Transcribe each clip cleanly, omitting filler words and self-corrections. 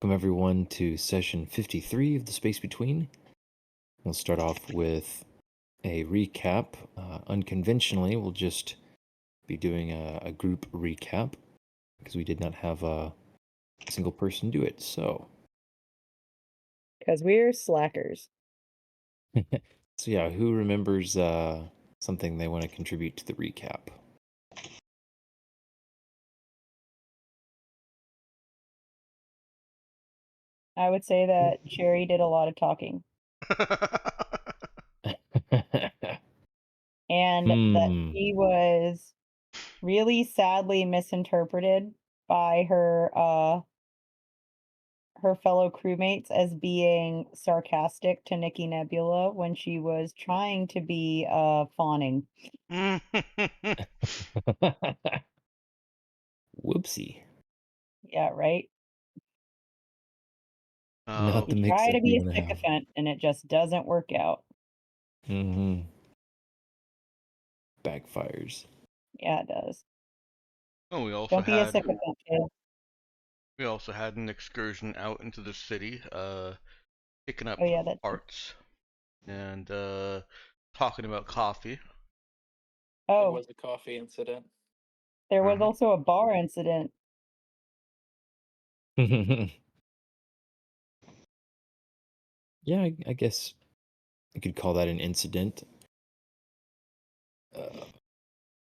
Welcome everyone to session 53 of The Space Between. We'll start off with a recap. Unconventionally, we'll just be doing a group recap because we did not have a single person do it. So, Because we're slackers. yeah, who remembers something they want to contribute to the recap? I would say that Cherry did a lot of talking and that she was really sadly misinterpreted by her fellow crewmates as being sarcastic to Nikki Nebula when she was trying to be fawning. Whoopsie. Yeah, right? Not the You try mix-up to you be a want to have. sycophant and it just doesn't work out. Backfires. Yeah, it does. Oh, we also Don't be a had sycophant, kid. an excursion out into the city, picking up Oh yeah, that's parts and talking about coffee. There Oh, was a coffee incident. there was Uh-huh. also a bar incident. Yeah, I guess you could call that an incident.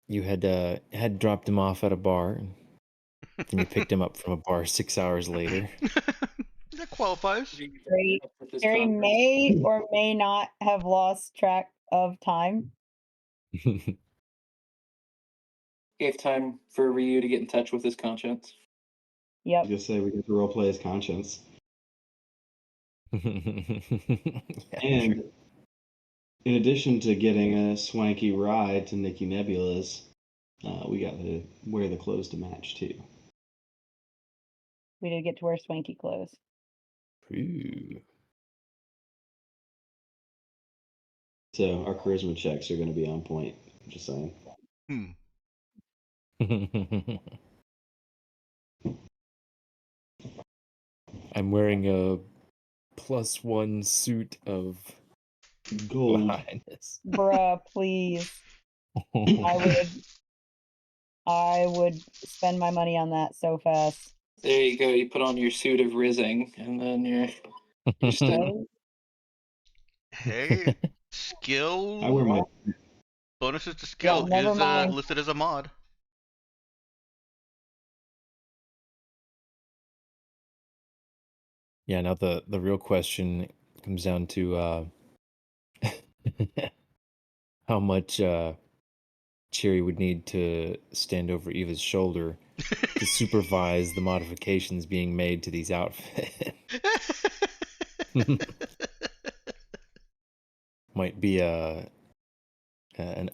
You had dropped him off at a bar, and then you picked him up from a bar 6 hours later. That qualifies. Harry, With this Harry conference. may or may not have lost track of time. Gave time for Ryu to get in touch with his conscience. I Yep. was gonna say we get to roleplay his conscience. Yeah, And true. in addition to getting a swanky ride to Nikki Nebula's, we got to wear the clothes to match too. We did get to wear swanky clothes. Ooh. So our charisma checks are going to be on point. Just saying. I'm wearing a +1 suit of Gold. Highness. Bruh, please. I would spend my money on that so fast. There you go. You put on your suit of rizzing, and then you're still. Right? Hey, skill I wear my bonuses to skill never is mind. listed as a mod. Yeah, now the real question comes down to how much Cherry would need to stand over Eva's shoulder to supervise the modifications being made to these outfits. Might be an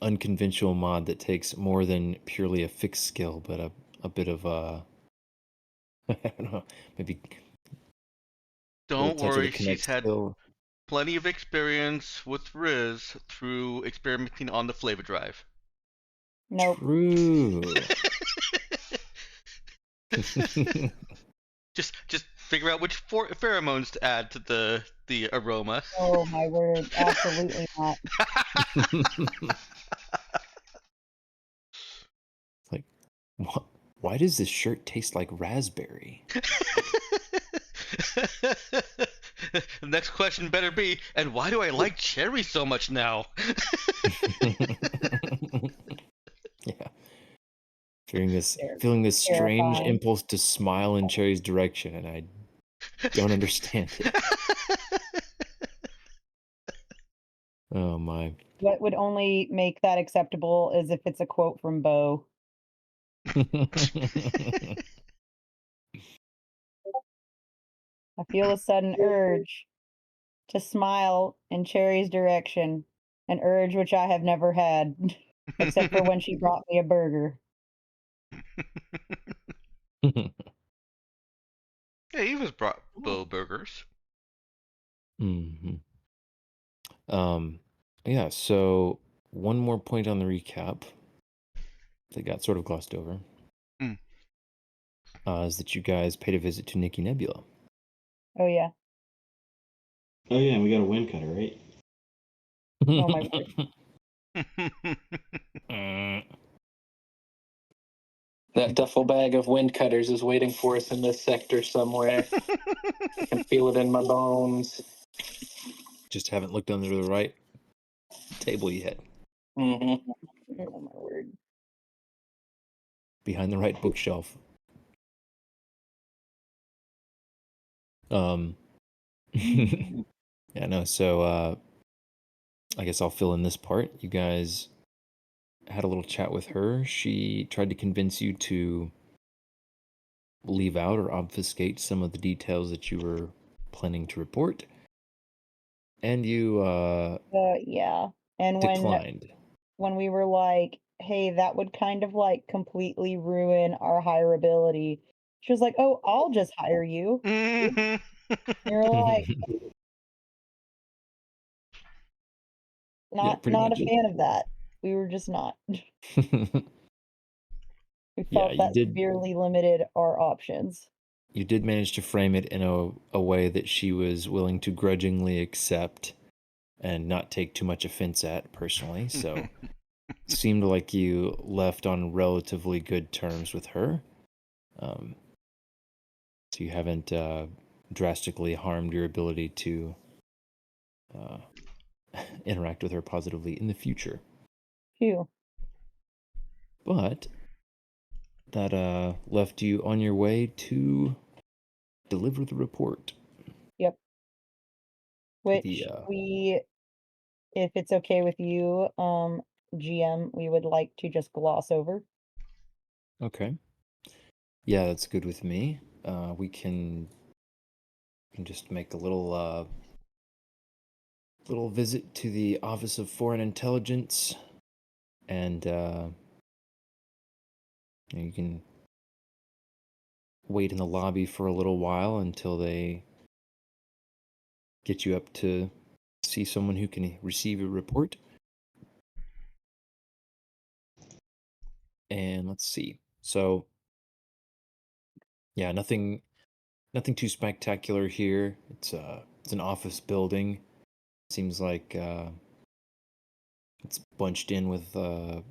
unconventional mod that takes more than purely a fixed skill, but a bit of I don't know, maybe Don't touch of a worry, she's connect had skill. plenty of experience with Riz through experimenting on the flavor drive. Nope. True. Just figure out which pheromones to add to the aroma. Oh my word. Absolutely not. Like, why does this shirt taste like raspberry? The next question better be, and why do I like cherry so much now? Yeah. Feeling this strange Terrifying. impulse to smile in Cherry's direction, and I don't understand it. Oh my. What would only make that acceptable is if it's a quote from Bo. I feel a sudden urge to smile in Cherry's direction, an urge which I have never had, except for when she brought me a burger. Yeah, he was brought Bo burgers. hmm Yeah, so one more point on the recap that got sort of glossed over is that you guys paid a visit to Nikki Nebula. Oh yeah. Oh yeah, and we got a wind cutter, right? Oh my word. That duffel bag of wind cutters is waiting for us in this sector somewhere. I can feel it in my bones. Just haven't looked under the right table yet. Mm-hmm. Oh my word. Behind the right bookshelf. Yeah, no, so I guess I'll fill in this part. You guys had a little chat with her. She tried to convince you to leave out or obfuscate some of the details that you were planning to report. And you Yeah. And declined. when we were like, hey, that would kind of like completely ruin our hireability, she was like, oh, I'll just hire you. You're like, Yeah, pretty not a much. fan of that. We were just not. We Yeah, felt you that did. severely limited our options. You did manage to frame it in a way that she was willing to grudgingly accept and not take too much offense at personally. So it seemed like you left on relatively good terms with her. So you haven't drastically harmed your ability to interact with her positively in the future. Phew. But that left you on your way to deliver the report. Yep. Which The if it's okay with you, GM, we would like to just gloss over. okay, yeah, that's good with me. We can just make a little visit to the Office of Foreign Intelligence, and you can wait in the lobby for a little while until they get you up to see someone who can receive a report. And let's see. So, yeah, nothing too spectacular here. It's an office building. Seems like it's bunched in with a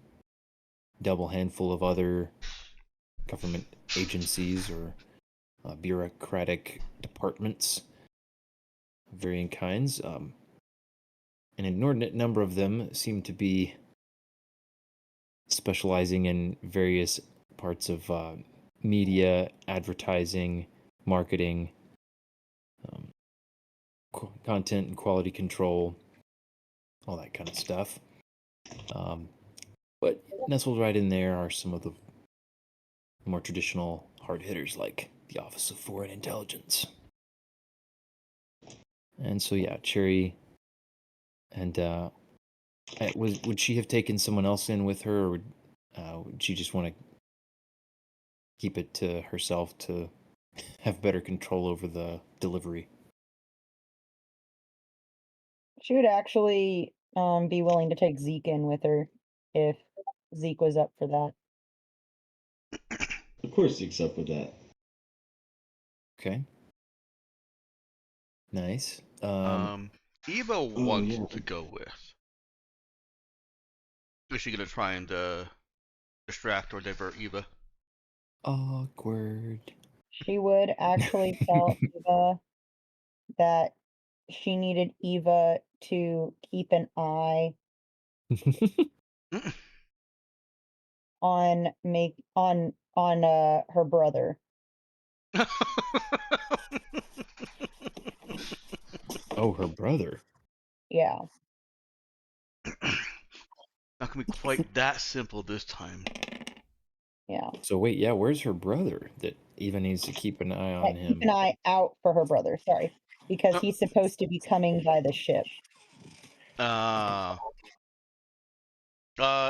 double handful of other government agencies or bureaucratic departments of varying kinds. An inordinate number of them seem to be specializing in various parts of media, advertising, marketing, content and quality control, all that kind of stuff. But nestled right in there are some of the more traditional hard hitters like the Office of Foreign Intelligence. And so, yeah, Cherry and would she have taken someone else in with her, or would she just want to keep it to herself to have better control over the delivery? She would actually be willing to take Zeke in with her if Zeke was up for that. Of course, Zeke's up with that. Okay. Nice. Eva wants yeah. to go with. Is she gonna try and distract or divert Eva? Awkward. She would actually tell Eva that she needed Eva to keep an eye on her brother. Oh, her brother. Yeah. Not gonna be quite that simple this time. Yeah. So wait, yeah, where's her brother that Eva needs to keep an eye on Keep him? an eye out for her brother, sorry. Because he's supposed to be coming by the ship.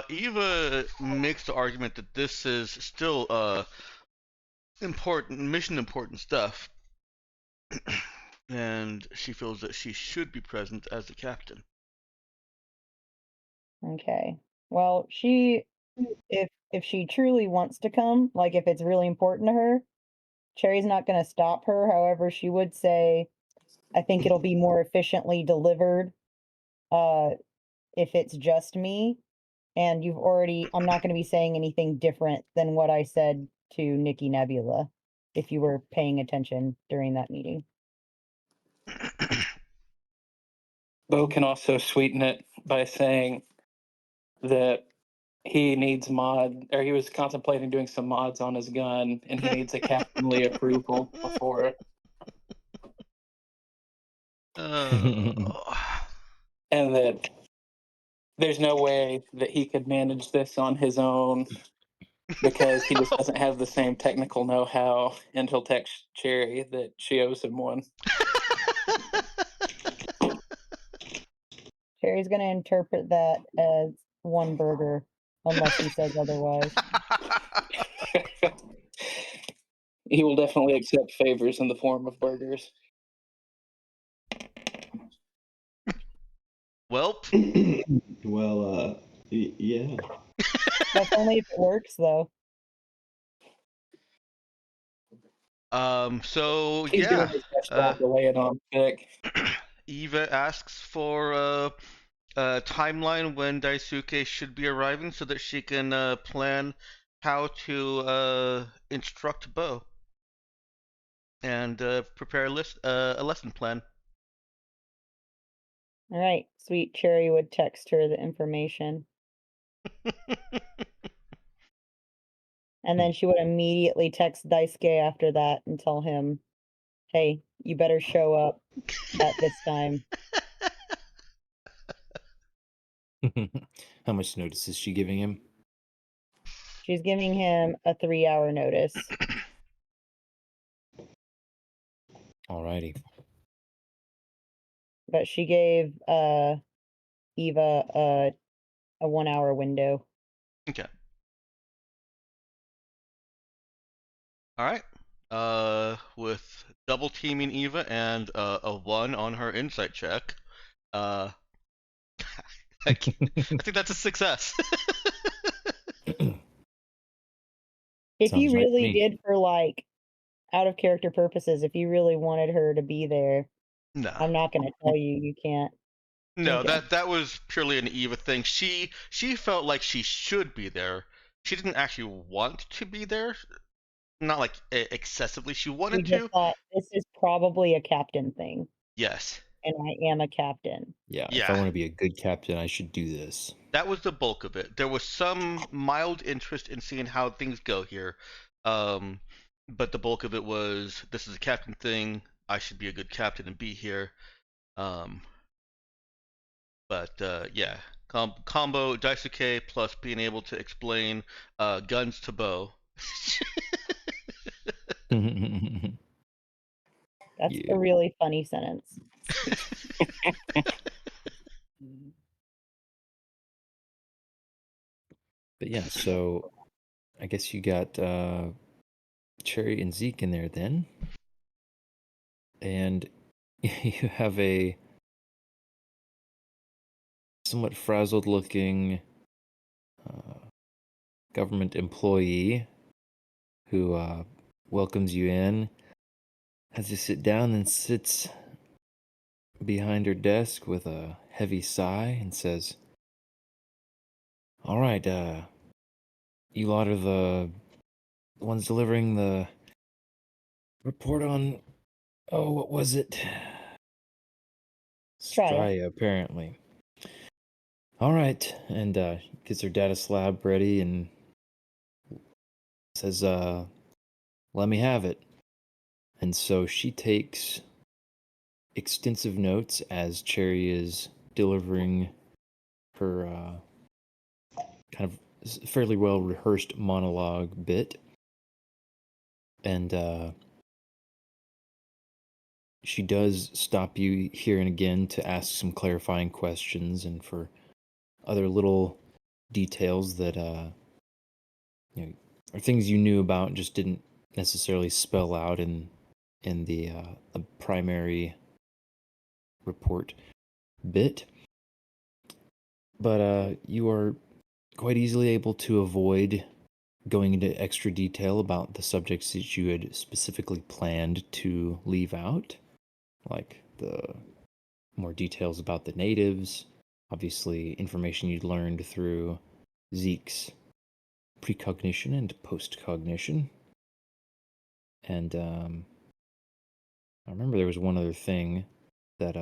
Eva makes the argument that this is still mission important stuff, and she feels that she should be present as the captain. Okay. Well, if she truly wants to come, like if it's really important to her, Cherry's not going to stop her. However, she would say, I think it'll be more efficiently delivered if it's just me. And I'm not going to be saying anything different than what I said to Nikki Nebula, if you were paying attention during that meeting. Bo can also sweeten it by saying that he needs he was contemplating doing some mods on his gun, and he needs a captainly approval before. And that there's no way that he could manage this on his own because he just doesn't have the same technical know-how, and he'll text Cherry that she owes him one. Cherry's going to interpret that as one burger, unless he says otherwise. He will definitely accept favors in the form of burgers. Well, Well, yeah. That's only if it works, though. So He's yeah, doing his best job to lay it on thick. Eva asks for a timeline when Daisuke should be arriving so that she can plan how to instruct Bo and prepare a lesson plan. All right, sweet. Cherry would text her the information. And then she would immediately text Daisuke after that and tell him, hey, you better show up at this time. How much notice is she giving him? She's giving him a 3-hour notice. Alrighty. But she gave Eva a 1-hour window. Okay. All right. With double teaming Eva and a 1 on her insight check, I think that's a success. If you Sounds right to really me. did for like out of character purposes, if you really wanted her to be there, No. I'm not going to tell you you can't. No, Okay. that was purely an Eva thing. She felt like she should be there. She didn't actually want to be there. Not like excessively. She We wanted just to. thought this is probably a captain thing, Yes. and I am a captain. Yeah, if Yeah. I want to be a good captain, I should do this. That was the bulk of it. There was some mild interest in seeing how things go here. But the bulk of it was this is a captain thing. I should be a good captain and be here. But yeah, combo Daisuke plus being able to explain guns to Bo. That's Yeah. a really funny sentence. But yeah, so I guess you got Cherry and Zeke in there then. And you have a somewhat frazzled looking government employee who welcomes you in, has you sit down, and sits behind her desk with a heavy sigh and says, all right, you lot are the ones delivering the report on, oh, what was it? Straya, apparently. All right, and gets her data slab ready and says, let me have it. And so she takes extensive notes as Cherry is delivering her kind of fairly well rehearsed monologue bit. And she does stop you here and again to ask some clarifying questions and for other little details that you know, are things you knew about and just didn't necessarily spell out in the primary report bit. But you are quite easily able to avoid going into extra detail about the subjects that you had specifically planned to leave out, like the more details about the natives, obviously information you'd learned through Zeke's precognition and postcognition. And I remember there was one other thing that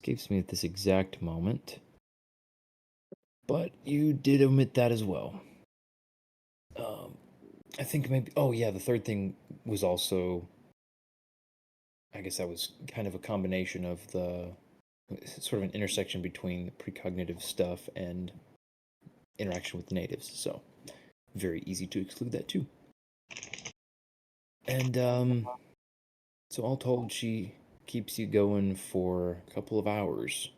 escapes me at this exact moment, but you did omit that as well. I think maybe, oh yeah, the third thing was also, I guess that was kind of a combination of the, sort of an intersection between the precognitive stuff and interaction with the natives, so very easy to exclude that too. And so all told, she keeps you going for a couple of hours,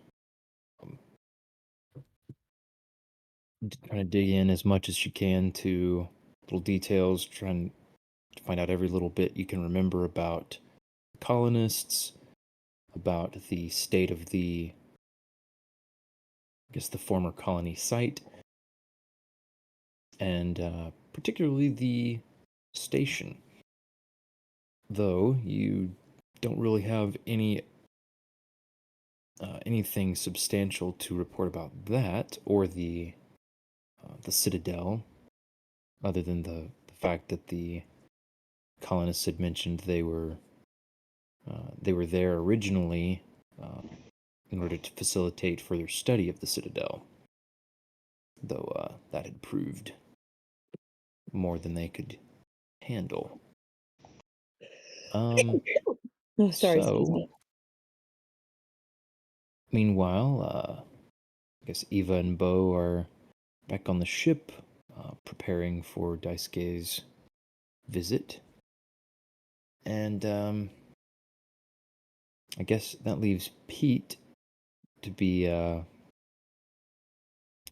trying to dig in as much as she can to little details, trying to find out every little bit you can remember about colonists, about the state of the, I guess, the former colony site, and particularly the station. Though you don't really have anything substantial to report about that or the Citadel, other than the fact that the colonists had mentioned they were there originally in order to facilitate further study of the Citadel, though that had proved more than they could handle. Oh, sorry, excuse So, me. meanwhile, I guess Eva and Bo are back on the ship, preparing for Daisuke's visit. And I guess that leaves Pete to be, I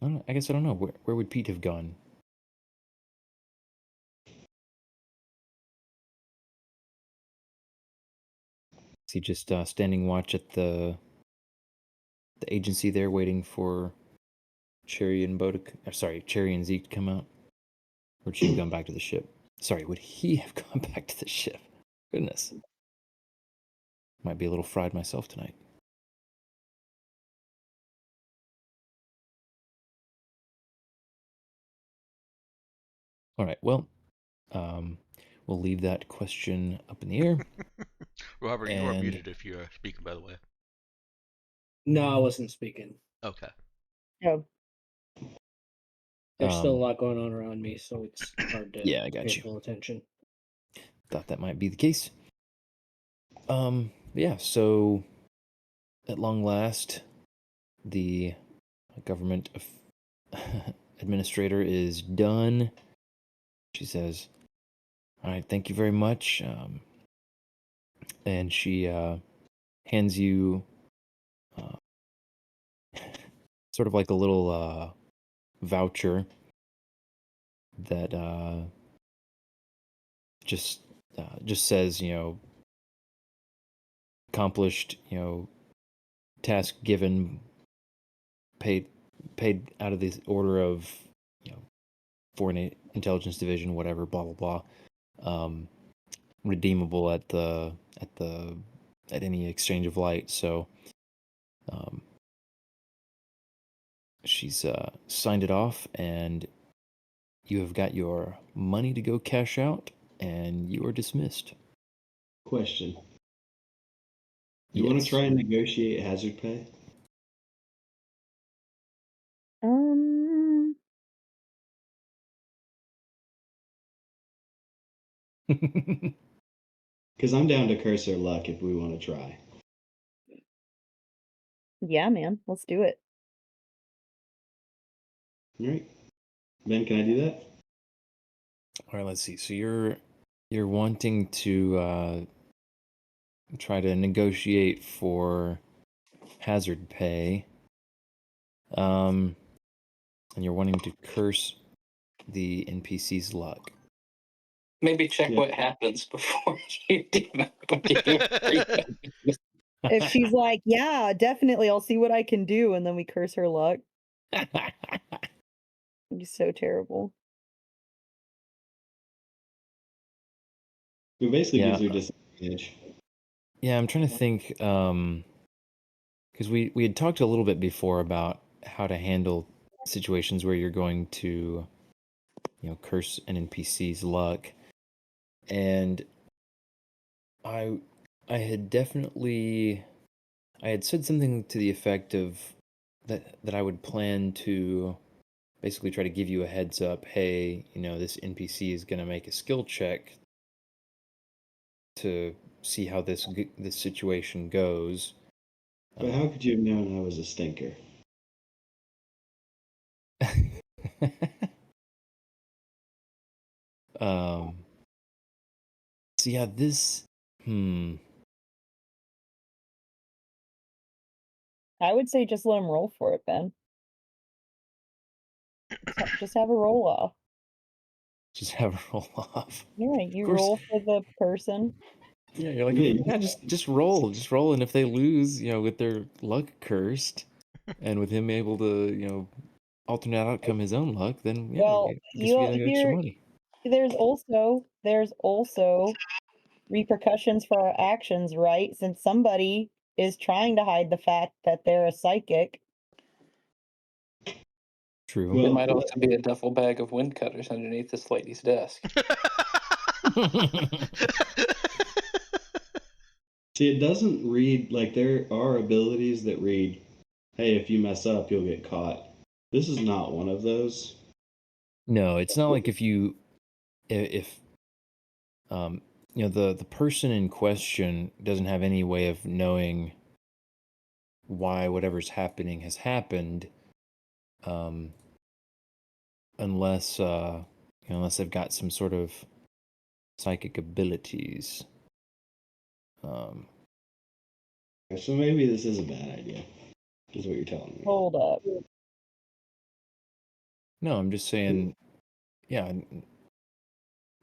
guess I don't know. Where would Pete have gone? Is he just standing watch at the agency there, waiting for Cherry and Zeke to come out? Or would she have gone back to the ship? Sorry, would he have gone back to the ship? Goodness. Might be a little fried myself tonight. All right, well, we'll leave that question up in the air. Robert, you are muted if you're speaking, by the way. No, I wasn't speaking. Okay. Oh, There's still a lot going on around me, so it's hard to Yeah, I got pay you. full attention. Thought that might be the case. Yeah, so at long last, the government administrator is done. She says, all right, thank you very much. And she hands you sort of like a little voucher that just says, accomplished, task given, paid out of the order of, Foreign Intelligence Division, whatever, blah blah blah. Redeemable at any exchange of light. So she's signed it off, and you have got your money to go cash out, and you are dismissed. Question. You want to try and negotiate hazard pay? Because I'm down to curse our luck if we want to try. yeah, man, let's do it. All right. Ben, can I do that? All right, let's see. So you're wanting to try to negotiate for hazard pay, and you're wanting to curse the NPC's luck. Maybe check what happens before you do that. If she's like, yeah, definitely, I'll see what I can do, and then we curse her luck. It'd be so terrible. It basically Yeah. gives her disadvantage. Yeah, I'm trying to think, because we had talked a little bit before about how to handle situations where you're going to, curse an NPC's luck, and I I had definitely I had said something to the effect of that I would plan to basically try to give you a heads up. Hey, this NPC is going to make a skill check to see how this situation goes. But how could you have known I was a stinker? um. So yeah, this. I would say just let him roll for it, Ben. Just have a roll off. Just have a roll off. Yeah, you course. roll for the person. Yeah, you're like, Yeah, yeah, just roll, and if they lose, with their luck cursed, and with him able to, alternate outcome his own luck, then yeah, Well, I guess we get extra money. there's also repercussions for our actions, right? Since somebody is trying to hide the fact that they're a psychic. True. Well, There might also be a duffel bag of wind cutters underneath this lady's desk. see, it doesn't read like there are abilities that read, "Hey, if you mess up, you'll get caught." This is not one of those. No, it's not like if the person in question doesn't have any way of knowing why whatever's happening has happened, unless unless they've got some sort of psychic abilities. So maybe this is a bad idea, is what you're telling me. Hold up. No, I'm just saying, yeah,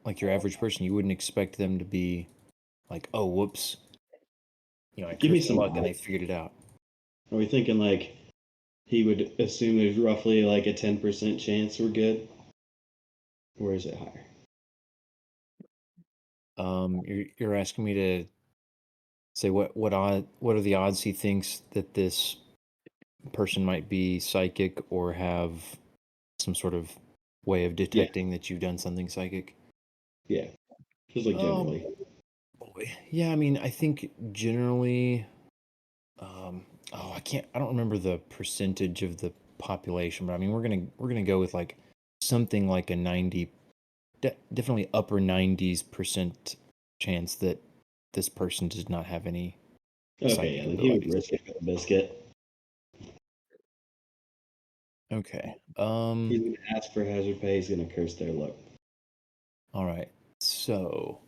like your average person, you wouldn't expect them to be like, oh, whoops, I Give me cursed some luck and they odds. figured it out. Are we thinking like he would assume there's roughly like a 10% chance we're good? Or is it higher? You're asking me to say what are the odds he thinks that this person might be psychic or have some sort of way of detecting that you've done something psychic? Yeah. Just like generally. Boy. Yeah, I mean, I think generally, I don't remember the percentage of the population, but I mean, we're gonna go with like something like a 90, definitely upper 90s% chance that this person does not have any Okay, psychic yeah, then he would abilities. risk it for the biscuit. Okay. He's gonna ask for hazard pay, he's gonna curse their luck. All right. So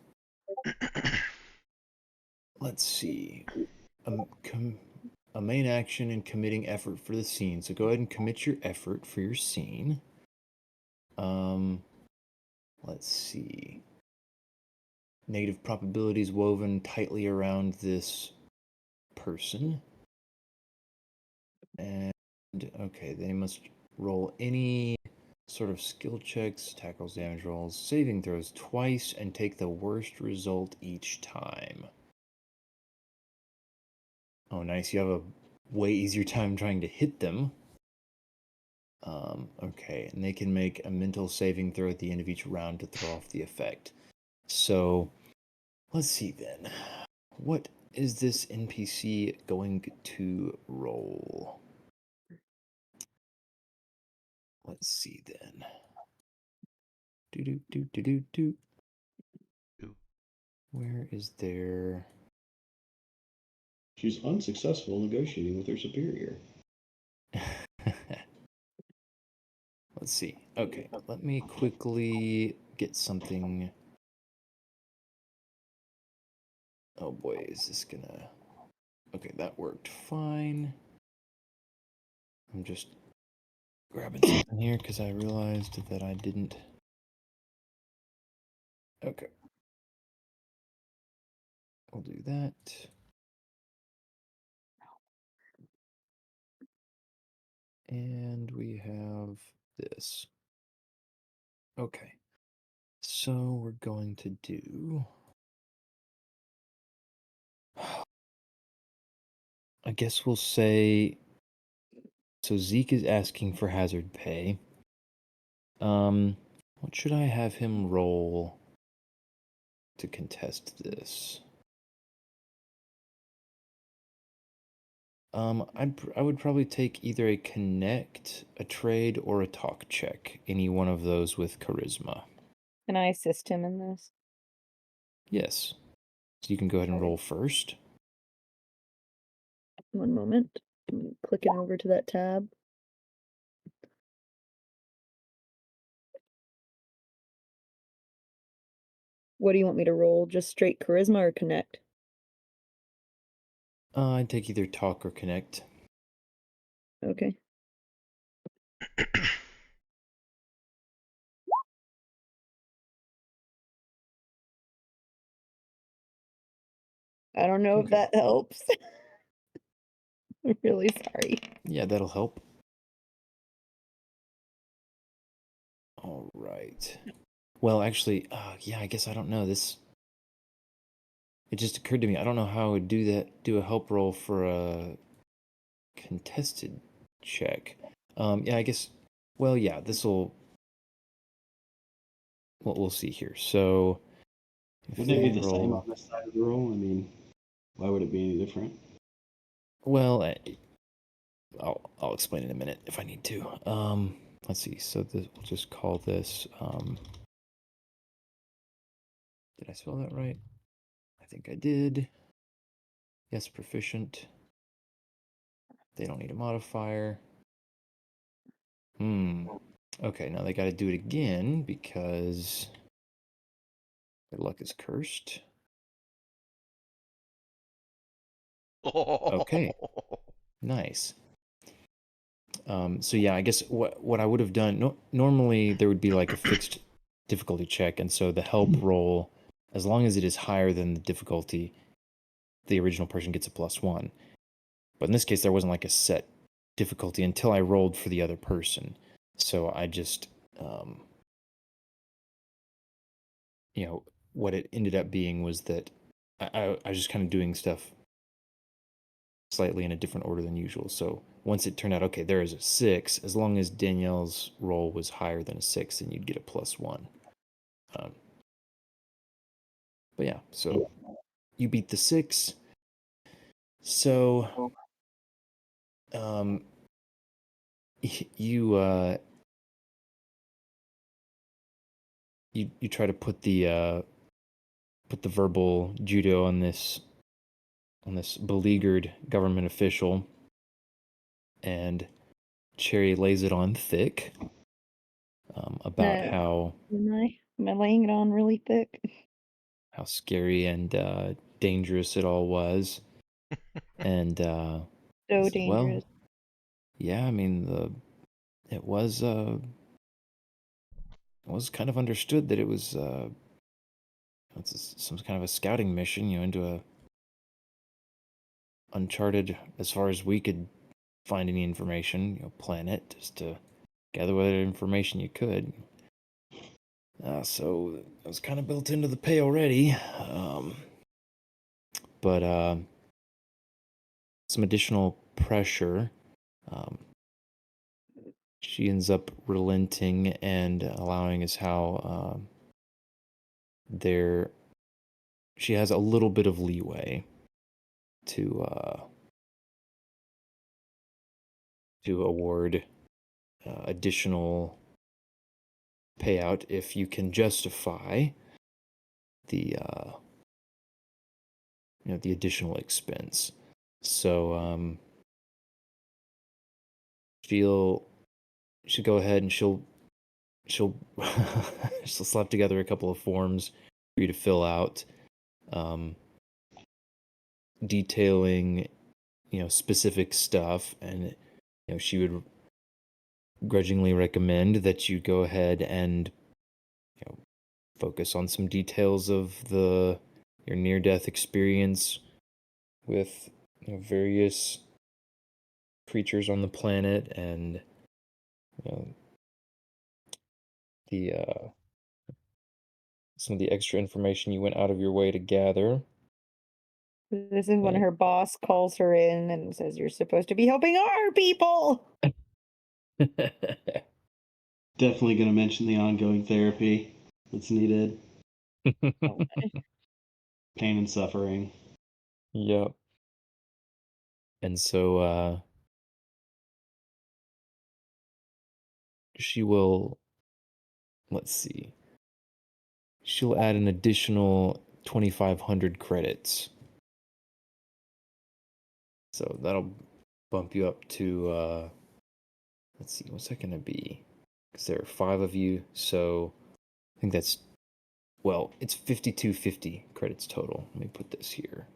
let's see. A main action in committing effort for the scene. So go ahead and commit your effort for your scene. Let's see. Negative probabilities woven tightly around this person. And okay, they must roll any sort of skill checks, tackles, damage rolls, saving throws twice, and take the worst result each time. Oh, nice. You have a way easier time trying to hit them. Okay, and they can make a mental saving throw at the end of each round to throw off the effect. So, let's see then. What is this NPC going to roll? Let's see then. Do. Where is their... She's unsuccessful negotiating with her superior. Let's see. Okay, let me quickly get something. Oh boy, is this gonna... Okay, that worked fine. I'm just grabbing something here because I realized that I didn't... Okay. We'll do that. And we have this. Okay. So we're going to do I guess we'll say. So Zeke is asking for hazard pay. What should I have him roll to contest this? I would probably take either a connect, a trade, or a talk check. Any one of those with charisma. Can I assist him in this? Yes. So you can go ahead and Okay. roll first. One moment. I'm clicking over to that tab. What do you want me to roll? Just straight charisma or connect? I'd take either talk or connect. Okay. I don't know if Okay. that helps. I'm really sorry. Yeah, that'll help. All right. Well, actually, yeah, I guess I don't know. It just occurred to me. I don't know how I would do that. Do a help roll for a contested check. Yeah, I guess. Well, yeah, this will. We'll see here. So, if Wouldn't it they be the same roll. on this side of the roll? I mean, why would it be any different? Well, I'll explain in a minute if I need to. Let's see. So we'll just call this. Did I spell that right? I think I did. Yes, proficient. They don't need a modifier. Okay, now they got to do it again because their luck is cursed. Okay, nice. So yeah, I guess what I would have done. Normally there would be like a fixed difficulty check, and so the help roll, as long as it is higher than the difficulty, the original person gets a +1. But in this case, there wasn't like a set difficulty until I rolled for the other person. So I just, what it ended up being was that I was just kind of doing stuff slightly in a different order than usual. So once it turned out, okay, there is a 6, as long as Danielle's roll was higher than a 6, then you'd get a +1. But yeah, so you beat the 6. So, you you try to put the verbal judo on this beleaguered government official, and Cherry lays it on thick about how Am I laying it on really thick? scary and dangerous it all was, and So says, dangerous. well, yeah, I mean it was kind of understood that it was some kind of a scouting mission, into a uncharted, as far as we could find any information, planet, just to gather whatever information you could. So it was kind of built into the pay already. But some additional pressure. She ends up relenting and allowing us how she has a little bit of leeway to award additional payout if you can justify the the additional expense. So she'll go ahead and she'll she'll slap together a couple of forms for you to fill out, detailing specific stuff, and she would grudgingly recommend that you go ahead and focus on some details of your near-death experience with various creatures on the planet, and the some of the extra information you went out of your way to gather. This is when Right. her boss calls her in and says, "You're supposed to be helping our people." Definitely going to mention the ongoing therapy that's needed. Oh, Pain and suffering. Yep. And so she will, let's see, she'll add an additional 2,500 credits. So that'll bump you up to, let's see, what's that going to be? Because there are 5 of you, so I think that's, well, it's 5,250 credits total. Let me put this here.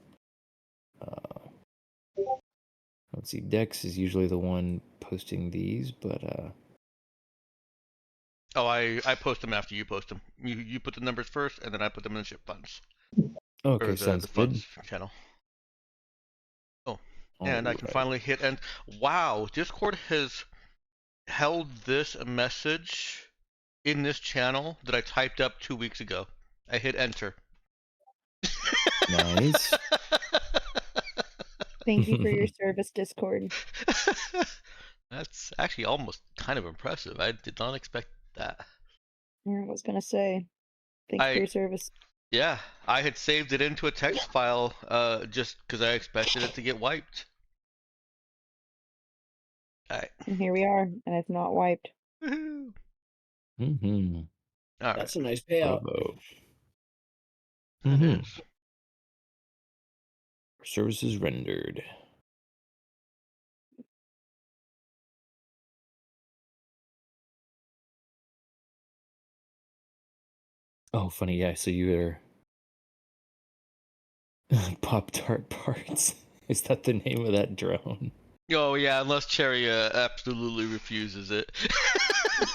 Let's see, Dex is usually the one posting these, but Oh, I post them after you post them. You put the numbers first, and then I put them in the ship funds okay, or sounds the good. funds channel. Oh, All and I can right. finally hit end. Wow, Discord has held this message in this channel that I typed up 2 weeks ago. I hit enter. Nice. thank you for your service, Discord. That's actually almost kind of impressive. I did not expect that. I was gonna say, thank you for I your service. Yeah, I had saved it into a text file just because I expected it to get wiped. Alright. And here we are, and it's not wiped. Woohoo. Mm-hmm. Alright, That's a nice payout. Bravo. that Mm-hmm. is. Services rendered. Oh, funny. Yeah, so you're Pop-Tart parts. Is that the name of that drone? Oh yeah, unless Cherry absolutely refuses it.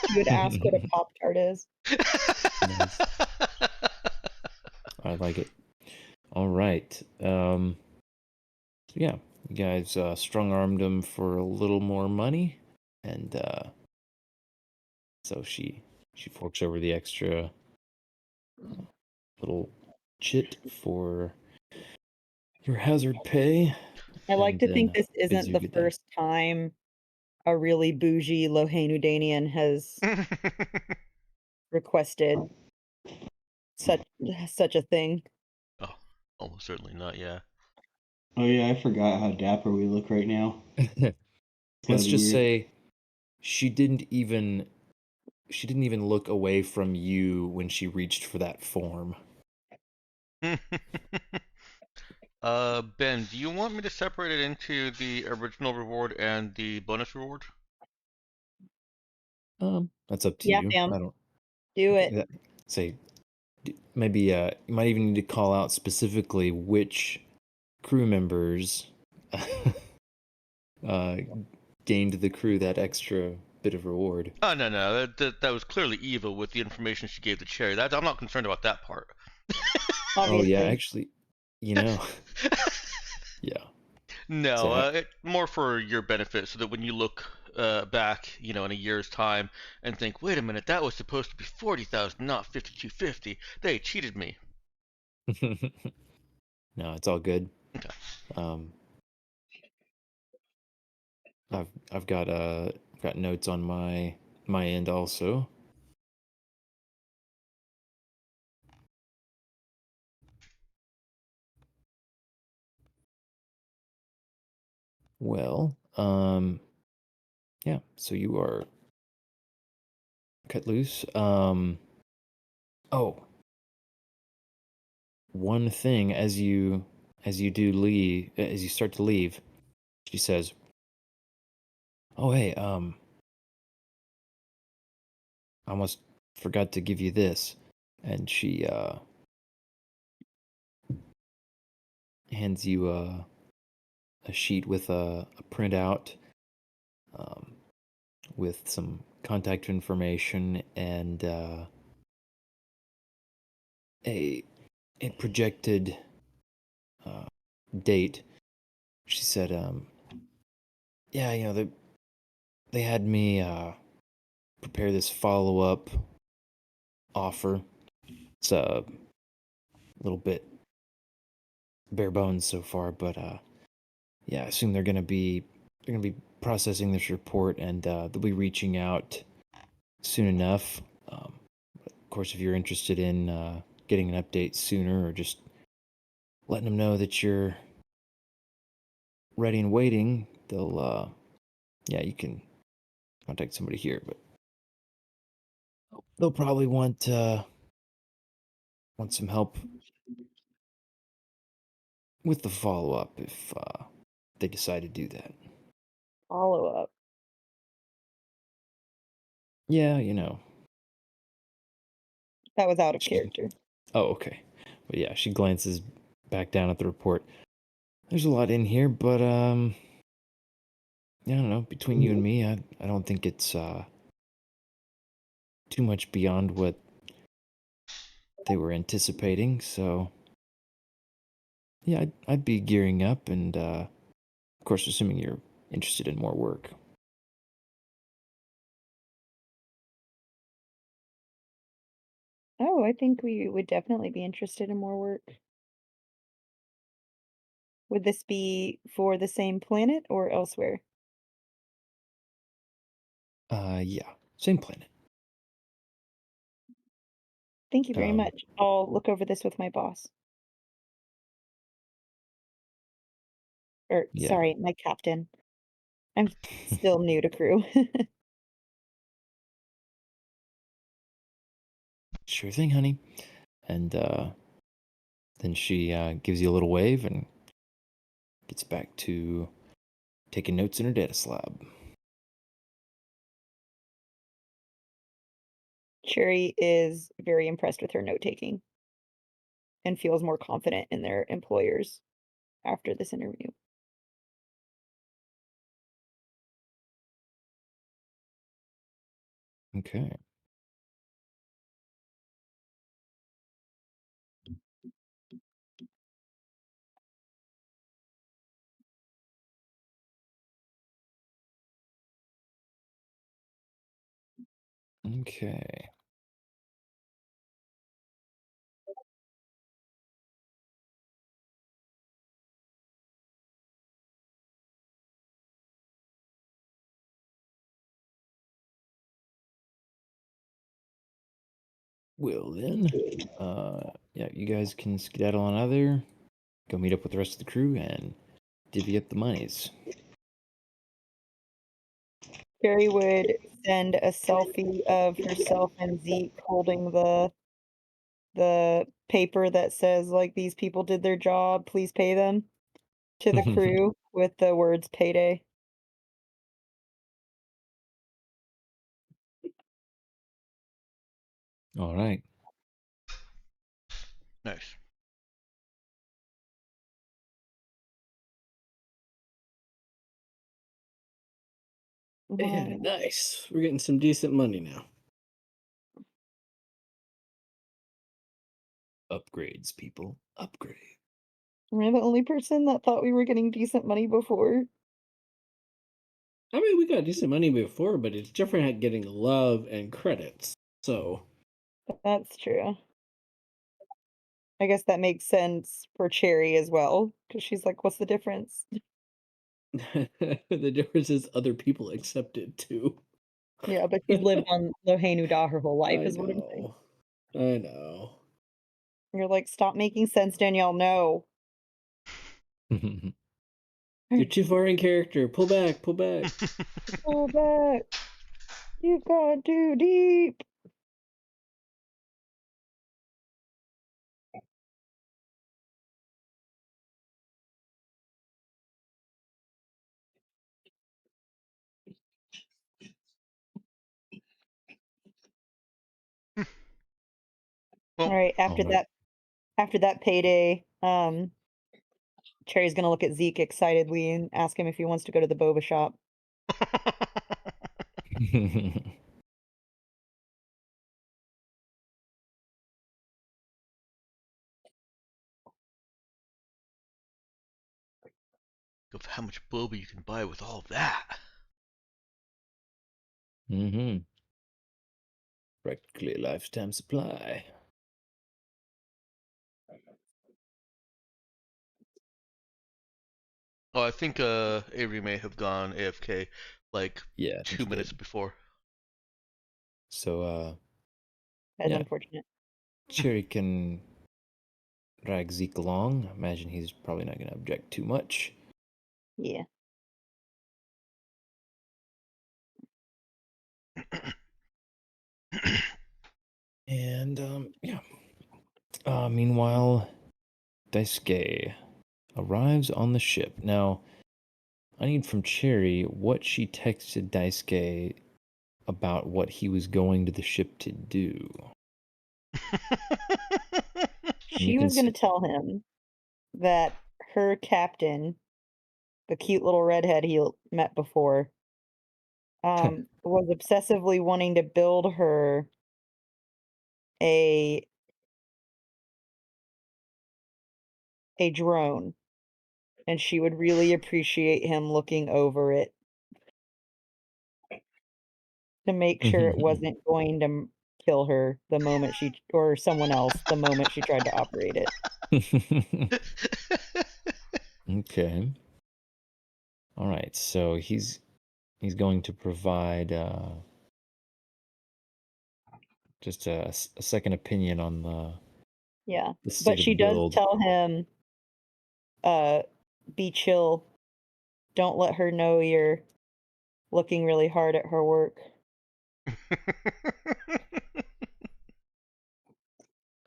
You would ask what a Pop Tart is. Nice. I like it. All right. So yeah, you guys strong-armed him for a little more money, and so she forks over the extra little chit for your hazard pay. I like and to then think this bids isn't you the good day. first time a really bougie Lohanudanian has requested such a thing. Oh, almost certainly not. Yeah. Oh yeah, I forgot how dapper we look right now. It's gotta Let's be just weird. say she didn't even look away from you when she reached for that form. Ben, do you want me to separate it into the original reward and the bonus reward? That's up to Yeah, you. fam. I don't Do it. say maybe you might even need to call out specifically which crew members uh, gained the crew that extra bit of reward. Oh no, that was clearly Eva with the information she gave to Cherry. I'm not concerned about that part. Oh yeah, Obviously. actually, you know, yeah. No, So more for your benefit, so that when you look back, in a year's time, and think, wait a minute, that was supposed to be 40,000, not 5,250. They cheated me. no, it's all good. Okay. I've got notes on my end also. Well, yeah, so you are cut loose. Oh, one thing as you start to leave, she says, "Oh, hey, I almost forgot to give you this." And she hands you a sheet with a printout with some contact information and a projected date. She said, "Yeah, they had me prepare this follow-up offer. It's a little bit bare bones so far, but yeah, I assume they're gonna be processing this report, and they'll be reaching out soon enough. Of course, if you're interested in getting an update sooner, or just letting them know that you're ready and waiting, they'll yeah, you can contact somebody here, but they'll probably want some help with the follow up if they decide to do that. Follow up. Yeah, you know. That was out of She, character. oh, okay. But yeah, she glances back down at the report. There's a lot in here, but I don't know. Between you and me, I don't think it's too much beyond what they were anticipating. So yeah, I'd be gearing up, and of course, assuming you're interested in more work. Oh, I think we would definitely be interested in more work. Would this be for the same planet or elsewhere? Yeah, same planet. Thank you very Um, much. I'll look over this with my boss. Or, yeah, sorry, my captain. I'm still new to crew. sure thing, honey. And then she gives you a little wave and gets back to taking notes in her data slab. Cherry is very impressed with her note taking and feels more confident in their employers after this interview. Okay. Okay. Well then, yeah, you guys can skedaddle on out of there, go meet up with the rest of the crew, and divvy up the monies. Cherry would send a selfie of herself and Zeke holding the paper that says, like, "These people did their job, please pay them," to the crew with the words "payday." All right. Nice. Yeah, Wow. nice. We're getting some decent money now. Upgrades, people. Upgrade. Am I the only person that thought we were getting decent money before? I mean, we got decent money before, but it's different at getting love and credits. So That's true. I guess that makes sense for Cherry as well, because she's like, "What's the difference?" the difference is other people accept it too. Yeah, but she's lived on Lohenu Da her whole life I is what I'm saying. know. I know. You're like, "Stop making sense, Danielle, no." You're too far in character. Pull back, pull back. Pull back. You've gone too deep. Well, All right, All right. after that payday, Cherry's gonna look at Zeke excitedly and ask him if he wants to go to the boba shop. of how much boba you can buy with all that. Mm-hmm. Practically a lifetime supply. Oh, I think Avery may have gone AFK like Yeah, I think 2 he minutes did. before. So, That's yeah. unfortunate. Cherry can drag Zeke along. I imagine he's probably not going to object too much. Yeah. And, yeah. Meanwhile, Daisuke arrives on the ship. Now, I need from Cherry what she texted Daisuke about what he was going to the ship to do. She was going to tell him that her captain, the cute little redhead he met before, was obsessively wanting to build her a drone, and she would really appreciate him looking over it to make sure it wasn't going to kill her the moment she or someone else the moment she tried to operate it. Okay. All right. So he's going to provide just a second opinion on Yeah. the state But of she the does build. tell him, be chill. Don't let her know you're looking really hard at her work.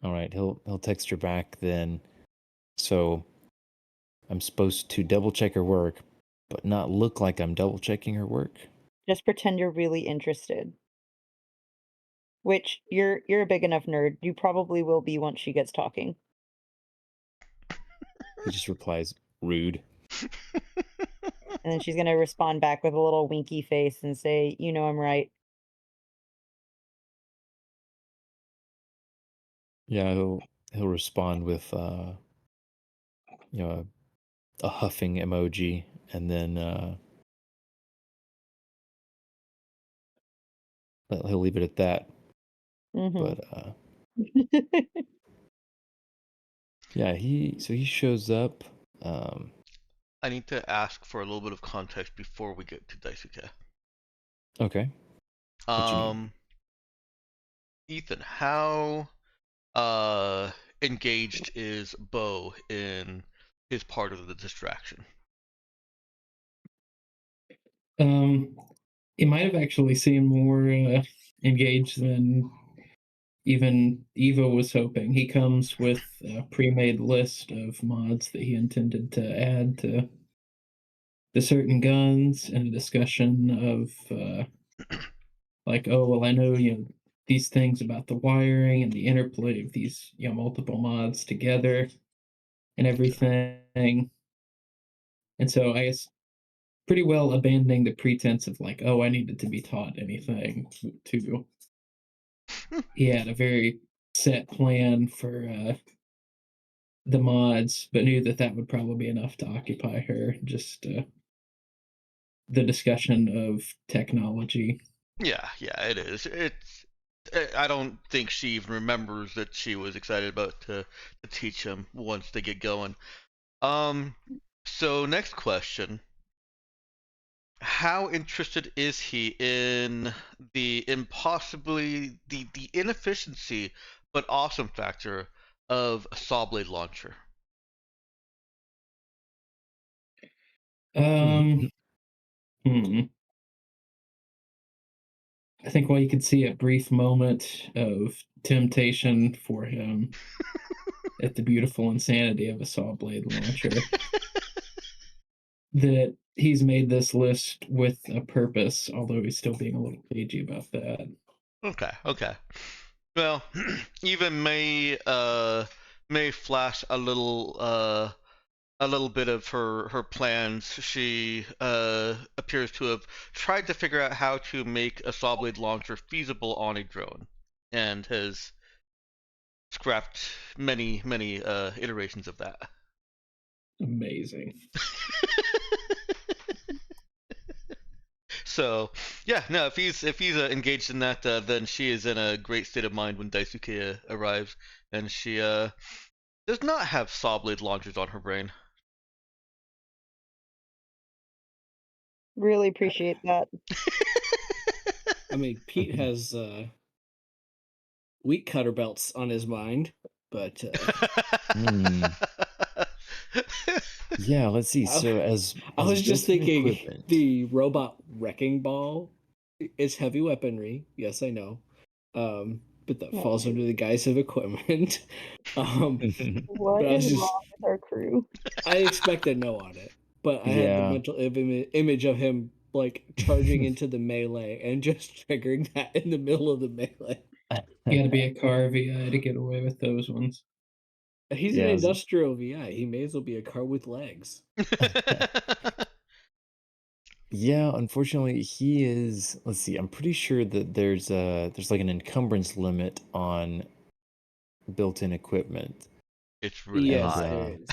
All right. He'll text her back then. So I'm supposed to double check her work, but not look like I'm double checking her work. Just pretend you're really interested. Which you're a big enough nerd. You probably will be once she gets talking. He just replies, "Rude." And then she's going to respond back with a little winky face and say, "You know I'm right." Yeah, he'll respond with you know, a huffing emoji, and then he'll leave it at that. Mhm. But yeah, he shows up. I need to ask for a little bit of context before we get to Daisuke. Okay. What you need? Ethan, how engaged is Bo in his part of the distraction? He might have actually seemed more engaged than even Evo was hoping. He comes with a pre-made list of mods that he intended to add to certain guns, and a discussion of like, oh well, I know these things about the wiring and the interplay of these multiple mods together and everything. And so I guess pretty well abandoning the pretense of like, oh, I needed to be taught anything to. He had a very set plan for the mods, but knew that that would probably be enough to occupy her. Just the discussion of technology. Yeah, it is. I don't think she even remembers that she was excited about to teach him once they get going. So next question. How interested is he in the impossibly the inefficiency but awesome factor of a saw blade launcher? Um, hmm. I think while you could see a brief moment of temptation for him at the beautiful insanity of a saw blade launcher, that he's made this list with a purpose, although he's still being a little cagey about that. Okay. Well, even may flash a little bit of her plans. She appears to have tried to figure out how to make a saw blade launcher feasible on a drone, and has scrapped many iterations of that. Amazing. So yeah, no, if he's engaged in that, then she is in a great state of mind when Daisuke arrives, and she does not have saw blade launchers on her brain. Really appreciate that. I mean, Pete has wheat cutter belts on his mind, but Yeah, let's see. I- So as I was just built-in thinking equipment, the robot wrecking ball is heavy weaponry. Yes, I know. But that falls under the guise of equipment. What But I was is just wrong with our crew? I expect a no on it, but I had the Yeah. mental image of him like charging into the melee and just triggering that in the middle of the melee. You gotta be a car VI to get away with those ones. He's an Yeah, industrial VI. He may as well be a car with legs. yeah, unfortunately he is, let's see, I'm pretty sure that there's like an encumbrance limit on built-in equipment. It's really Yes, high. there is.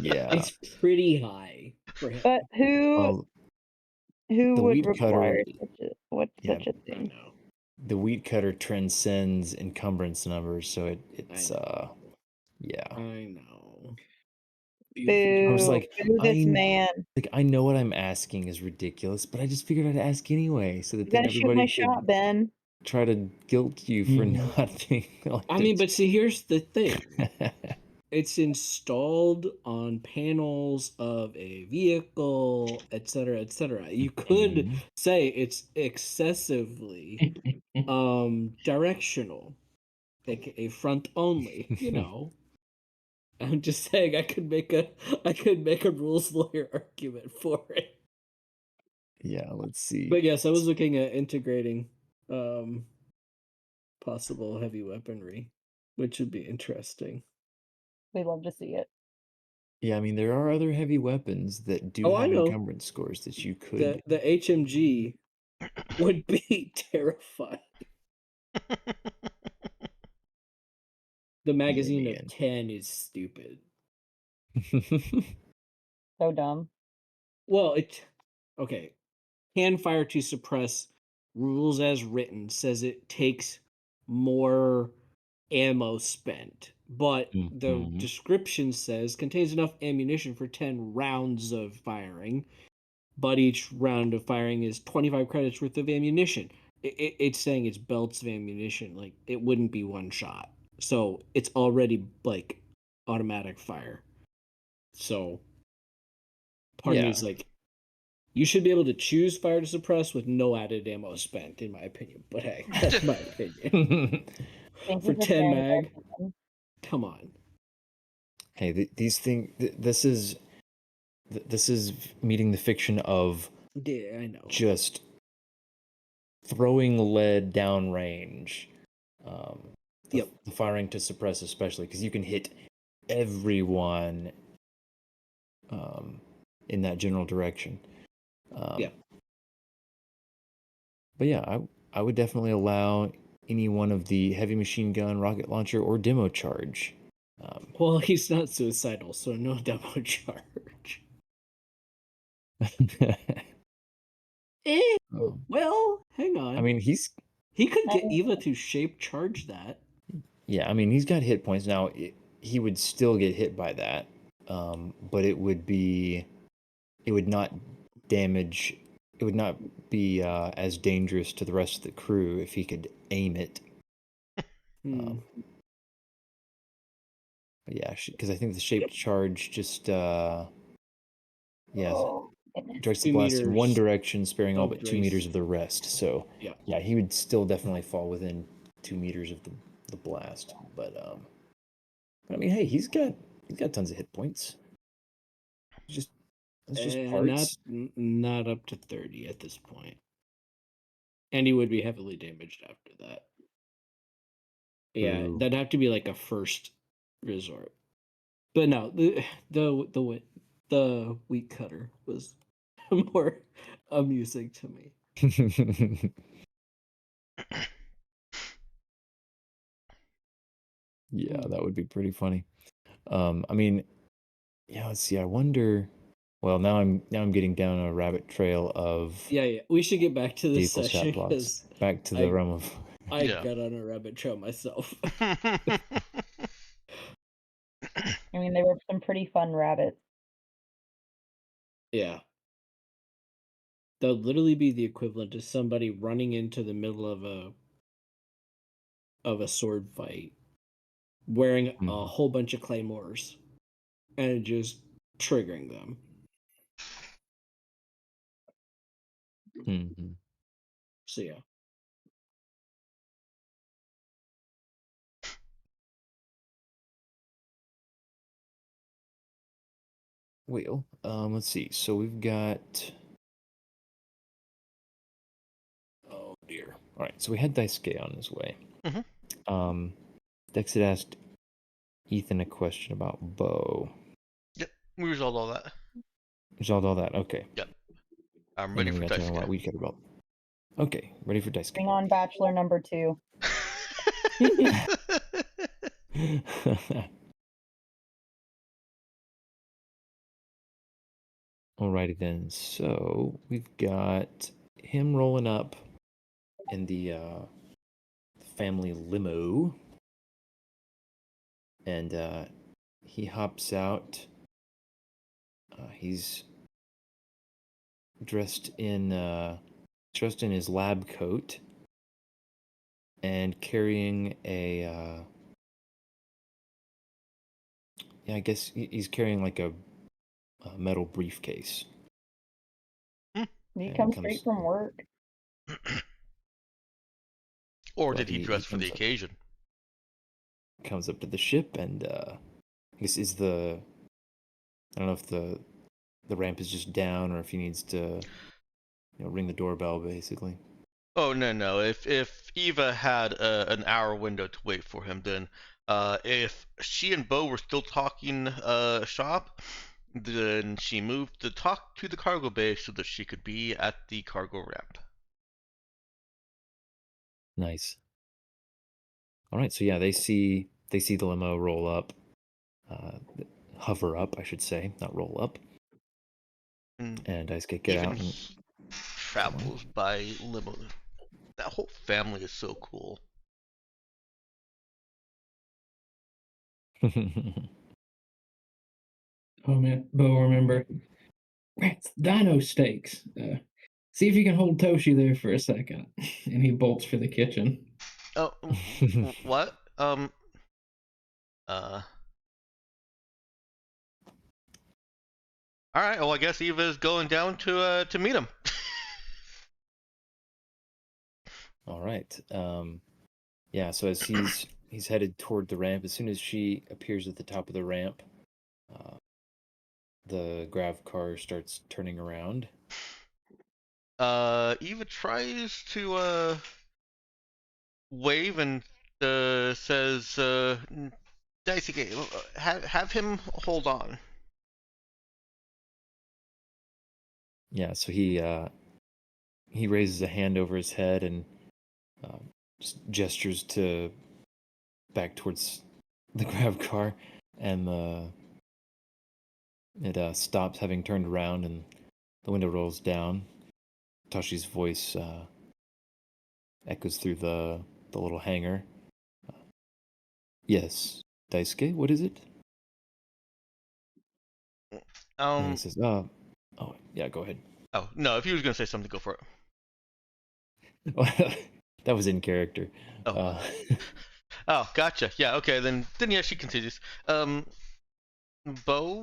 Yeah. It's pretty high for him. But who Well, who the would weed cutter- require yeah, such a I thing? know. the wheat cutter transcends encumbrance numbers, so it's know. yeah. I know. I was like, Boo this man. I know what I'm asking is ridiculous, but I just figured I'd ask anyway, so that You then gotta shoot my everybody could shot, Ben. try to guilt you for Mhm. not being like I mean, but see, here's the thing. but It's installed on panels of a vehicle, etc., etc. You could Mhm. say it's excessively directional, aka front only, you know. I'm just saying I could make a rules lawyer argument for it. Yeah, let's see. But yes, I was looking at integrating possible heavy weaponry, which would be interesting. We love to see it. Yeah, I mean there are other heavy weapons that do Oh, I have know. encumbrance scores that you could. The HMG would be terrifying. The magazine of man. 10 is stupid. So dumb. Well, okay. Hand fire to suppress rules as written says it takes more ammo spent, but the Mhm. description says contains enough ammunition for 10 rounds of firing, but each round of firing is 25 credits worth of ammunition. It's saying it's belts of ammunition, like it wouldn't be one shot. So it's already like automatic fire. So part of me is Yeah. like, you should be able to choose fire to suppress with no added ammo spent, in my opinion. But hey, that's my opinion. Thank For you 10 sharing mag, your opinion. come on. Hey, these things. This is meeting the fiction of Yeah, I know. just throwing lead downrange. Yep. The firing to suppress, especially because you can hit everyone in that general direction. Yeah. But yeah, I would definitely allow any one of the heavy machine gun, rocket launcher, or demo charge. Well, he's not suicidal, so no demo charge. Well, hang on. I mean, he could get Eva to shape charge that. yeah, I mean, he's got hit points now. He would still get hit by that, but it would not damage. It would not be as dangerous to the rest of the crew if he could aim it. But yeah, because I think the shaped charge just directs the 2 blast in one meters direction, sparing all but 2 race. meters of the rest. So yeah, he would still definitely fall within 2 meters of the blast. But I mean, hey, he's got tons of hit points. It's just parts. Not up to 30 at this point. And he would be heavily damaged after that. Yeah, Ooh. that'd have to be like a first resort. But no, the wheat cutter was more amusing to me. Yeah, that would be pretty funny. I mean, yeah, let's see. I wonder. Well, now I'm getting down a rabbit trail of Yeah. We should get back to this vehicle session stat plots. because Back to the realm of. I got on a rabbit trail myself. I mean, they were some pretty fun rabbits. Yeah. That would literally be the equivalent to somebody running into the middle of a sword fight, wearing a Mhm. whole bunch of claymores, and just triggering them. Mhm. So yeah. Well, let's see. So we've got. Oh dear. All right. So we had Daisuke on his way. Mhm. Dex had asked Ethan a question about Bo. Yep, we resolved all that. Resolved all that. Okay. Yep, I'm And ready then we for got talking Daisuke. about we cared about. Okay, ready for Daisuke. Bring on Bachelor number 2. Alrighty then. So we've got him rolling up in the family limo, and he hops out. He's dressed in his lab coat and carrying a. I guess he's carrying like a metal briefcase. He And comes straight from work. Or Well, did he he dress for the comes up, occasion? comes up to the ship, and I guess is the. I don't know if the ramp is just down or if he needs to, ring the doorbell basically. Oh no! If Eva had an hour window to wait for him, then if she and Bo were still talking shop, then she moved the talk to the cargo bay so that she could be at the cargo ramp. Nice. All right, so yeah, they see the limo roll up, uh, hover up, I should say, not roll up, And and Daisuke get even out and he come on. travels by limo. That whole family is so cool. Oh man, Bo, remember rats, dino steaks. See if you can hold Toshi there for a second. And he bolts for the kitchen. Oh, what? Uh. All right. Well, I guess Eva is going down to meet him. All right. Yeah, so as he's headed toward the ramp, as soon as she appears at the top of the ramp, uh, the grav car starts turning around. Eva tries to wave and says, Daisuke, have him hold on. Yeah, so he raises a hand over his head and just gestures to back towards the grav car, and it stops, having turned around, and the window rolls down. Toshi's voice echoes through the little hangar. Yes, Daisuke, what is it? And he says, oh, yeah, go ahead. Oh no! If he was gonna say something, go for it. That was in character. Oh. Uh, Oh, gotcha. Yeah. Okay. Then yeah, she continues. Bo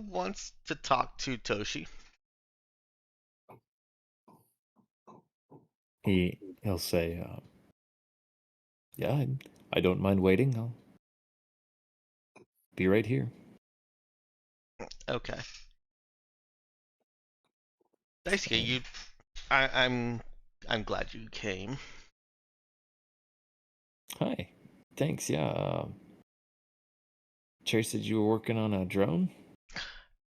wants to talk to Toshi. he'll say, yeah, I don't mind waiting. I'll be right here. Okay. Daisuke, I'm glad you came. Hi, thanks. Yeah, Cherry said you were working on a drone.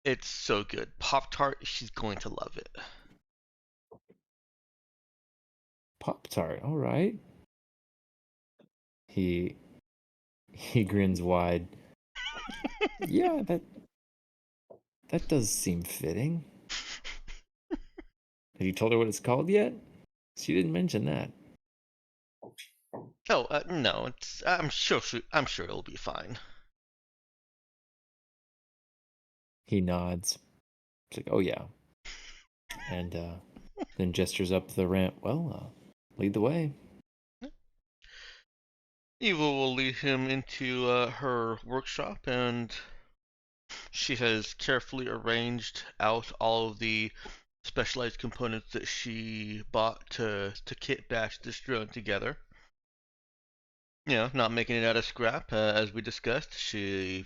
It's so good. Pop Tart, she's going to love it. Pop-Tart, all right. He grins wide. Yeah, that does seem fitting. Have you told her what it's called yet? She didn't mention that. Oh, no, I'm sure it'll be fine. He nods. It's like, oh yeah. And then gestures up the ramp. Well, lead the way. Eva will lead him into her workshop, and she has carefully arranged out all of the specialized components that she bought to kit bash this drone together. You know, not making it out of scrap, as we discussed. She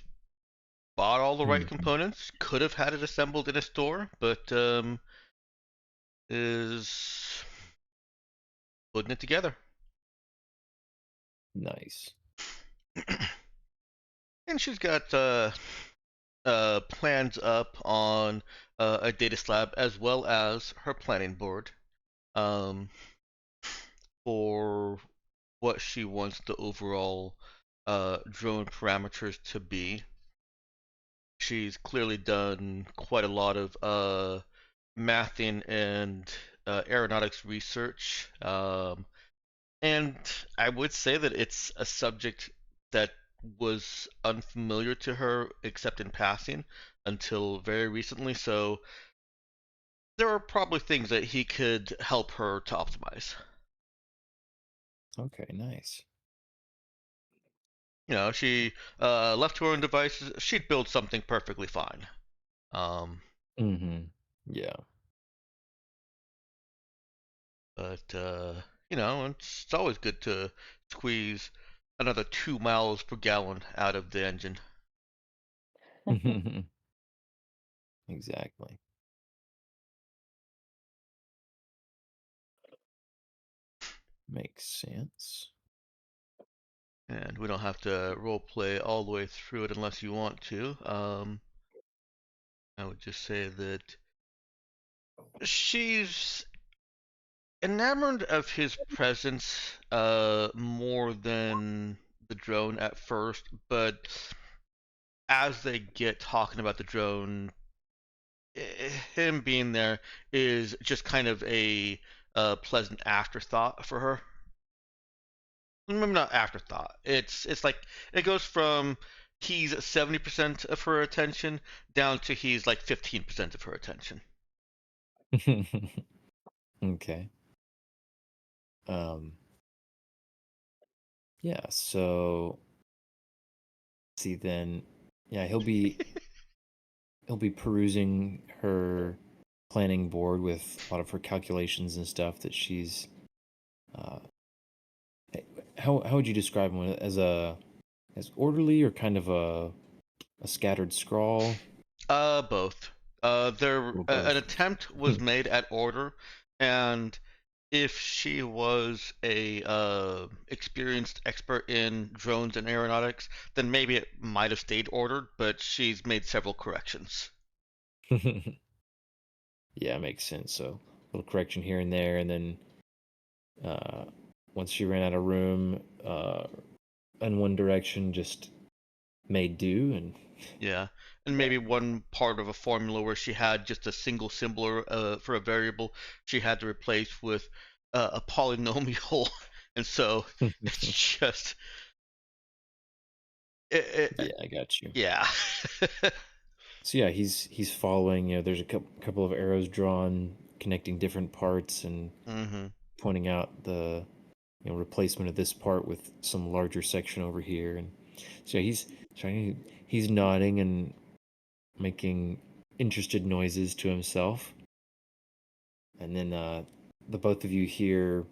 bought all the right components. Could have had it assembled in a store, but is putting it together. Nice. And she's got plans up on a data slab as well as her planning board for what she wants the overall drone parameters to be. She's clearly done quite a lot of mathing and aeronautics research. And I would say that it's a subject that was unfamiliar to her except in passing until very recently. So there are probably things that he could help her to optimize. Okay, nice. You know, she left to her own devices, she'd build something perfectly fine. Yeah. But you know, it's always good to squeeze another 2 miles per gallon out of the engine. Exactly. Makes sense. And we don't have to role play all the way through it unless you want to. I would just say that she's enamored of his presence more than the drone at first, but as they get talking about the drone, him being there is just kind of a pleasant afterthought for her. Maybe not afterthought. It's like it goes from he's 70% of her attention down to he's like 15% of her attention. Okay. Yeah, so see then, yeah, he'll be perusing her planning board with a lot of her calculations and stuff that she's uh how would you describe him, as orderly or kind of a scattered scrawl? Both. There Or an both? attempt was made at order, and if she was a experienced expert in drones and aeronautics, then maybe it might have stayed ordered, but she's made several corrections. Yeah, makes sense. So a little correction here and there, and then once she ran out of room in one direction, just made do. And Yeah, and maybe one part of a formula where she had just a single symbol for a variable, she had to replace with a polynomial, and so it's just yeah, I got you. yeah. So yeah, he's following. There's a couple of arrows drawn connecting different parts and Mm-hmm. pointing out the replacement of this part with some larger section over here. And so yeah, he's nodding and making interested noises to himself. And then the both of you hear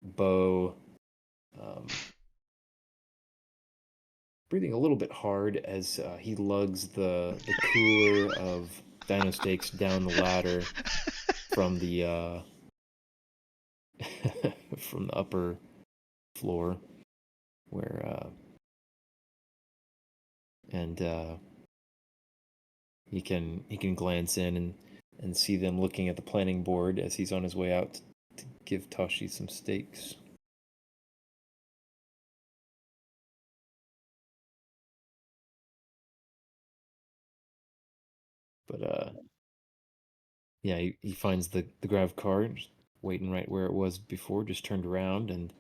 Bo breathing a little bit hard as he lugs the cooler of dino steaks down the ladder from the from the upper floor, where and he can glance in and see them looking at the planning board as he's on his way out to give Tashi some steaks. But yeah, he finds the grav car just waiting right where it was before, just turned around, and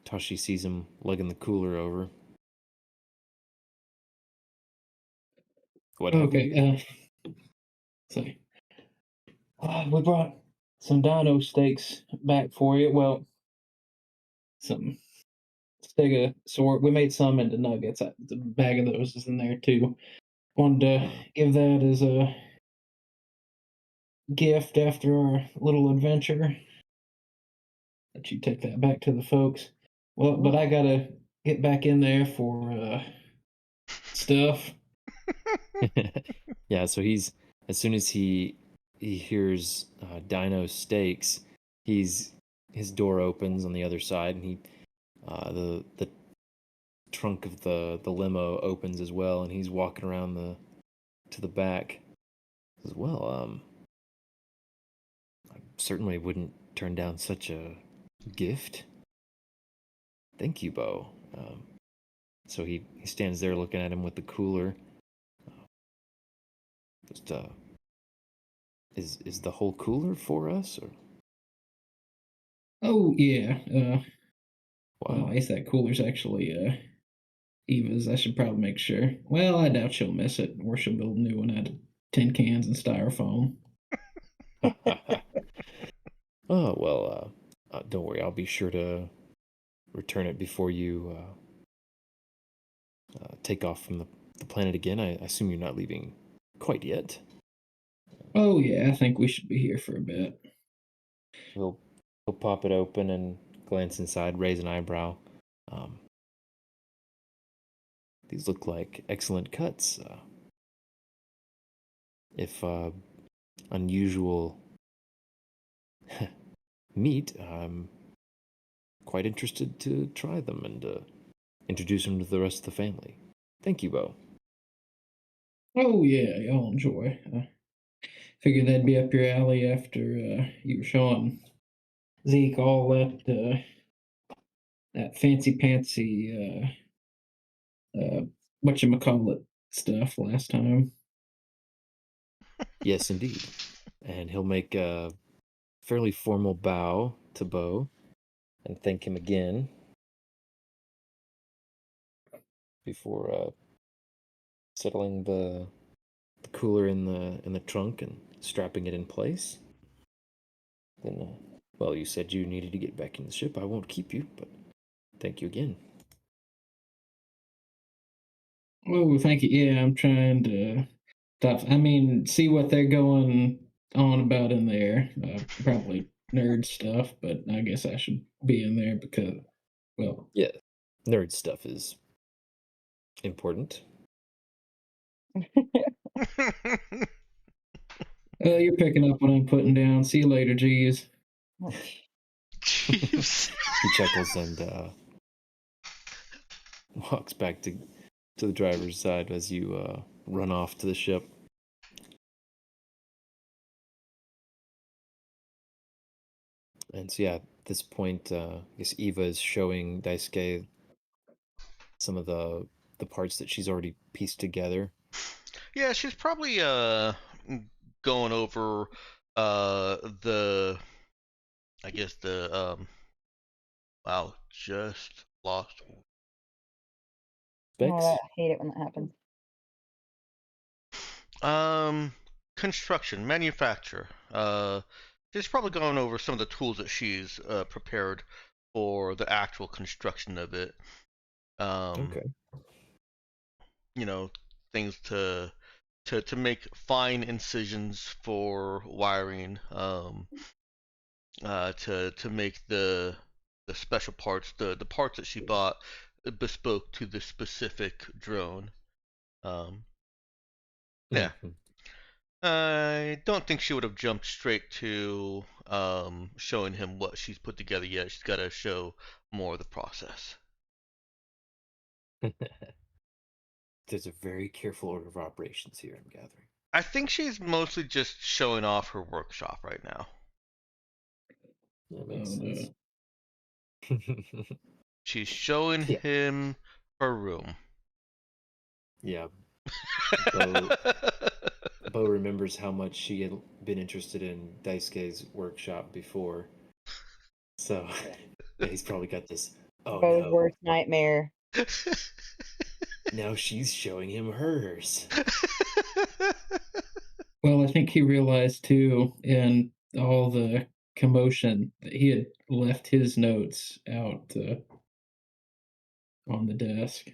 Tashi sees him lugging the cooler over. What happened? Okay. Sorry. We brought some dino steaks back for you. Well, some sort. We made some into nuggets. The bag of those is in there too. Wanted to give that as a gift after our little adventure. Let you take that back to the folks. Well, but I gotta get back in there for stuff. Yeah, so he's as soon as he hears Dino Steaks, his door opens on the other side, and the trunk of the limo opens as well, and he's walking around to the back as well. I certainly wouldn't turn down such a gift. Thank you, Bo. So he stands there looking at him with the cooler. Just is the whole cooler for us, or Oh yeah. wow? Well, I guess that cooler's actually Eva's. I should probably make sure. Well, I doubt she'll miss it, or she'll build a new one out of tin cans and styrofoam. Oh well, don't worry. I'll be sure to return it before you take off from the planet again. I assume you're not leaving quite yet. Oh yeah, I think we should be here for a bit. He'll pop it open and glance inside, raise an eyebrow. These look like excellent cuts. If unusual meat, I'm quite interested to try them and introduce them to the rest of the family. Thank you, Bo. Oh yeah, y'all enjoy. Figured that'd be up your alley after you were showing Zeke all that fancy pantsy whatchamacallit stuff last time. Yes, indeed. And he'll make a fairly formal bow to Bo and thank him again before settling the cooler in the trunk and strapping it in place. Then, well, you said you needed to get back in the ship. I won't keep you, but thank you again. Oh, thank you. Yeah, I'm trying to stuff. I mean, see what they're going on about in there. Probably nerd stuff, but I guess I should be in there because, well, Yeah, nerd stuff is important. you're picking up what I'm putting down. See you later, G's. Jeeves. He chuckles and walks back to the driver's side as you run off to the ship. And so, yeah, at this point, I guess Eva is showing Daisuke some of the parts that she's already pieced together. Yeah, she's probably going over the I guess the wow, just lost. Oh, Specs? I hate it when that happens. Construction, manufacture. She's probably going over some of the tools that she's prepared for the actual construction of it. Okay. You know, things to make fine incisions for wiring. To make the special parts, the parts that she bought bespoke to the specific drone. Yeah. Mm-hmm. I don't think she would have jumped straight to showing him what she's put together yet. She's got to show more of the process. There's a very careful order of operations here, I'm gathering. I think she's mostly just showing off her workshop right now. That makes Oh, no. sense. She's showing Yeah. him her room. Yeah. Bo remembers how much she had been interested in Daisuke's workshop before. So yeah, he's probably got this. Oh Bo's no. worst nightmare. Now she's showing him hers. Well, I think he realized too, in all the commotion, that he had left his notes out on the desk,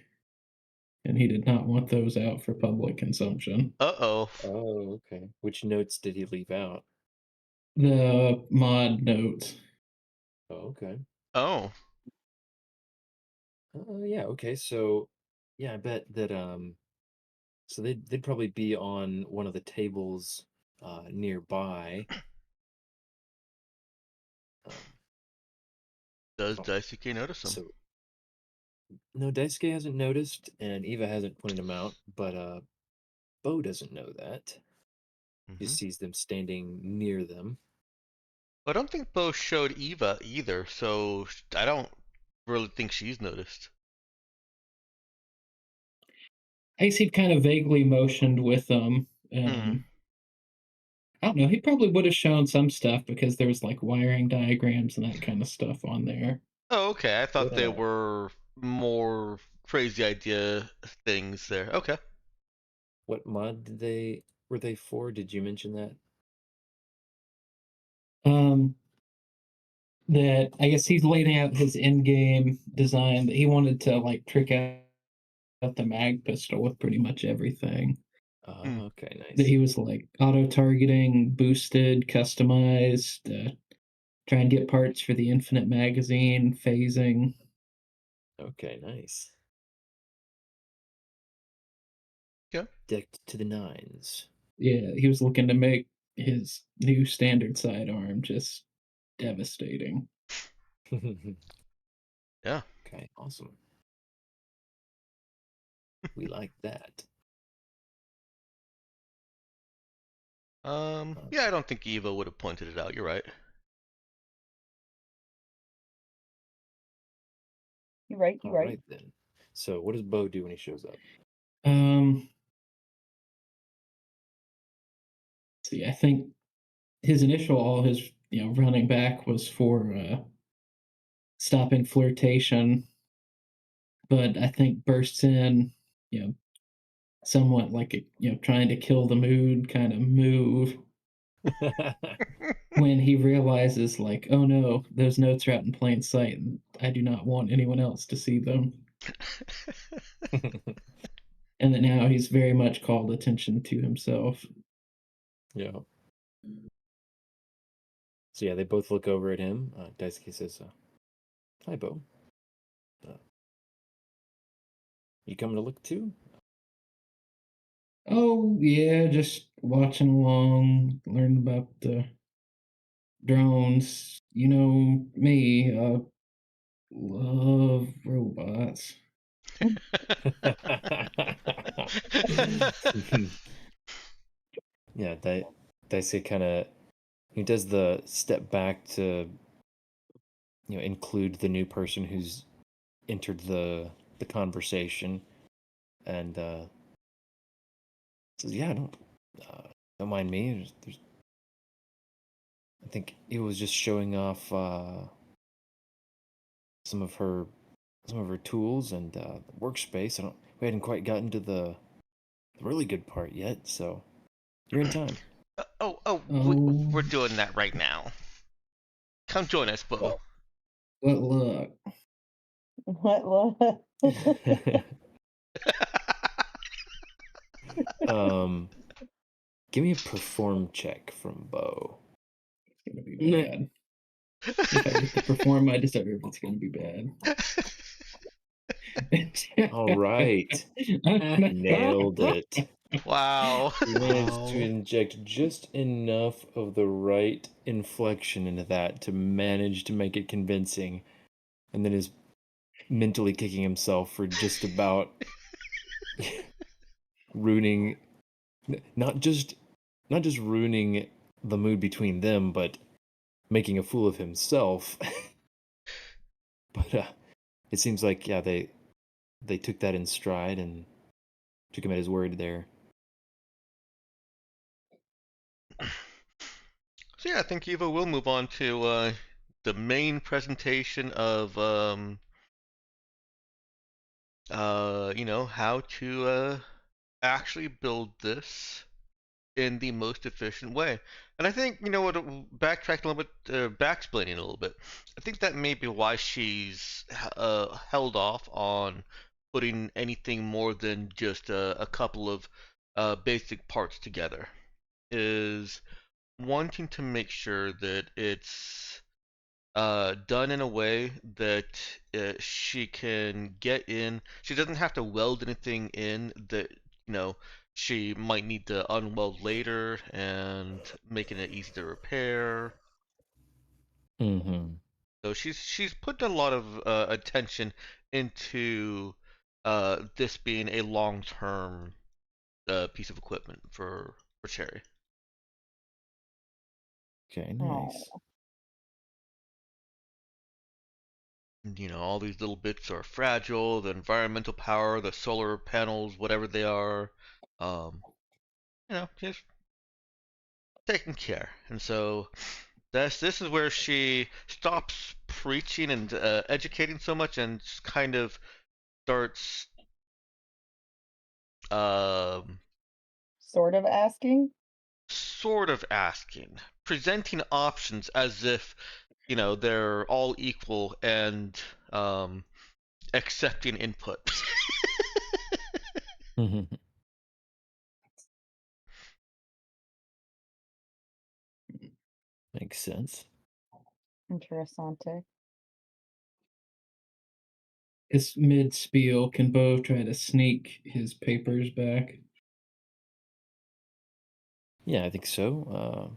and he did not want those out for public consumption. Uh-oh. Oh, okay. Which notes did he leave out? The mod notes. Oh, okay. Oh. Yeah, okay. So, yeah, I bet that so they'd probably be on one of the tables nearby. Um, Does oh, Daisuke notice him? so no, Daisuke hasn't noticed, and Eva hasn't pointed him out, but Bo doesn't know that. He Mm-hmm. sees them standing near them. I don't think Bo showed Eva either, so I don't really think she's noticed. I guess he'd kind of vaguely motioned with them. Hmm. I don't know. He probably would have shown some stuff because there was like wiring diagrams and that kind of stuff on there. Oh, okay. I thought What they were more crazy idea things there. Okay. what mod were they for? Did you mention that? Um, that I guess he's laying out his in-game design that he wanted to like trick out the mag pistol with pretty much everything. Hmm. Okay, That nice. he was like auto targeting, boosted, customized, try and get parts for the infinite magazine, phasing. Okay, nice. Yeah. Decked to the nines. Yeah, he was looking to make his new standard sidearm just devastating. Yeah. Okay, awesome. We like that. Yeah, I don't think Eva would have pointed it out. You're right. You're right. All You're right. right then. So, what does Bo do when he shows up? See, I think his initial all his running back was for stopping flirtation, but I think bursts in, you know, somewhat like a trying to kill the mood kind of move when he realizes like, oh no, those notes are out in plain sight, and I do not want anyone else to see them. And that now he's very much called attention to himself. Yeah. So yeah, they both look over at him. Daisuke says, "Hi, Bo. You coming to look too?" Oh yeah, just watching along, learn about the drones. You know me, love robots. Yeah, Daisuke kind of he does the step back to include the new person who's entered the conversation, and says, "Yeah, don't mind me. I think it was just showing off some of her tools and workspace. We hadn't quite gotten to the really good part yet, so you're in time." Oh, Oh, we're doing that right now. Come join us, Bo. what luck! What? Give me a perform check from Bo. It's gonna be bad. If I get to perform my deserve, it's gonna be bad. All right, nailed it. Wow. You managed to inject just enough of the right inflection into that to manage to make it convincing, and then is mentally kicking himself for just about ruining not just ruining the mood between them, but making a fool of himself. But it seems like they took that in stride and took him at his word there. So yeah, I think Eva will move on to the main presentation of how to actually build this in the most efficient way. And I think, backtracking a little bit, back-explaining a little bit, I think that may be why she's held off on putting anything more than just a couple of basic parts together. Is wanting to make sure that it's done in a way that she can get in. She doesn't have to weld anything in that, she might need to unweld later and making it easy to repair. Mm-hmm. So she's put a lot of attention into this being a long-term piece of equipment for Cherry. Okay, Oh, nice. All these little bits are fragile, the environmental power, the solar panels, whatever they are, just taking care. And so this is where she stops preaching and educating so much and just kind of starts um, sort of asking. sort of asking, presenting options as if, they're all equal and accepting input. Makes sense. Interessante. It's mid spiel. Can Bo try to sneak his papers back? Yeah, I think so.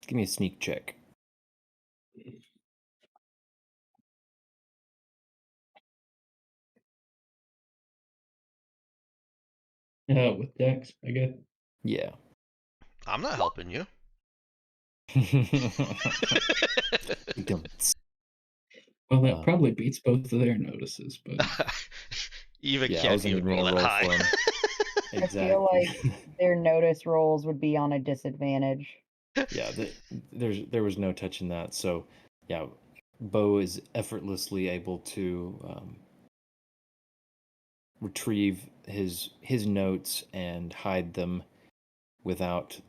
Give me a sneak check. With Dex, I guess. Yeah. I'm not helping you. Don't. Well, that probably beats both of their notices, but Eva Yeah, I can't wasn't even even roll gonna that roll high. for him. Exactly. I feel like their notice rolls would be on a disadvantage. Yeah, there was no touching that. So, yeah, Bo is effortlessly able to retrieve his notes and hide them without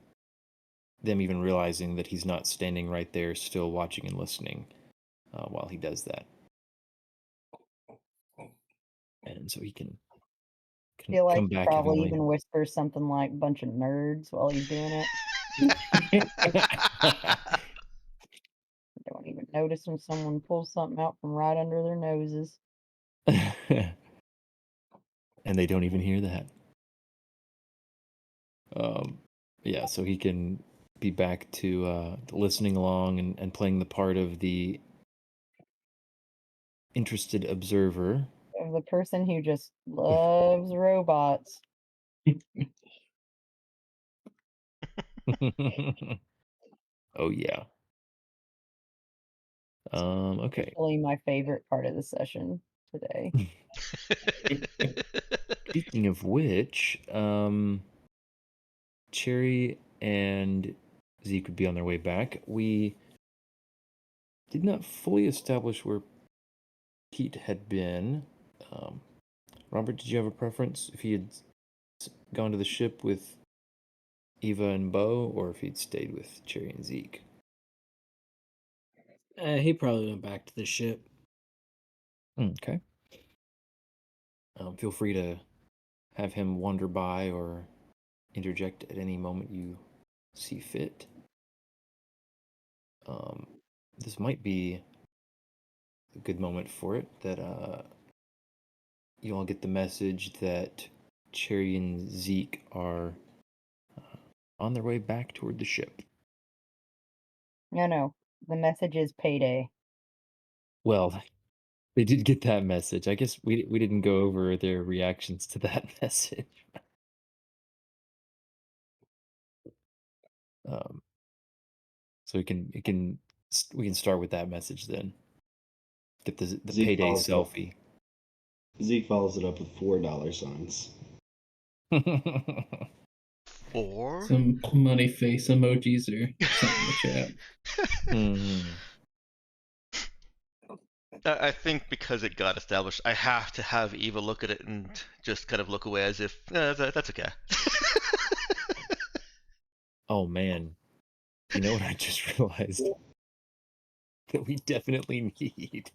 them even realizing that he's not standing right there, still watching and listening while he does that. And so he can Feel like come he back probably evenly. even whispers something like "bunch of nerds" while he's doing it. Don't even notice when someone pulls something out from right under their noses. And they don't even hear that. Yeah, so he can be back to listening along and playing the part of the interested observer. Of the person who just loves robots. Oh yeah. Okay. Actually, my favorite part of the session today. Speaking of which, Cherry and Zeke would be on their way back. We did not fully establish where Pete had been. Robert, did you have a preference if he had gone to the ship with Eva and Bo, or if he'd stayed with Cherry and Zeke? He probably went back to the ship. Okay. Feel free to have him wander by or interject at any moment you see fit. This might be a good moment for it, that you all get the message that Cherry and Zeke are on their way back toward the ship. No, the message is payday. Well, they did get that message. I guess we didn't go over their reactions to that message. So we can start with that message then. Get the Zeke payday follows it up. selfie. Zeke follows it up with $4 signs. Or some money face emojis or something in the chat. I think because it got established, I have to have Eva look at it and just kind of look away as if that's okay. Oh man, you know what I just realized that we definitely need,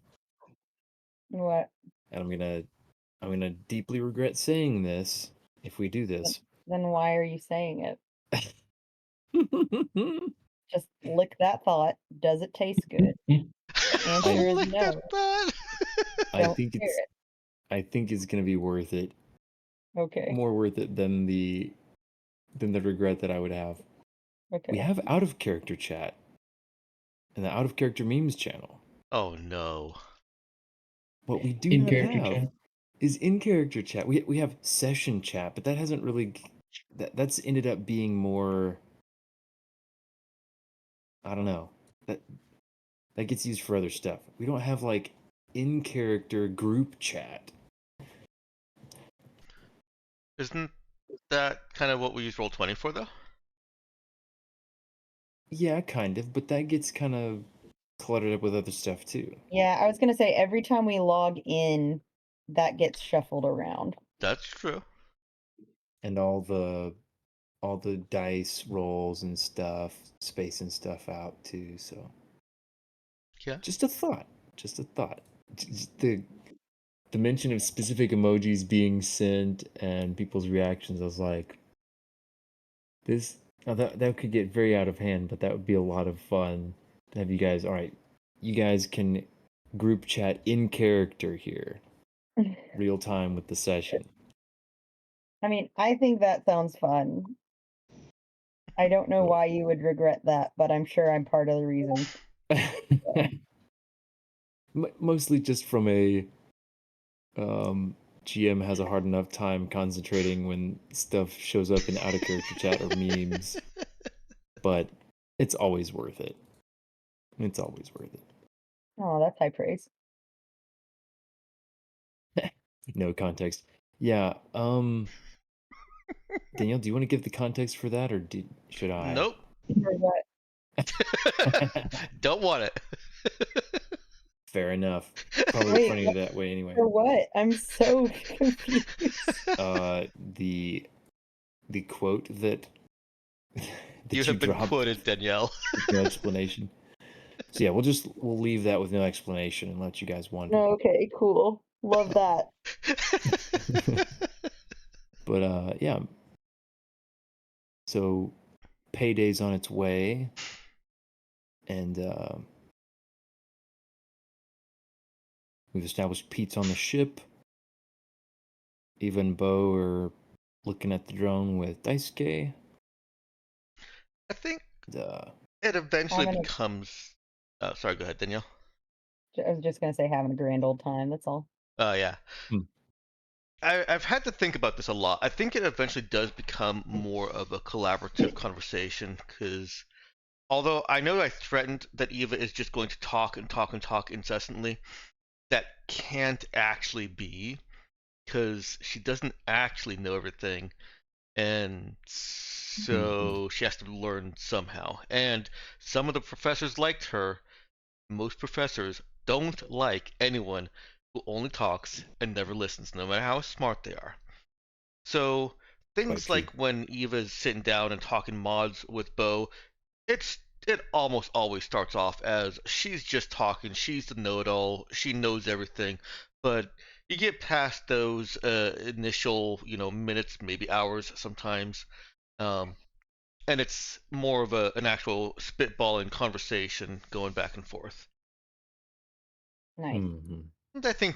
What? and I'm gonna deeply regret saying this if we do this. Then why are you saying it? Just lick that thought. Does it taste good? Answer is Lick that no. thought. I Don't think share it's it. I think it's gonna be worth it. Okay. More worth it than the regret that I would have. Okay. We have out of character chat and the out of character memes channel. Oh no. What we do In not character have chat. is in character chat. We have session chat, but that hasn't really that's ended up being more, I don't know. That gets used for other stuff. We don't have like in character group chat. Isn't that kind of what we use Roll20 for, though? Yeah, kind of, but that gets kind of cluttered up with other stuff too. Yeah, I was gonna say every time we log in, that gets shuffled around. That's true. And all the dice rolls and stuff, spacing stuff out too, so Yeah. just a thought. Just a thought. Just the mention of specific emojis being sent and people's reactions, I was like, this that could get very out of hand, but that would be a lot of fun to have you guys. All right, you guys can group chat in character here, real time with the session. I mean, I think that sounds fun. I don't know why you would regret that, but I'm sure I'm part of the reason. Mostly just from a GM has a hard enough time concentrating when stuff shows up in out of character chat or memes, but it's always worth it. It's always worth it. Oh, that's high praise. No context. Yeah. Danielle, do you want to give the context for that, or should I? Nope. For what? Don't want it. Fair enough. Probably Wait, funny that way anyway. For what? I'm so confused. The quote that You have been dropped quoted, Danielle. with no explanation. So yeah, we'll leave that with no explanation and let you guys wonder. Okay, cool. Love that. But yeah. So payday's on its way, and we've established Pete's on the ship. Eva and Bo are looking at the drone with Daisuke. I think And, it eventually Having a- becomes. Sorry, go ahead, Danielle. I was just gonna say having a grand old time, that's all. Oh, yeah. Hmm. I've had to think about this a lot. I think it eventually does become more of a collaborative conversation, because although I know I threatened that Eva is just going to talk and talk and talk incessantly, that can't actually be, because she doesn't actually know everything, and so she has to learn somehow. And some of the professors liked her. Most professors don't like anyone who only talks and never listens, no matter how smart they are. So things true. like when Eva's sitting down and talking mods with Bo, it almost always starts off as she's just talking, she's the know-it-all, she knows everything. But you get past those initial, minutes, maybe hours sometimes, and it's more of an actual spitballing conversation going back and forth. Nice. Mm-hmm. And I think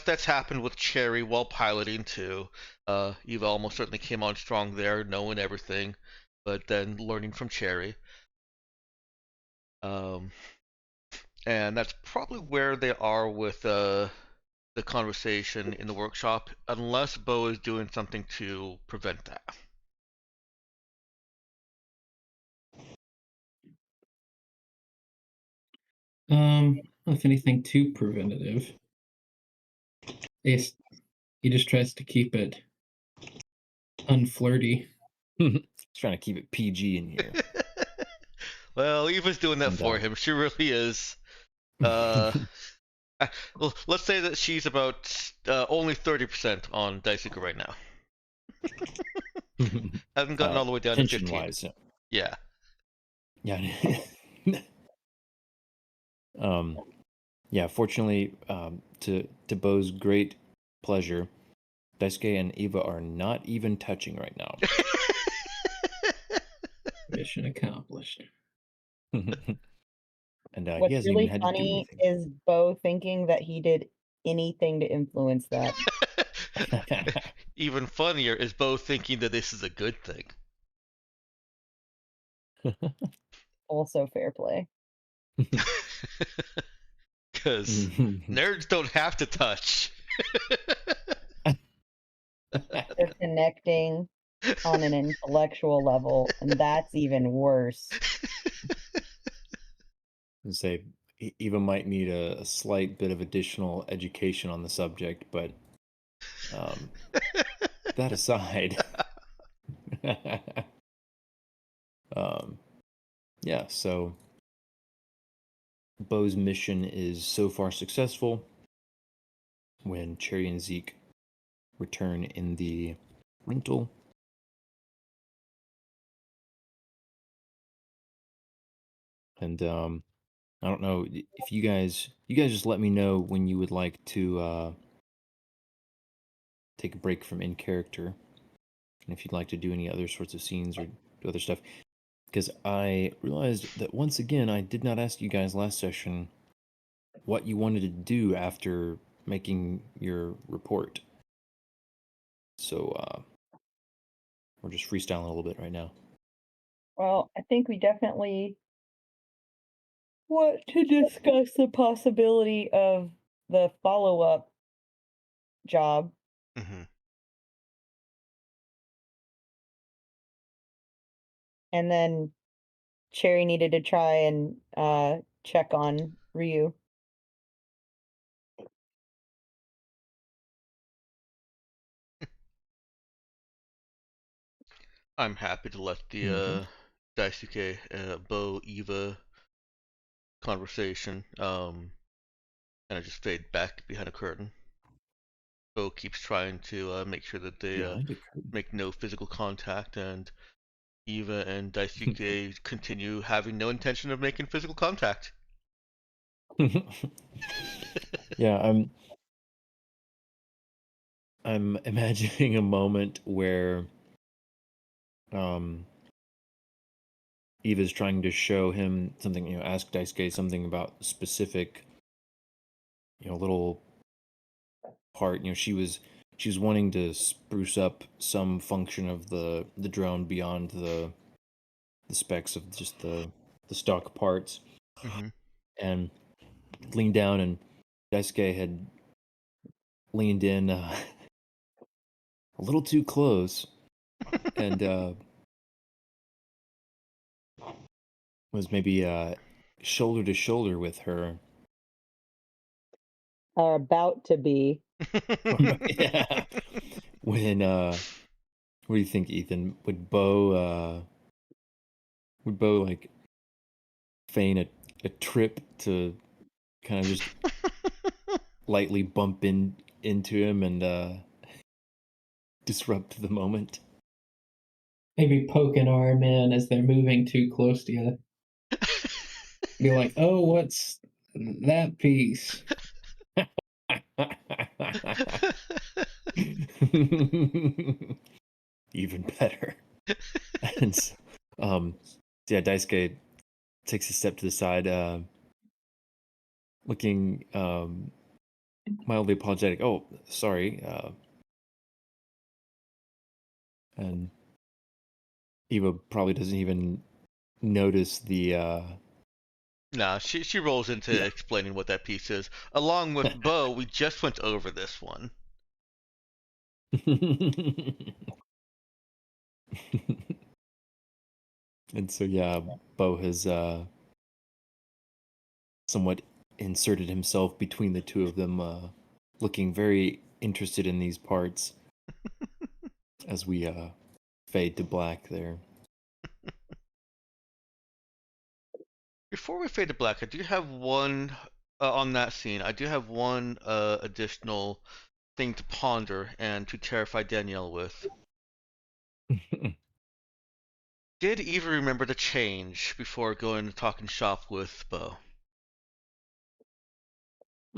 that's happened with Cherry while piloting too. Eva almost certainly came on strong there, knowing everything, but then learning from Cherry. And that's probably where they are with the conversation in the workshop, unless Bo is doing something to prevent that. If anything too preventative. He just tries to keep it unflirty. Trying to keep it PG in here. Well, Eva's doing that for him. She really is. Well, let's say that she's about only 30% on Daisuke right now. Hasn't gotten all the way down to 15. Wise, yeah. Yeah. Yeah. Yeah. Fortunately, to Bo's great pleasure, Daisuke and Eva are not even touching right now. Mission accomplished. And he What's hasn't even really had to do funny anything. is Bo thinking that he did anything to influence that. Even funnier is Bo thinking that this is a good thing. Also fair play. Because nerds don't have to touch. They're connecting on an intellectual level, and that's even worse. Say Eva might need a slight bit of additional education on the subject, but that aside, yeah. So Bo's mission is so far successful. When Cherry and Zeke return in the rental, and I don't know if you guys just let me know when you would like to take a break from in character, and if you'd like to do any other sorts of scenes or do other stuff. Because I realized that once again I did not ask you guys last session what you wanted to do after making your report. So we're just freestyling a little bit right now. Well, I think we definitely want to discuss the possibility of the follow-up job. Mm-hmm. And then Cherry needed to try and check on Ryu. I'm happy to let the Daisuke, Bo, Eva conversation kind of just fade back behind a curtain. Bo keeps trying to make sure that they make no physical contact, and Eva and Daisuke continue having no intention of making physical contact. Yeah, I'm imagining a moment where Eva's trying to show him something, ask Daisuke something about specific, little part. She was wanting to spruce up some function of the drone beyond the specs of just the stock parts, Mm-hmm. and leaned down, and Daisuke had leaned in a little too close, and was maybe shoulder to shoulder with her. Are about to be. Yeah. When what do you think, Ethan? Would Bo like feign a trip to kind of just lightly bump into him and disrupt the moment? Maybe poke an arm in as they're moving too close together. Be like, oh, what's that piece? Even better. And yeah, Daisuke takes a step to the side, looking mildly apologetic. Oh, sorry. And Eva probably doesn't even notice the Nah, she rolls into yeah. explaining what that piece is. Along with Bo, we just went over this one. And so yeah, Bo has somewhat inserted himself between the two of them, looking very interested in these parts as we fade to black there. Before we fade to black, I do have one on that scene. I do have one additional thing to ponder and to terrify Danielle with. Did Eva remember to change before going to talking shop with Bo?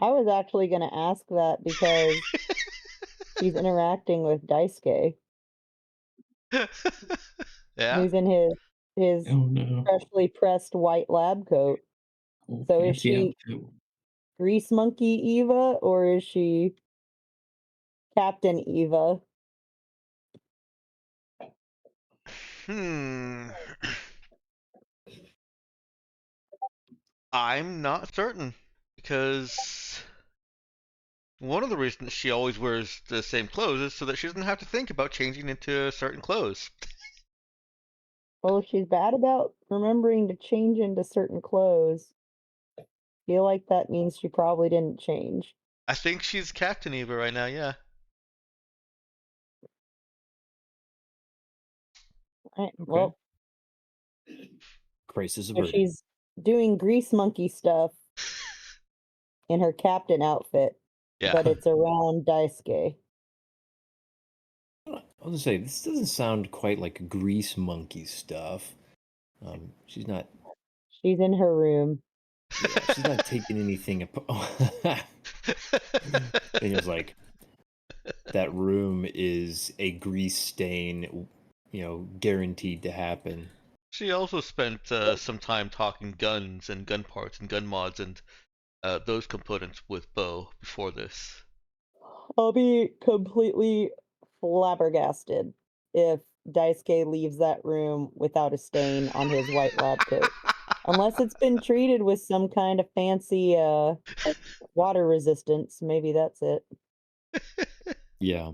I was actually going to ask that because she's interacting with Daisuke, Yeah. who's in his Oh no. freshly pressed white lab coat. Oh, So is fancy she outfit. Grease Monkey Eva or is she Captain Eva? I'm not certain because one of the reasons she always wears the same clothes is so that she doesn't have to think about changing into certain clothes. Well, if she's bad about remembering to change into certain clothes, I feel like that means she probably didn't change. I think she's Captain Eva right now, yeah. Right, Okay. well, Crisis so averted. she's doing Grease Monkey stuff in her captain outfit, Yeah. but it's around Daisuke. I was gonna say this doesn't sound quite like Grease Monkey stuff. She's not. She's in her room. Yeah, she's not taking anything. Daniel's like, that room is a grease stain, guaranteed to happen. She also spent some time talking guns and gun parts and gun mods and those components with Bo before this. I'll be completely flabbergasted if Daisuke leaves that room without a stain on his white lab coat. Unless it's been treated with some kind of fancy water resistance, maybe that's it. Yeah.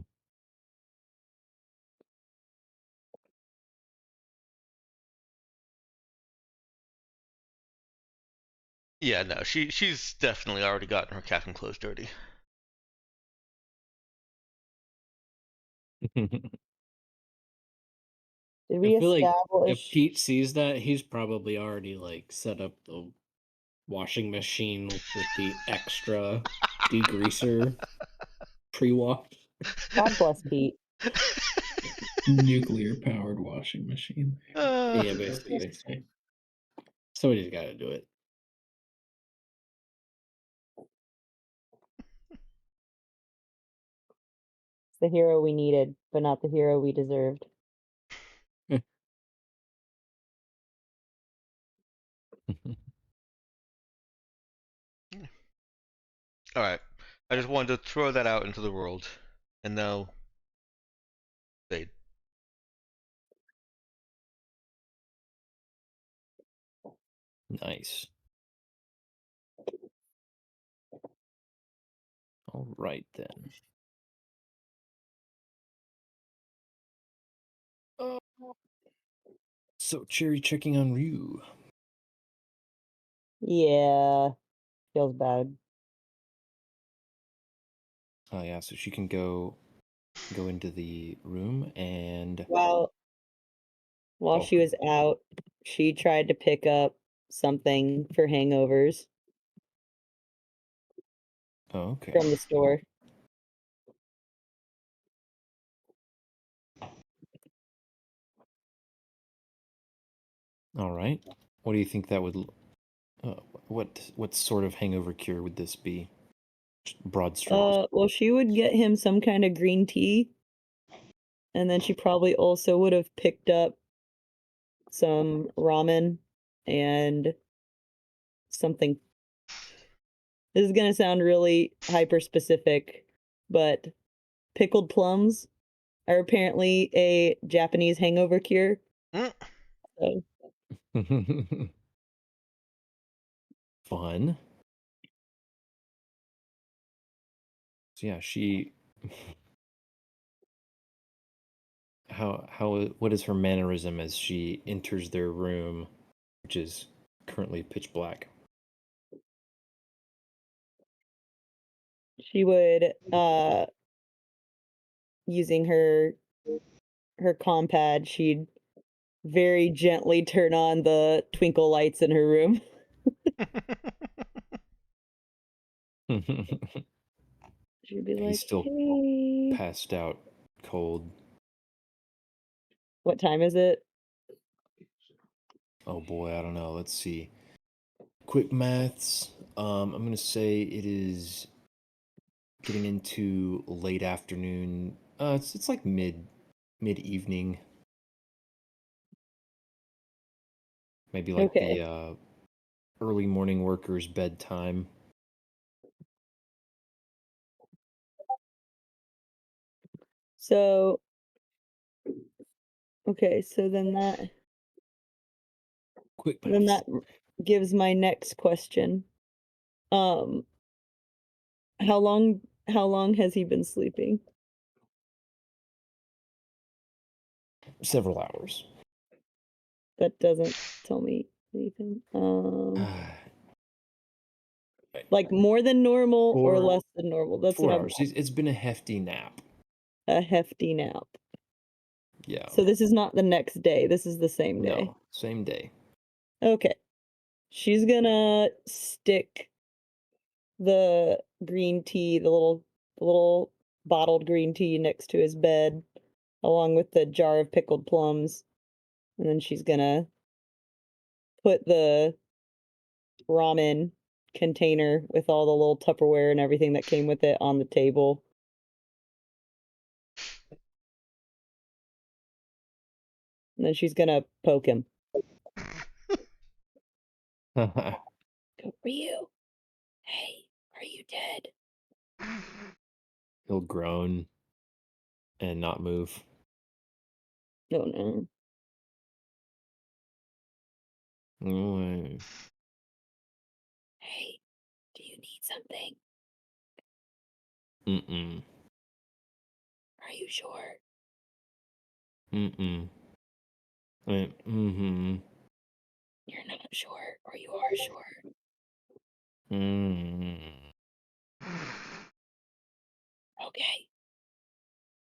Yeah, no, she's definitely already gotten her captain clothes dirty. Did I we feel like if establish? Pete sees that, he's probably already like set up the washing machine with the extra degreaser pre-wash. God bless Pete. Nuclear powered washing machine. Uh, Yeah, basically. Somebody's got to do it. It's the hero we needed, but not the hero we deserved. all right, I just wanted to throw that out into the world, and now they. Nice. All right then. So Cherry checking on Ryu. Yeah, feels bad. Oh yeah, so she can go into the room and While Oh. she was out, she tried to pick up something for hangovers oh, okay. from the store. All right. What do you think that would what sort of hangover cure would this be? Just broad strokes. Well, she would get him some kind of green tea, and then she probably also would have picked up some ramen and something. This is gonna sound really hyper specific, but pickled plums are apparently a Japanese hangover cure. Mm. So Fun. So yeah, she what is her mannerism as she enters their room, which is currently pitch black? she would using her compad, she'd very gently turn on the twinkle lights in her room. She'd be He's like, still "Hey, passed out cold. what time is it?" Oh boy, I don't know. Let's see. Quick maths. I'm gonna say it is getting into late afternoon. It's like mid evening. Maybe like Okay. the early morning workers' bedtime. So, okay, so then Quick then maths. that gives my next question. Um, how long has he been sleeping? Several hours. That doesn't tell me anything. Like more than normal or Four- less than normal? That's what 4 I'm hours. It's been a hefty nap. a hefty nap. Yeah. So this is not the next day. This is the same day. No, same day. Okay. She's gonna stick the green tea, the little bottled green tea next to his bed, along with the jar of pickled plums. And then she's gonna put the ramen container with all the little Tupperware and everything that came with it on the table. And then she's gonna poke him. Go, Ryu. Hey, are you dead? He'll groan and not move. Oh no. Mm. Hey, do you need something? Mm-mm. Are you sure? Mm-mm. Mm-hmm. You're not sure, or you are sure? Mm. Okay.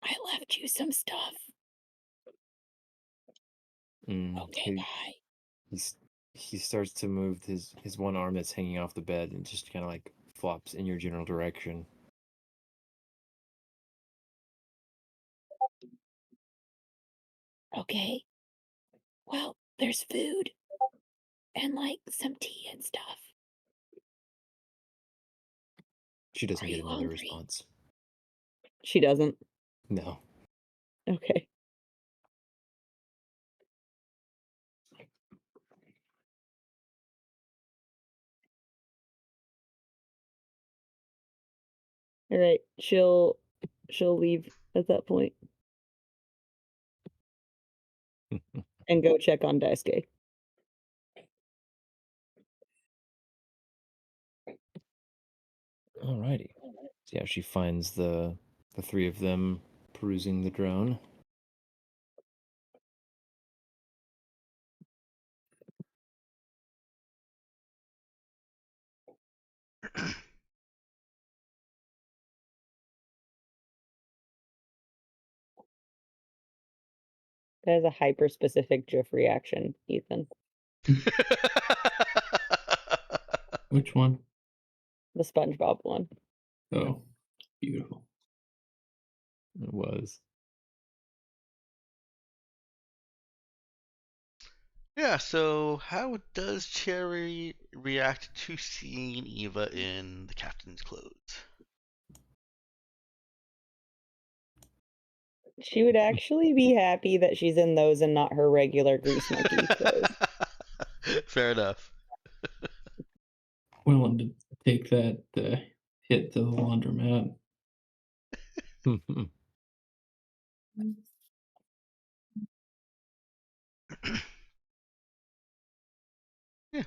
I left you some stuff. Okay, bye. He starts to move his one arm that's hanging off the bed and just kind of like flops in your general direction. Okay. Well, there's food and like some tea and stuff. She doesn't Are get you another hungry? response. She doesn't. No. Okay. All right. She'll leave at that point and go check on Daisuke. Alrighty. So yeah, she finds the three of them perusing the drone. That is a hyper specific GIF reaction, Ethan. Which one? The SpongeBob one. Oh, beautiful. It was. Yeah, so how does Cherry react to seeing Eva in the captain's clothes? She would actually be happy that she's in those and not her regular Grease Monkey clothes. Fair enough. Willing to take that hit to the laundromat. Yeah.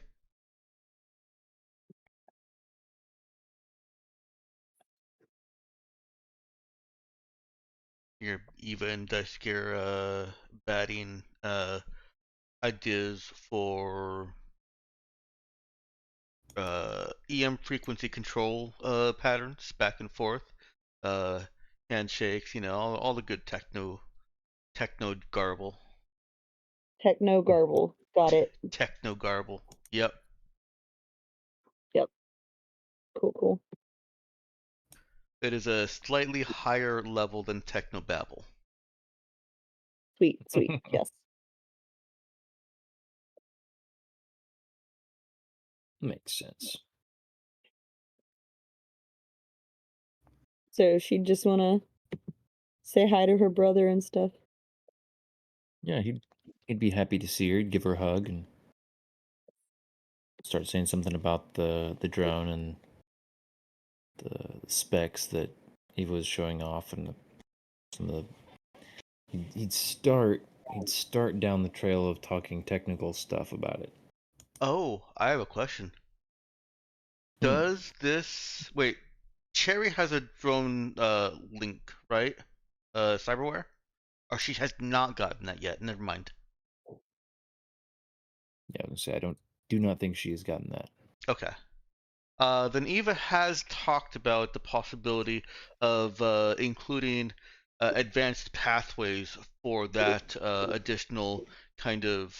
Your Eva and Daisuke batting ideas for EM frequency control patterns back and forth, uh, handshakes, all the good techno garble. Techno garble. Got it. Techno garble. Yep. Yep. Cool, cool. It is a slightly higher level than techno babble. Sweet, sweet. Yes. Makes sense. So she'd just want to say hi to her brother and stuff. Yeah, he'd be happy to see her. He'd give her a hug and start saying something about the drone and the specs that Eva was showing off, and some of the he'd start down the trail of talking technical stuff about it. Oh, I have a question. Hmm. Does this wait? Cherry has a drone link, right? Cyberware? Or she has not gotten that yet. Never mind. Yeah, I was gonna say I do not think she has gotten that. Okay. Then Eva has talked about the possibility of including advanced pathways for that additional kind of,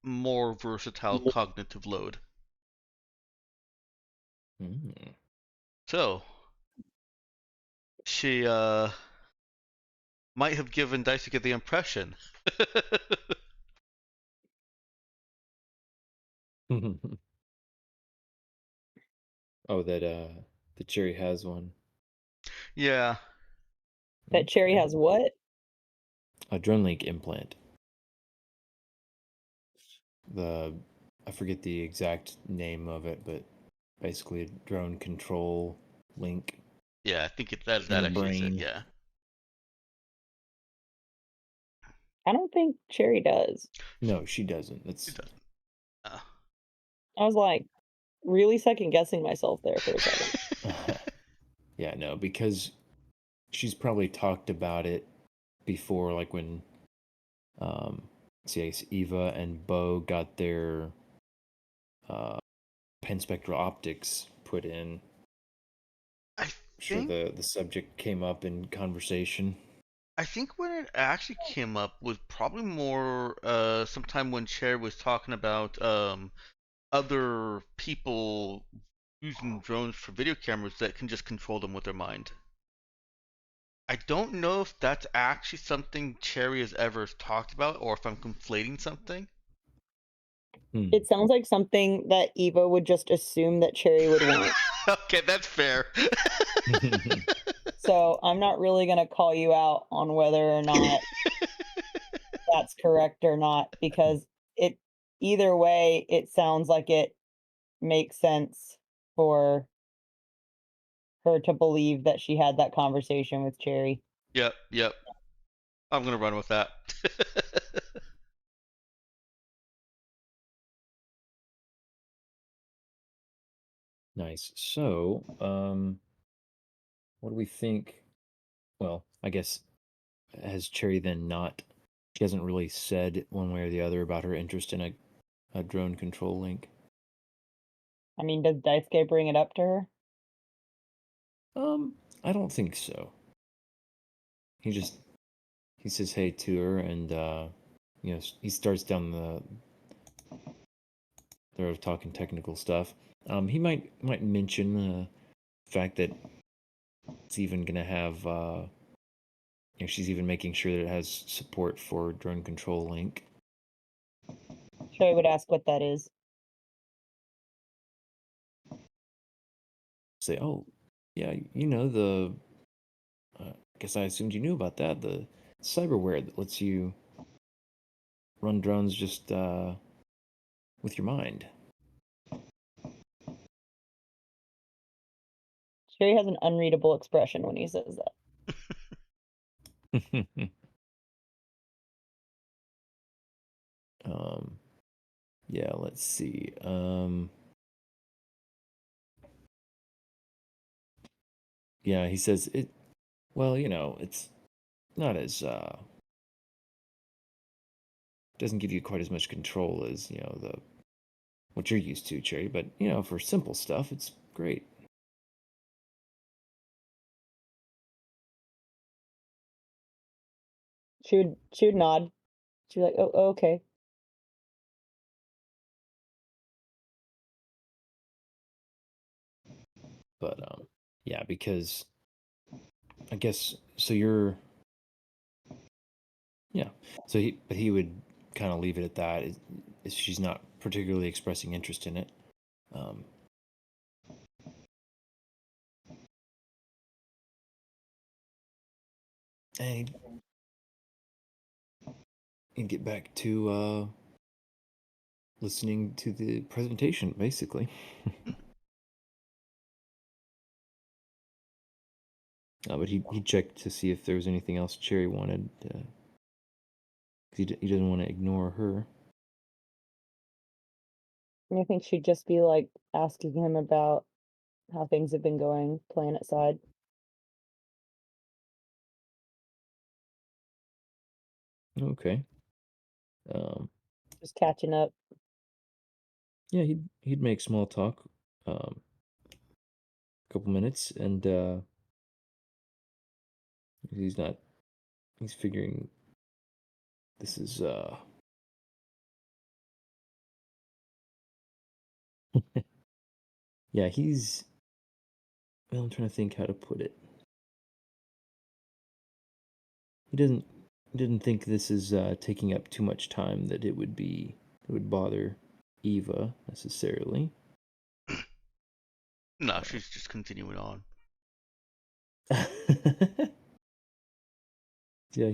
more versatile cognitive load. Mm. So she might have given Daisuke the impression. Oh, that Cherry has one. Yeah. That Cherry Okay. has what? A drone link implant. I forget the exact name of it, but basically a drone control link Yeah, I think that in the actually is it. brain. Yeah. I don't think Cherry does. No, she doesn't. It That's doesn't. Uh, I was like really second guessing myself there for a second. yeah, no, because she's probably talked about it before, like when see, Eva and Bo got their panspectral optics put in. I I'm sure think the subject came up in conversation. I think when it actually came up was probably more sometime when Cher was talking about other people using drones for video cameras that can just control them with their mind. I don't know if that's actually something Cherry has ever talked about or if I'm conflating something. It sounds like something that Eva would just assume that Cherry would want. Okay, that's fair. So I'm not really going to call you out on whether or not that's correct or not, because it either way, it sounds like it makes sense for her to believe that she had that conversation with Cherry. Yep. I'm gonna run with that. Nice. So, what do we think? Well, I guess has Cherry then not? She hasn't really said one way or the other about her interest in a drone control link. I mean, does Daisuke bring it up to her? I don't think so. He says hey to her, and he starts down the road of talking technical stuff. He might mention the fact that it's even gonna have she's even making sure that it has support for drone control link. Cherry would ask what that is. Say, oh, yeah, I guess I assumed you knew about that. The cyberware that lets you run drones just with your mind. Cherry has an unreadable expression when he says that. Yeah, let's see. Yeah, he says it. Well, it's not as doesn't give you quite as much control as the what you're used to, Cherry. But for simple stuff, it's great. She would nod. She'd be like, oh, okay. But yeah, because I guess so. You're yeah. So he would kind of leave it at that. She's not particularly expressing interest in it. Um, and he'd get back to listening to the presentation, basically. But he checked to see if there was anything else Cherry wanted. 'Cause he doesn't want to ignore her. I think she'd just be like asking him about how things have been going planet side. Okay. Um, Just catching up. yeah, he'd make small talk. A couple minutes, and he's figuring this is yeah, well, I'm trying to think how to put it. He didn't think this is taking up too much time, that it would bother Eva necessarily. No, she's just continuing on. Yeah,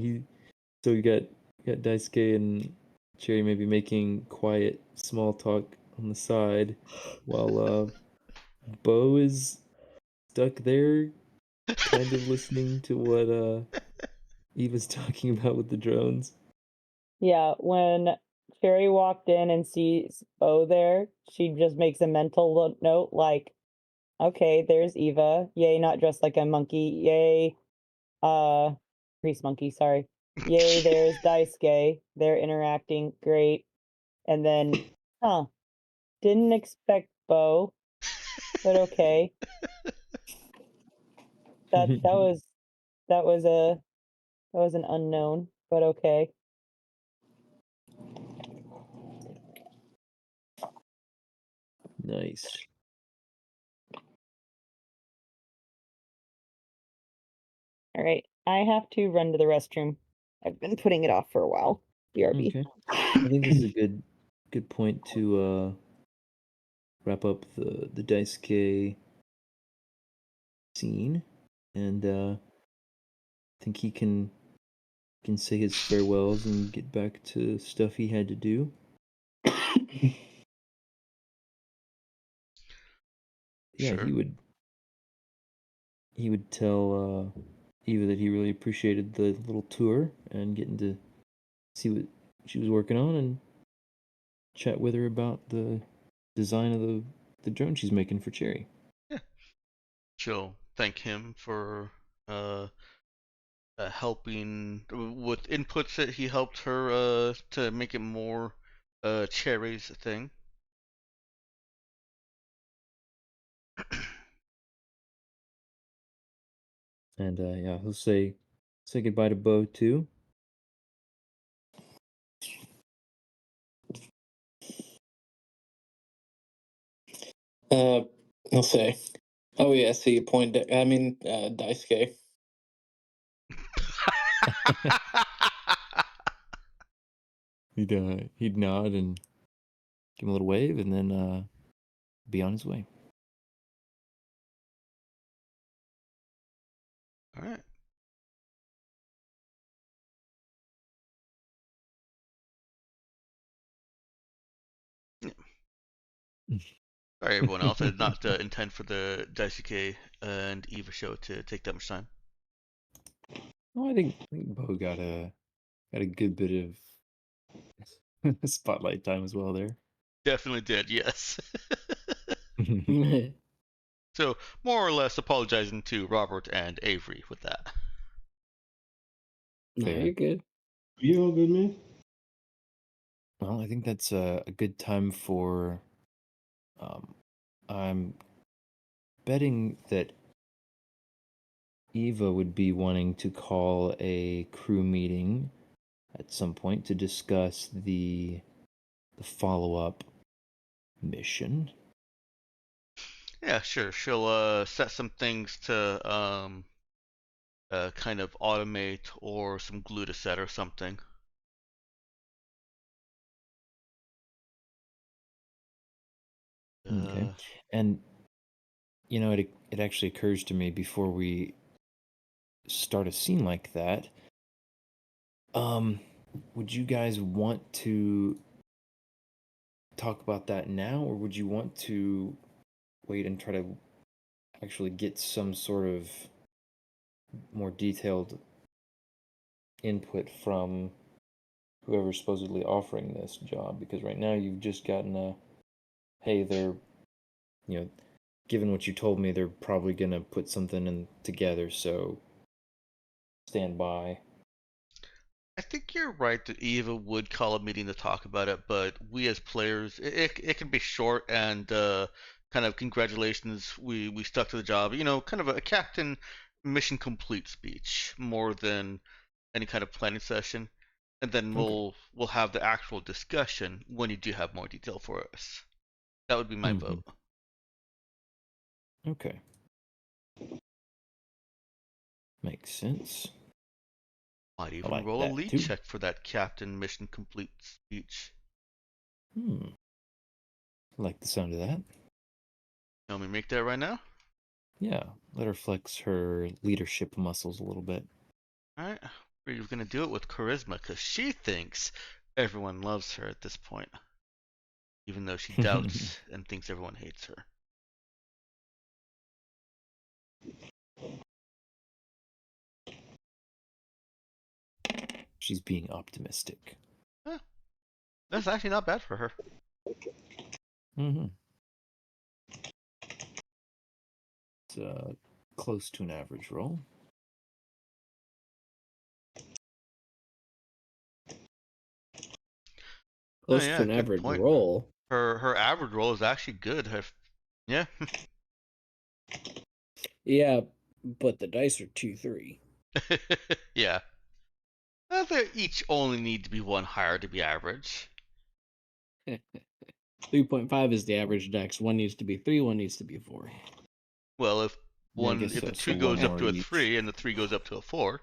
so we got Daisuke and Cherry maybe making quiet small talk on the side while Bo is stuck there kind of listening to what Eva's talking about with the drones. Yeah, when Cherry walked in and sees Bo there, she just makes a mental note like, okay, there's Eva. Yay, not dressed like a monkey. Yay, priest monkey, sorry. Yay, there's Daisuke. They're interacting. Great. And then, didn't expect Bo, but okay. That was an unknown, but okay. Nice. All right. I have to run to the restroom. I've been putting it off for a while. BRB. Okay. I think this is a good point to wrap up the Daisuke scene, and I think he can say his farewells and get back to stuff he had to do. Yeah, Sure. he would tell Eva that he really appreciated the little tour and getting to see what she was working on and chat with her about the design of the drone she's making for Cherry. Yeah. She'll thank him for helping with inputs that he helped her to make it more Cherry's thing. And yeah, he'll say goodbye to Bo too. I'll say. Oh yeah, see you point. I mean, Daisuke. He'd nod and give him a little wave, and then be on his way. All right. Sorry, everyone else. I did not intend for the Daisuke and Eva show to take that much time. Well, I think Bo got a good bit of spotlight time as well there. Definitely did, yes. So, more or less apologizing to Robert and Avery with that. No, Fair. you're good. You all good, man? Well, I think that's a good time for. I'm betting that Eva would be wanting to call a crew meeting at some point to discuss the follow-up mission. Yeah, sure. She'll set some things to kind of automate or some glue to set or something. Okay. And it actually occurs to me before we start a scene like that. Would you guys want to talk about that now, or would you want to wait and try to actually get some sort of more detailed input from whoever's supposedly offering this job? Because right now you've just gotten hey, they're, given what you told me, they're probably gonna put something in together, so stand by. I think you're right that Eva would call a meeting to talk about it, but we as players, it can be short and kind of congratulations, we stuck to the job. Kind of a captain mission complete speech more than any kind of planning session, and then Okay. we'll have the actual discussion when you do have more detail for us. That would be my vote. Okay. Makes sense. Might I even like roll a that lead too. check for that captain mission complete speech. I like the sound of that. You want me to make that right now? Yeah, let her flex her leadership muscles a little bit. Alright, we're gonna do it with charisma because she thinks everyone loves her at this point, even though she doubts and thinks everyone hates her. She's being optimistic. That's actually not bad for her. It's close to an average roll. Close yeah, to an good average point. roll. Her average roll is actually good. Yeah. Yeah, but the dice are 2-3. Yeah. They each only need to be one higher to be average. 3.5 is the average dex. One needs to be 3, one needs to be 4. Well, if Yeah, I guess if so. the So 2 one goes up more to a each. 3 and the 3 goes up to a 4.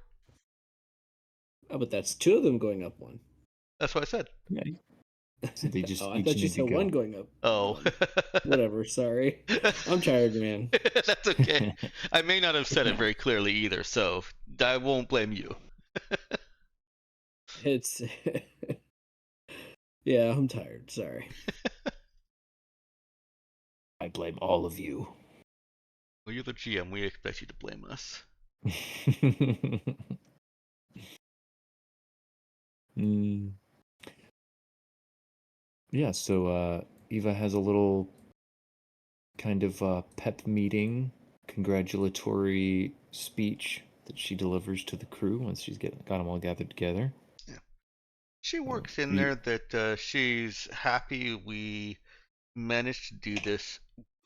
Oh, but that's 2 of them going up 1. That's what I said. Yeah. So they just Oh, I each thought you need to said go. 1 going up. Oh. Whatever, sorry. I'm tired, man. That's okay. I may not have said it very clearly either, so I won't blame you. It's yeah, I'm tired. Sorry. I blame all of you. Well, you're the GM. We expect you to blame us. Yeah, so Eva has a little kind of pep meeting, congratulatory speech that she delivers to the crew once she's got them all gathered together. Yeah. She works in there that she's happy we managed to do this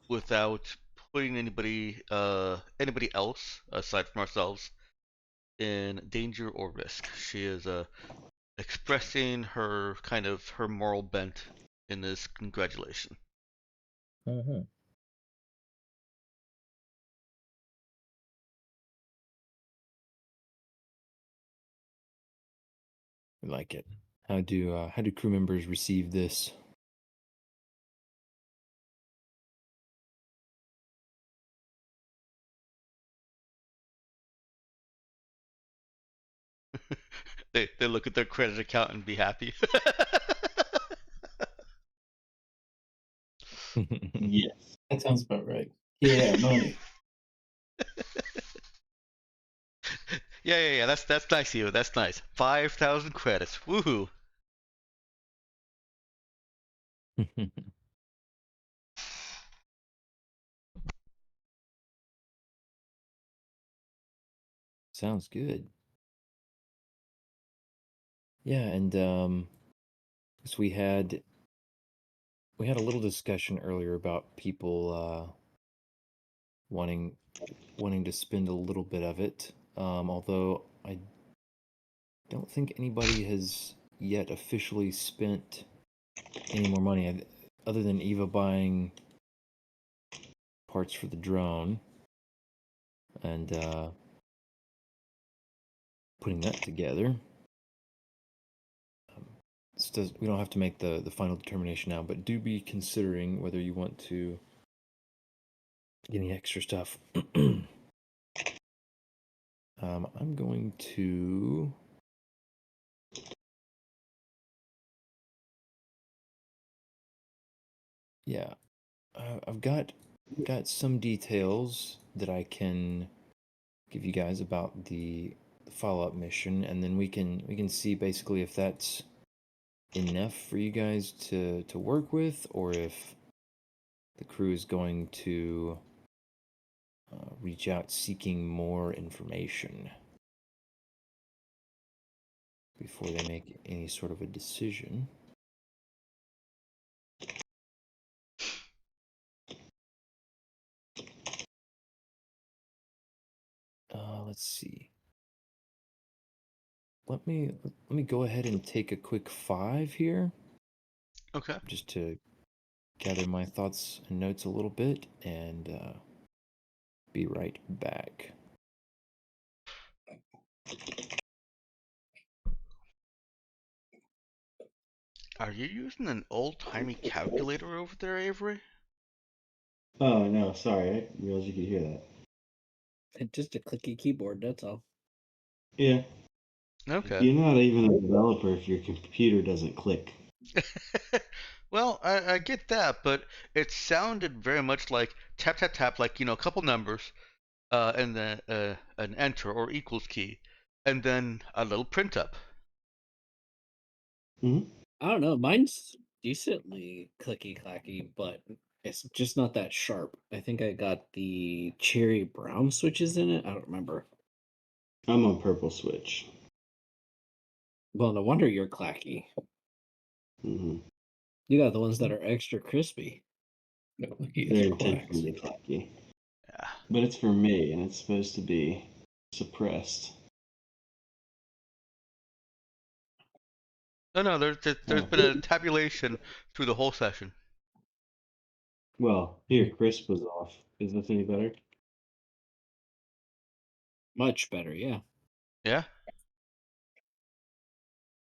without putting anybody else aside from ourselves in danger or risk. She is expressing her moral bent in this congratulation. Mm-hmm. We like it. How do crew members receive this? They look at their credit account and be happy. Yes, that sounds about right. Yeah, money. Yeah. That's nice, you. That's nice. 5,000 credits. Woohoo! Sounds good. Yeah, and so we had a little discussion earlier about people wanting to spend a little bit of it. Although I don't think anybody has yet officially spent any more money other than Eva buying parts for the drone and putting that together. we don't have to make the final determination now, but do be considering whether you want to get any extra stuff. I'm going to. Yeah, I've got some details that I can give you guys about the follow-up mission, and then we can see basically if that's enough for you guys to work with, or if the crew is going to reach out seeking more information before they make any sort of a decision. Let's see. Let me go ahead and take a quick 5 here, Okay. just to gather my thoughts and notes a little bit, and be right back. Are you using an old-timey calculator over there, Avery? Oh no, sorry. I didn't realize you could hear that. It's just a clicky keyboard, that's all. Yeah. Okay. You're not even a developer if your computer doesn't click. Well, I get that, but it sounded very much like tap tap tap, like a couple numbers, and then an enter or equals key, and then a little print up. Hmm. I don't know. Mine's decently clicky clacky, but it's just not that sharp. I think I got the cherry brown switches in it. I don't remember. I'm on purple switch. Well, no wonder you're clacky. Hmm. You got the ones that are extra crispy. They're intentionally clacky. Yeah. But it's for me, and it's supposed to be suppressed. No, there's been a tabulation through the whole session. Well, here, crisp was off. Is this any better? Much better, yeah. Yeah.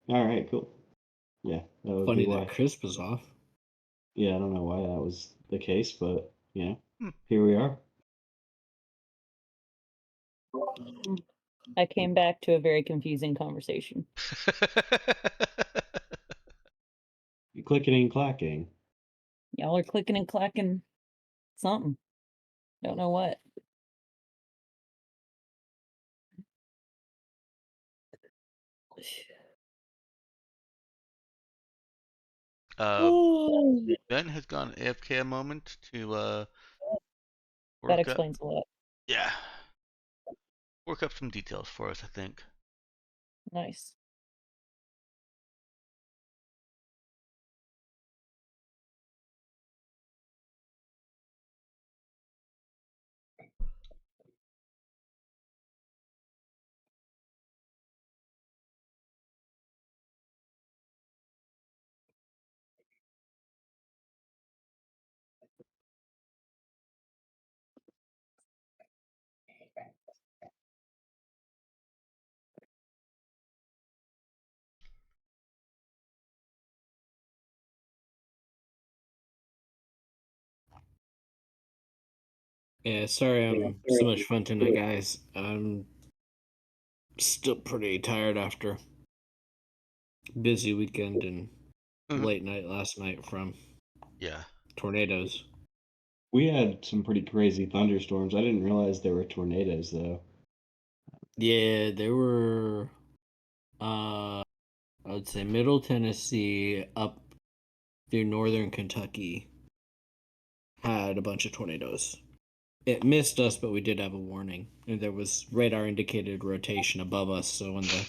All right, cool. Yeah, that would be Funny why. that crisp is off. Yeah, I don't know why that was the case, but Hmm. here we are. I came back to a very confusing conversation. You clicking and clacking. Y'all are clicking and clacking something. Don't know what. Ben has gone AFK a moment to That work up. explains a lot. Yeah. Work up some details for us, I think. Nice. Yeah, sorry I'm so much fun tonight, guys. I'm still pretty tired after busy weekend and Mhm. late night last night from Yeah. tornadoes. We had some pretty crazy thunderstorms. I didn't realize there were tornadoes, though. Yeah, there were I would say middle Tennessee up through northern Kentucky had a bunch of tornadoes. It missed us, but we did have a warning. And there was radar indicated rotation above us, so when the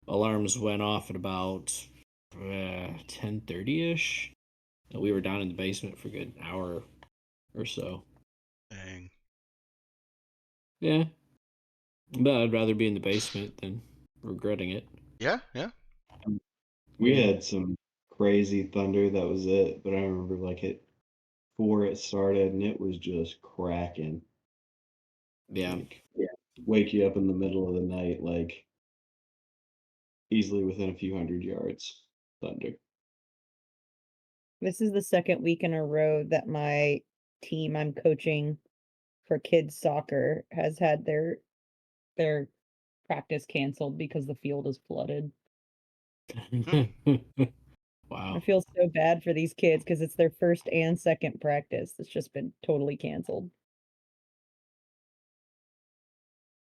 alarms went off at about 10:30ish, we were down in the basement for a good hour or so. Dang. Yeah. But I'd rather be in the basement than regretting it. Yeah, yeah. We Yeah. had some crazy thunder. That was it. But I remember like it before it started, and it was just cracking. Yeah. Like, wake you up in the middle of the night, like easily within a few hundred yards. Thunder. This is the second week in a row that my team I'm coaching for kids soccer has had their practice canceled because the field is flooded. Wow. I feel so bad for these kids because it's their first and second practice that's just been totally canceled.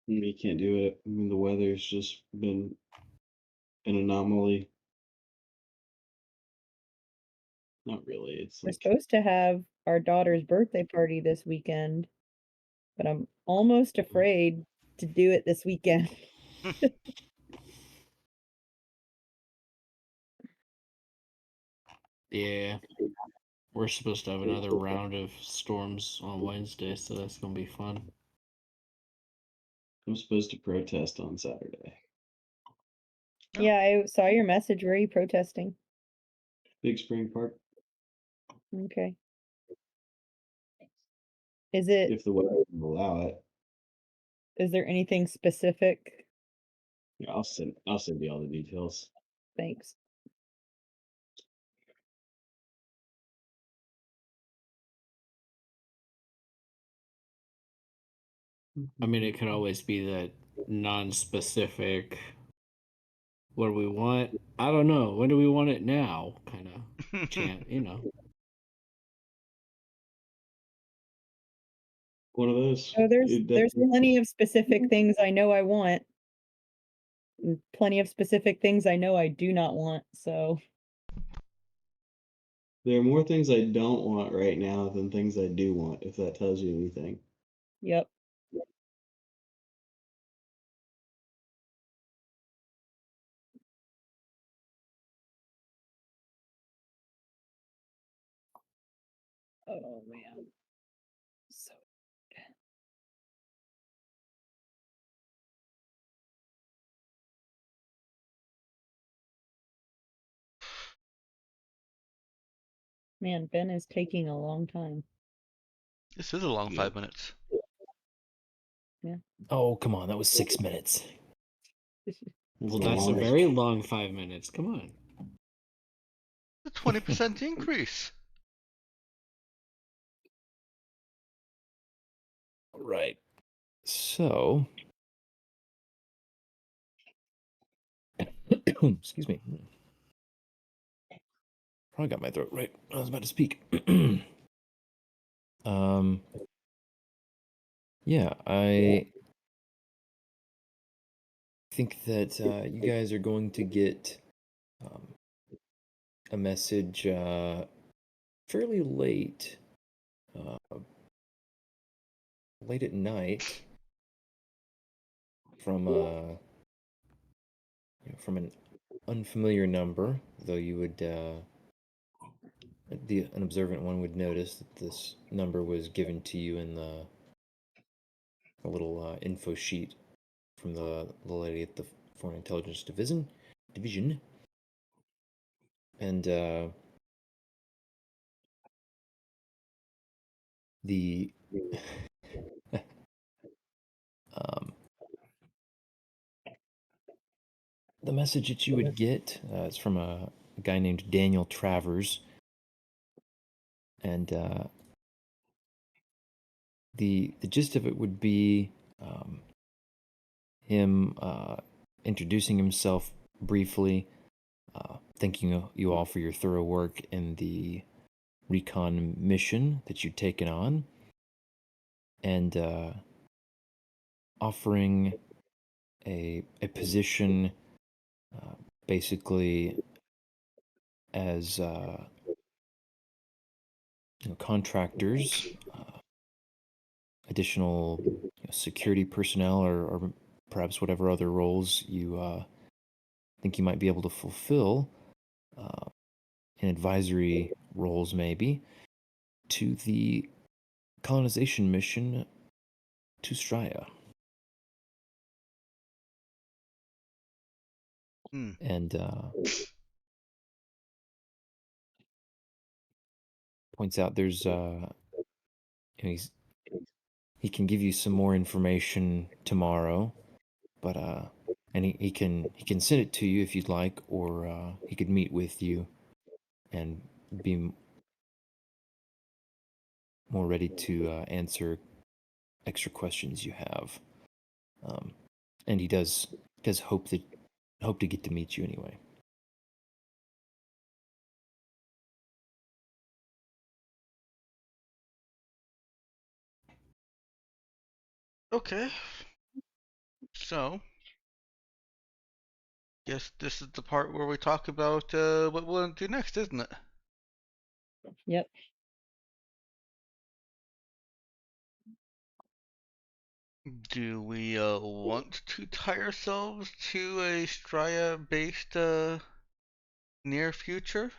You can't do it. I mean, the weather's just been an anomaly. Not really. It's We're like supposed to have our daughter's birthday party this weekend, but I'm almost afraid to do it this weekend. Yeah. We're supposed to have another round of storms on Wednesday, so that's gonna be fun. I'm supposed to protest on Saturday. Oh. Yeah, I saw your message. Where are you protesting? Big Spring Park. Okay. Is it If the weather will allow it. is there anything specific? Yeah, I'll send you all the details. Thanks. I mean, it could always be that non-specific. What do we want? I don't know. When do we want it now? Kind of chant, you know. One of those. Oh, there's It there's definitely- plenty of specific things I know I want. And plenty of specific things I know I do not want. So, There are more things I don't want right now than things I do want, if that tells you anything. yep. Oh man. So man, Ben is taking a long time. This is a long Yeah. 5 minutes. Oh, come on. That was 6 minutes. Well, the that's a longest. very long 5 minutes. Come on. A 20% increase. Right. So, excuse me. Probably got my throat right. I was about to speak. um, yeah, I think that you guys are going to get a message fairly late at night from from an unfamiliar number, though you would an observant one would notice that this number was given to you in a little info sheet from the lady at the Foreign Intelligence Division, and the um, the message that you would get is from a guy named Daniel Travers, and the gist of it would be him introducing himself briefly, thanking you all for your thorough work in the recon mission that you'd taken on, and offering a position basically as contractors, additional security personnel, or perhaps whatever other roles you think you might be able to fulfill in advisory roles, maybe, to the colonization mission to Straya. Hmm. And points out there's he can give you some more information tomorrow, but and he can send it to you if you'd like, or he could meet with you and be more ready to answer extra questions you have. And he does hope to get to meet you anyway. Okay. So, guess this is the part where we talk about what we'll do next, isn't it? Yep. Do we want to tie ourselves to a Straya-based near future?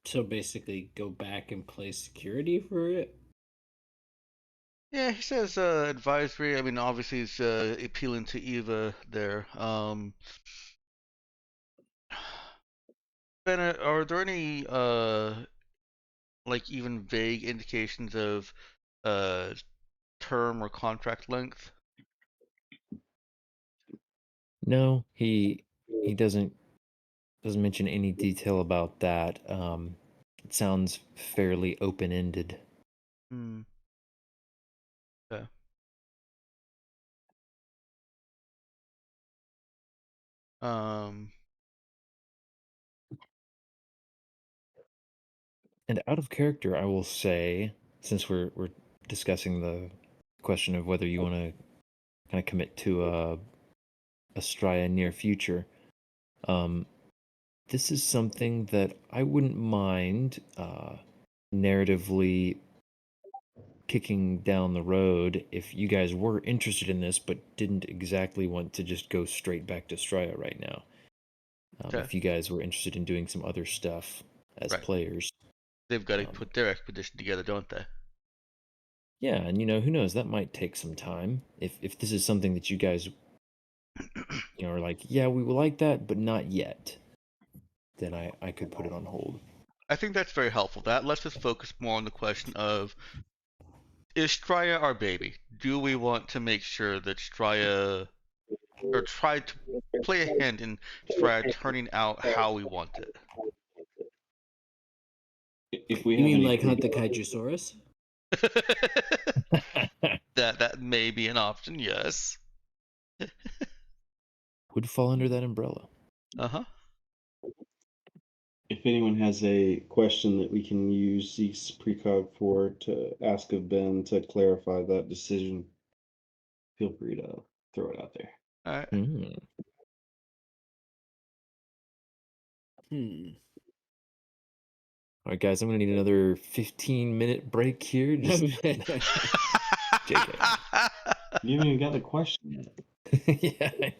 So basically, go back and play security for it. Yeah, he says advisory. I mean, obviously, it's appealing to Eva there. Bennett, are there any like even vague indications of uh term or contract length? No, he doesn't mention any detail about that. It sounds fairly open ended. Hmm. Okay. Um. And out of character, I will say, since we're discussing the question of whether you want to kind of commit to a Straya near future, this is something that I wouldn't mind narratively kicking down the road if you guys were interested in this, but didn't exactly want to just go straight back to Straya right now. Okay. If you guys were interested in doing some other stuff as Right. players. They've got to put their expedition together, don't they? Yeah, and who knows, that might take some time. If this is something that you guys are like, yeah, we will like that, but not yet, then I could put it on hold. I think that's very helpful. That lets us focus more on the question of, is Straya our baby? Do we want to make sure that Straya, or try to play a hand in Straya turning out how we want it? If we You have mean any like Hunt the pre- Kaijusaurus? That may be an option, yes. Would fall under that umbrella. Uh-huh. if anyone has a question that we can use Zeke's precog for to ask of Ben to clarify that decision, feel free to throw it out there. All right. Mm. All right, guys, I'm gonna need another 15-minute break here. Just JK. You haven't even got the question yet. Yeah.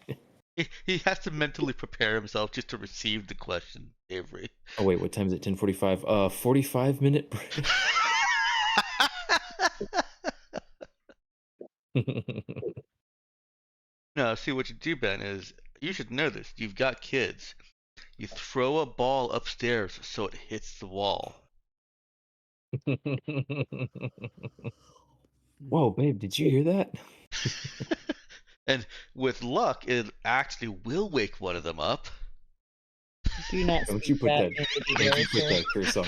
He has to mentally prepare himself just to receive the question, Avery. Oh wait, what time is it? 10:45. 45-minute break. No, see what you do, Ben, is you should know this. You've got kids. You throw a ball upstairs so it hits the wall. Whoa, babe, did you hear that? And with luck, it actually will wake one of them up. Do not Don't speak you put that that into the don't air, you put sir. that curse on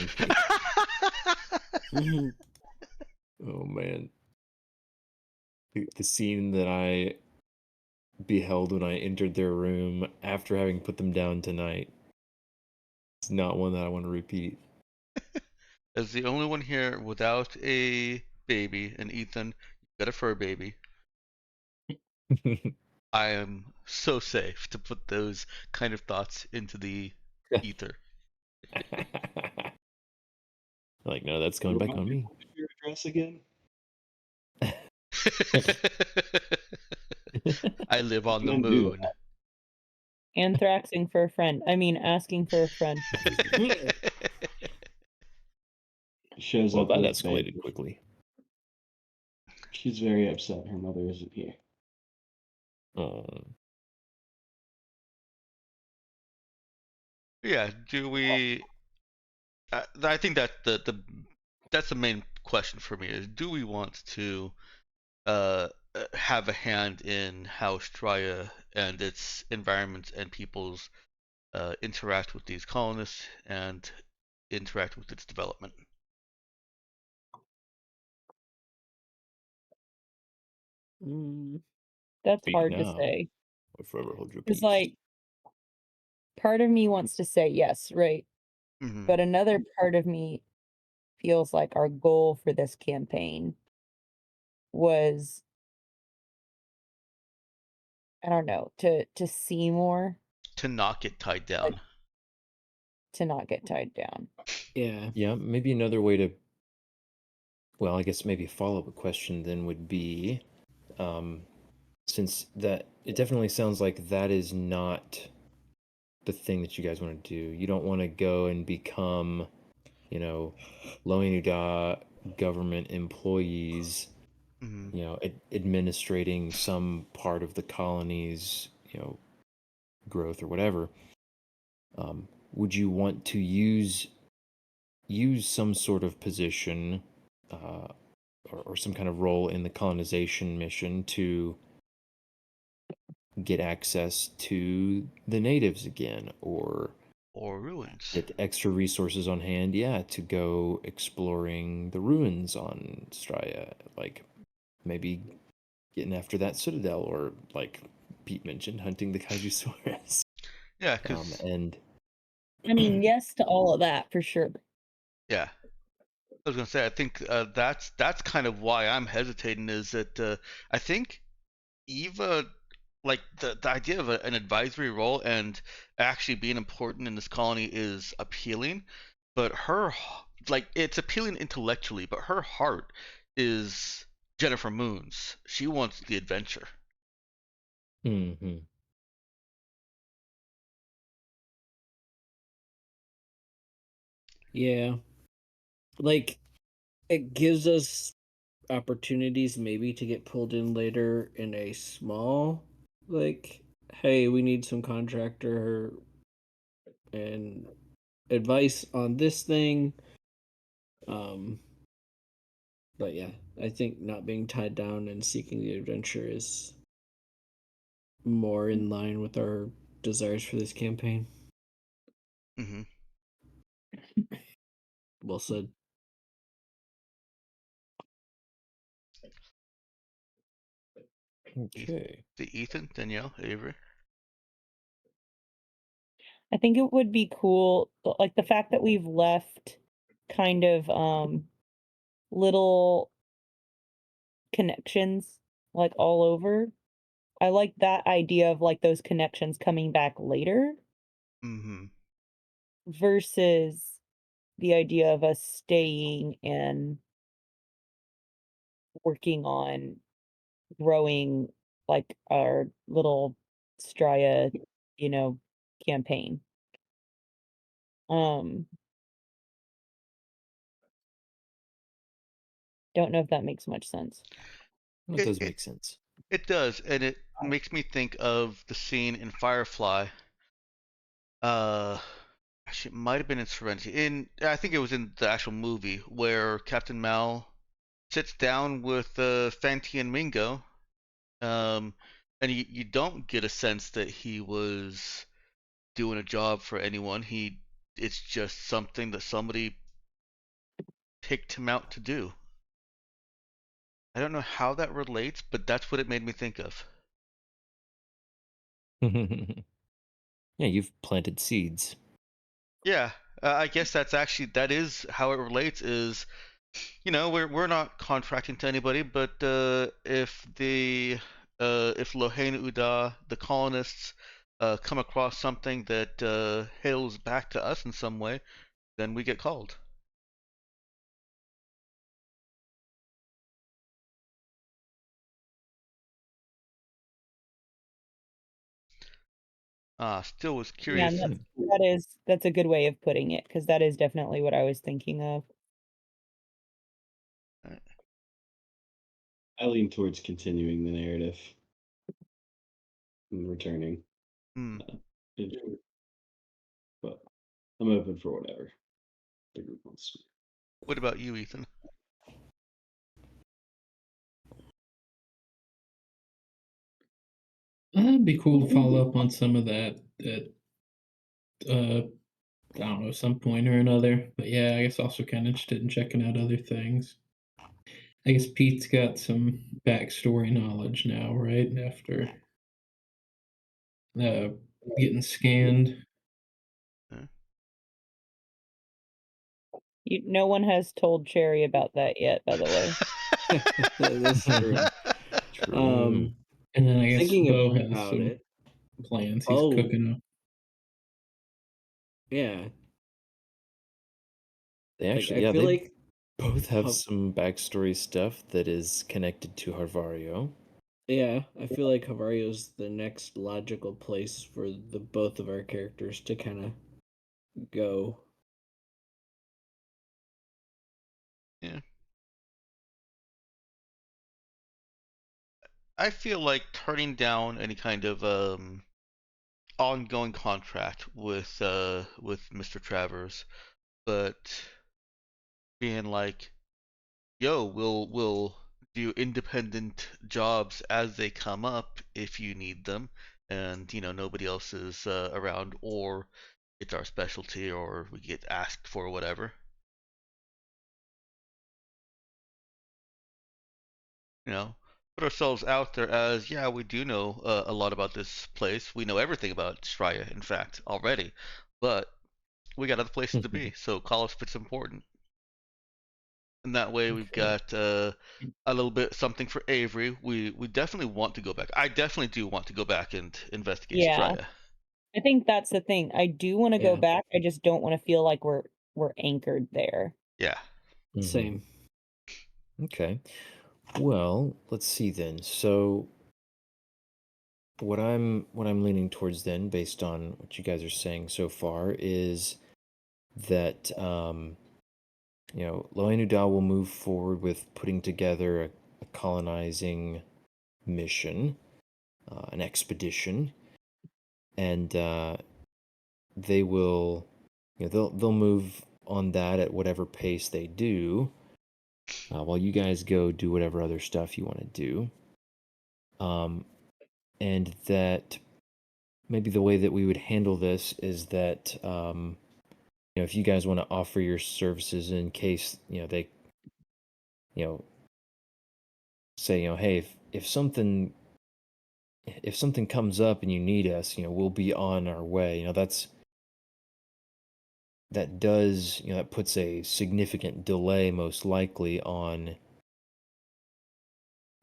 me. Oh man. The scene that I beheld when I entered their room after having put them down tonight is not one that I want to repeat. As the only one here without a baby, and Ethan, you've got a fur baby. I am so safe to put those kind of thoughts into the ether. Like, no, that's going back on me. What's your address again? I live on the Can't do moon. Anthraxing for a friend. I mean, asking for a friend. Shows Well, up that with escalated baby. quickly. She's very upset her mother isn't here. Oh. Yeah, do we? I think that that's the main question for me is: do we want to have a hand in how Straya and its environments and peoples interact with these colonists and interact with its development? That's Speak hard to now, say. or forever hold your It's peace. like part of me wants to say yes, right? Mm-hmm. But another part of me feels like our goal for this campaign was, I don't know, to see more, To not get tied like down. to not get tied down. Yeah. Yeah, maybe another way to, well, I guess maybe a follow-up question then would be, since that it definitely sounds like that is not the thing that you guys want to do. You don't want to go and become, you know, Loinuda government employees, Mm-hmm. you know, administrating some part of the colony's, you know, growth or whatever. Would you want to use some sort of position, uh, or some kind of role in the colonization mission to get access to the natives again, or Or ruins. get extra resources on hand, yeah, to go exploring the ruins on Straya, like maybe getting after that citadel, or like Pete mentioned, hunting the Kajusaurus. Yeah, because And I mean, yes to all of that for sure. yeah, I was gonna say I think that's kind of why I'm hesitating. Is that I think Eva, like the idea of an advisory role and actually being important in this colony is appealing, but like it's appealing intellectually, but her heart is Jennifer Moon's. She wants the adventure. mm-hmm. Yeah. Like, it gives us opportunities maybe to get pulled in later in a small, like, hey, we need some contractor and advice on this thing. But yeah, I think not being tied down and seeking the adventure is more in line with our desires for this campaign. Mm-hmm. Well said. Okay. The Ethan, Danielle, Avery. I think it would be cool, like the fact that we've left kind of little connections like all over. I like that idea of like those connections coming back later Mm-hmm. versus the idea of us staying and working on growing like our little Straya, you know, campaign. Um, don't know if that makes much sense. That It, does it make sense. it does, and it makes me think of the scene in Firefly. Uh, Actually, it might have been in Serenity. I think it was in the actual movie where Captain Mal sits down with Fenty and Mingo, um, and you don't get a sense that he was doing a job for anyone. It's just something that somebody picked him out to do. I don't know how that relates, but that's what it made me think of. Yeah, you've planted seeds. Yeah, I guess that is how it relates. Is we're not contracting to anybody, but if Lohain Uda, the colonists, come across something that hails back to us in some way, then we get called. Still was Yeah, curious. and that's a good way of putting it because that is definitely what I was thinking of. I lean towards continuing the narrative and returning. Hmm. In short. But I'm open for whatever the group wants to. What about you, Ethan? It'd be cool to follow up on some of that at I don't know, some point or another. But yeah, I guess also kind of interested in checking out other things. I guess Pete's got some backstory knowledge now, right? After uh, getting scanned. No one has told Cherry about that yet, by the way. That's true. True. And then I guess Thinking Bo has about some it. plans he's Oh, cooking up. yeah. They Like, actually, I yeah, feel they like both have Hav- some backstory stuff that is connected to Harvario. yeah, I feel like Havario's the next logical place for the both of our characters to kind of go. Yeah. I feel like turning down any kind of ongoing contract with Mr. Travers, but being like, yo, we'll do independent jobs as they come up if you need them, and nobody else is around, or it's our specialty, or we get asked for whatever. Put ourselves out there as, yeah, we do know a lot about this place. We know everything about Straya, in fact, already, but we got other places to be, so call us if it's important. And that way we've got a little bit something for Avery. We definitely want to go back. I definitely do want to go back and investigate Yeah. Straya. I think that's the thing. I do want to go Yeah. back. I just don't want to feel like we're anchored there. Yeah. Same. Okay. Well, let's see then. So what I'm leaning towards then, based on what you guys are saying so far, is that Loenu Da will move forward with putting together a colonizing mission, an expedition, and they will, they'll move on that at whatever pace they do, while you guys go do whatever other stuff you want to do. And that maybe the way that we would handle this is that if you guys want to offer your services in case they say hey, if something comes up and you need us, we'll be on our way. That puts a significant delay most likely on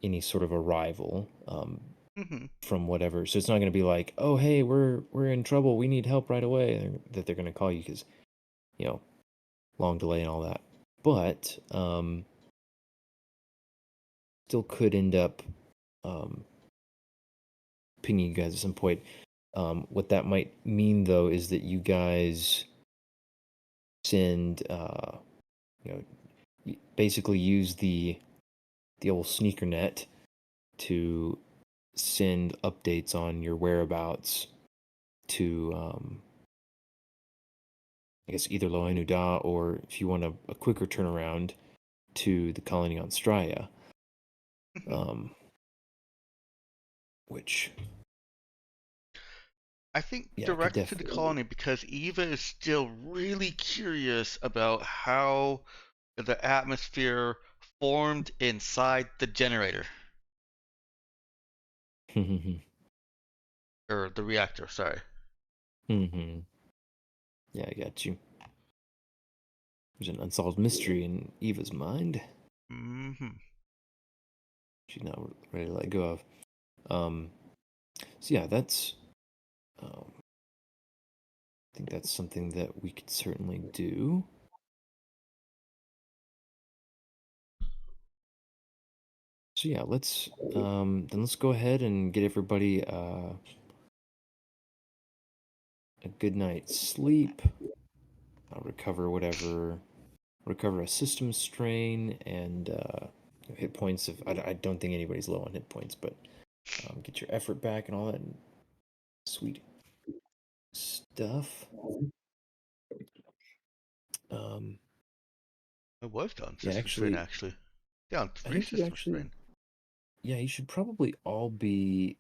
any sort of arrival from whatever. So it's not going to be like, oh hey, we're in trouble, we need help right away, that they're going to call you, because long delay and all that. But still could end up pinging you guys at some point. What that might mean, though, is that you guys send, basically use the old sneaker net to send updates on your whereabouts to, I guess, either Loenu Da, or if you want a quicker turnaround, to the colony on Straya. Which I think could direct to the definitely colony, because Eva is still really curious about how the atmosphere formed inside the generator. Or the reactor, sorry. Yeah, I got you. There's an unsolved mystery in Eva's mind. She's not ready to let go of. So yeah, that's. I think that's something that we could certainly do. So yeah, let's go ahead and get everybody a good night's sleep. Recover a system strain, and hit points. I don't think anybody's low on hit points, but get your effort back and all that sweet stuff. I was down Yeah, system strain, actually. Down I 3 think you system actually. strain. Yeah, you should probably all be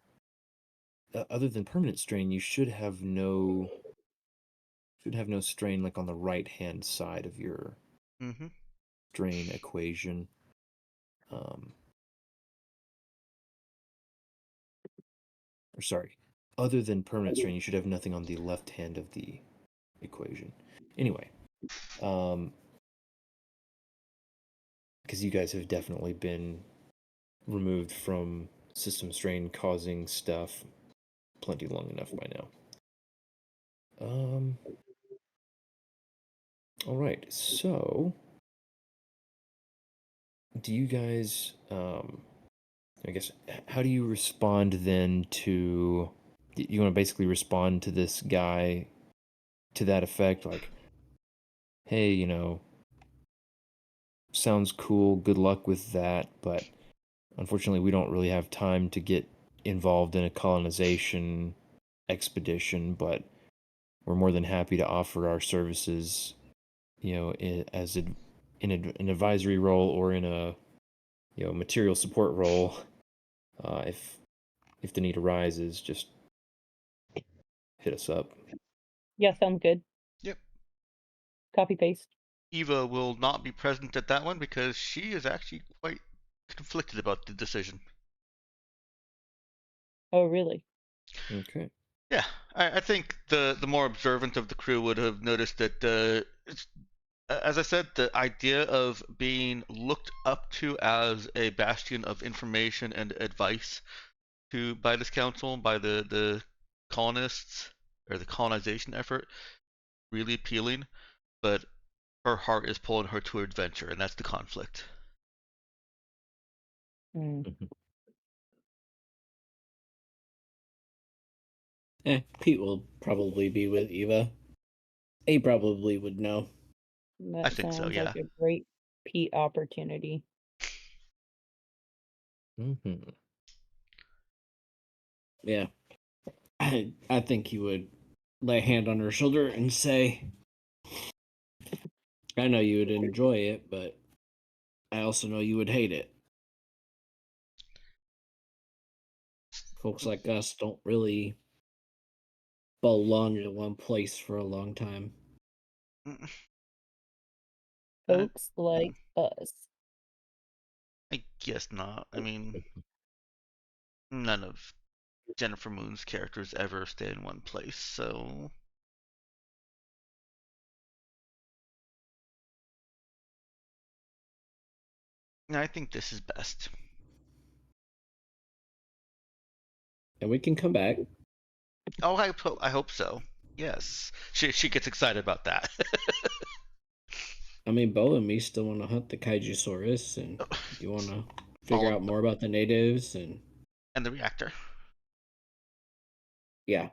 other than permanent strain, you should have no strain like on the right hand side of your Mm-hmm. strain equation. Or sorry, other than permanent strain, you should have nothing on the left hand of the equation. Anyway, because you guys have definitely been removed from system strain causing stuff plenty long enough by now. All right, so do you guys I guess how do you respond then to you want to basically respond to this guy to that effect, like, hey, sounds cool, good luck with that, but unfortunately we don't really have time to get involved in a colonization expedition, but we're more than happy to offer our services, as in an advisory role or in a material support role, if the need arises, just hit us up. Yeah, sounds good. Yep. Copy paste. Eva will not be present at that one because she is actually quite conflicted about the decision. Oh, really? Okay. Yeah, I think the more observant of the crew would have noticed that, as I said, the idea of being looked up to as a bastion of information and advice by this council, by the colonists or the colonization effort, really appealing. But her heart is pulling her to adventure, and that's the conflict. Mm. Pete will probably be with Eva. He probably would know. That I think so, sounds yeah. like a great Pete opportunity. Mm-hmm. Yeah. I think he would lay a hand on her shoulder and say, I know you would enjoy it, but I also know you would hate it. Folks like us don't really belong to one place for a long time. Folks like us. I guess not. I mean, none of Jennifer Moon's characters ever stay in one place, so I think this is best. And we can come back. Oh, I hope so. Yes, she gets excited about that. I mean, Bo and me still want to hunt the Kaijusaurus, and you want to figure out more about the natives, and the reactor. Yeah.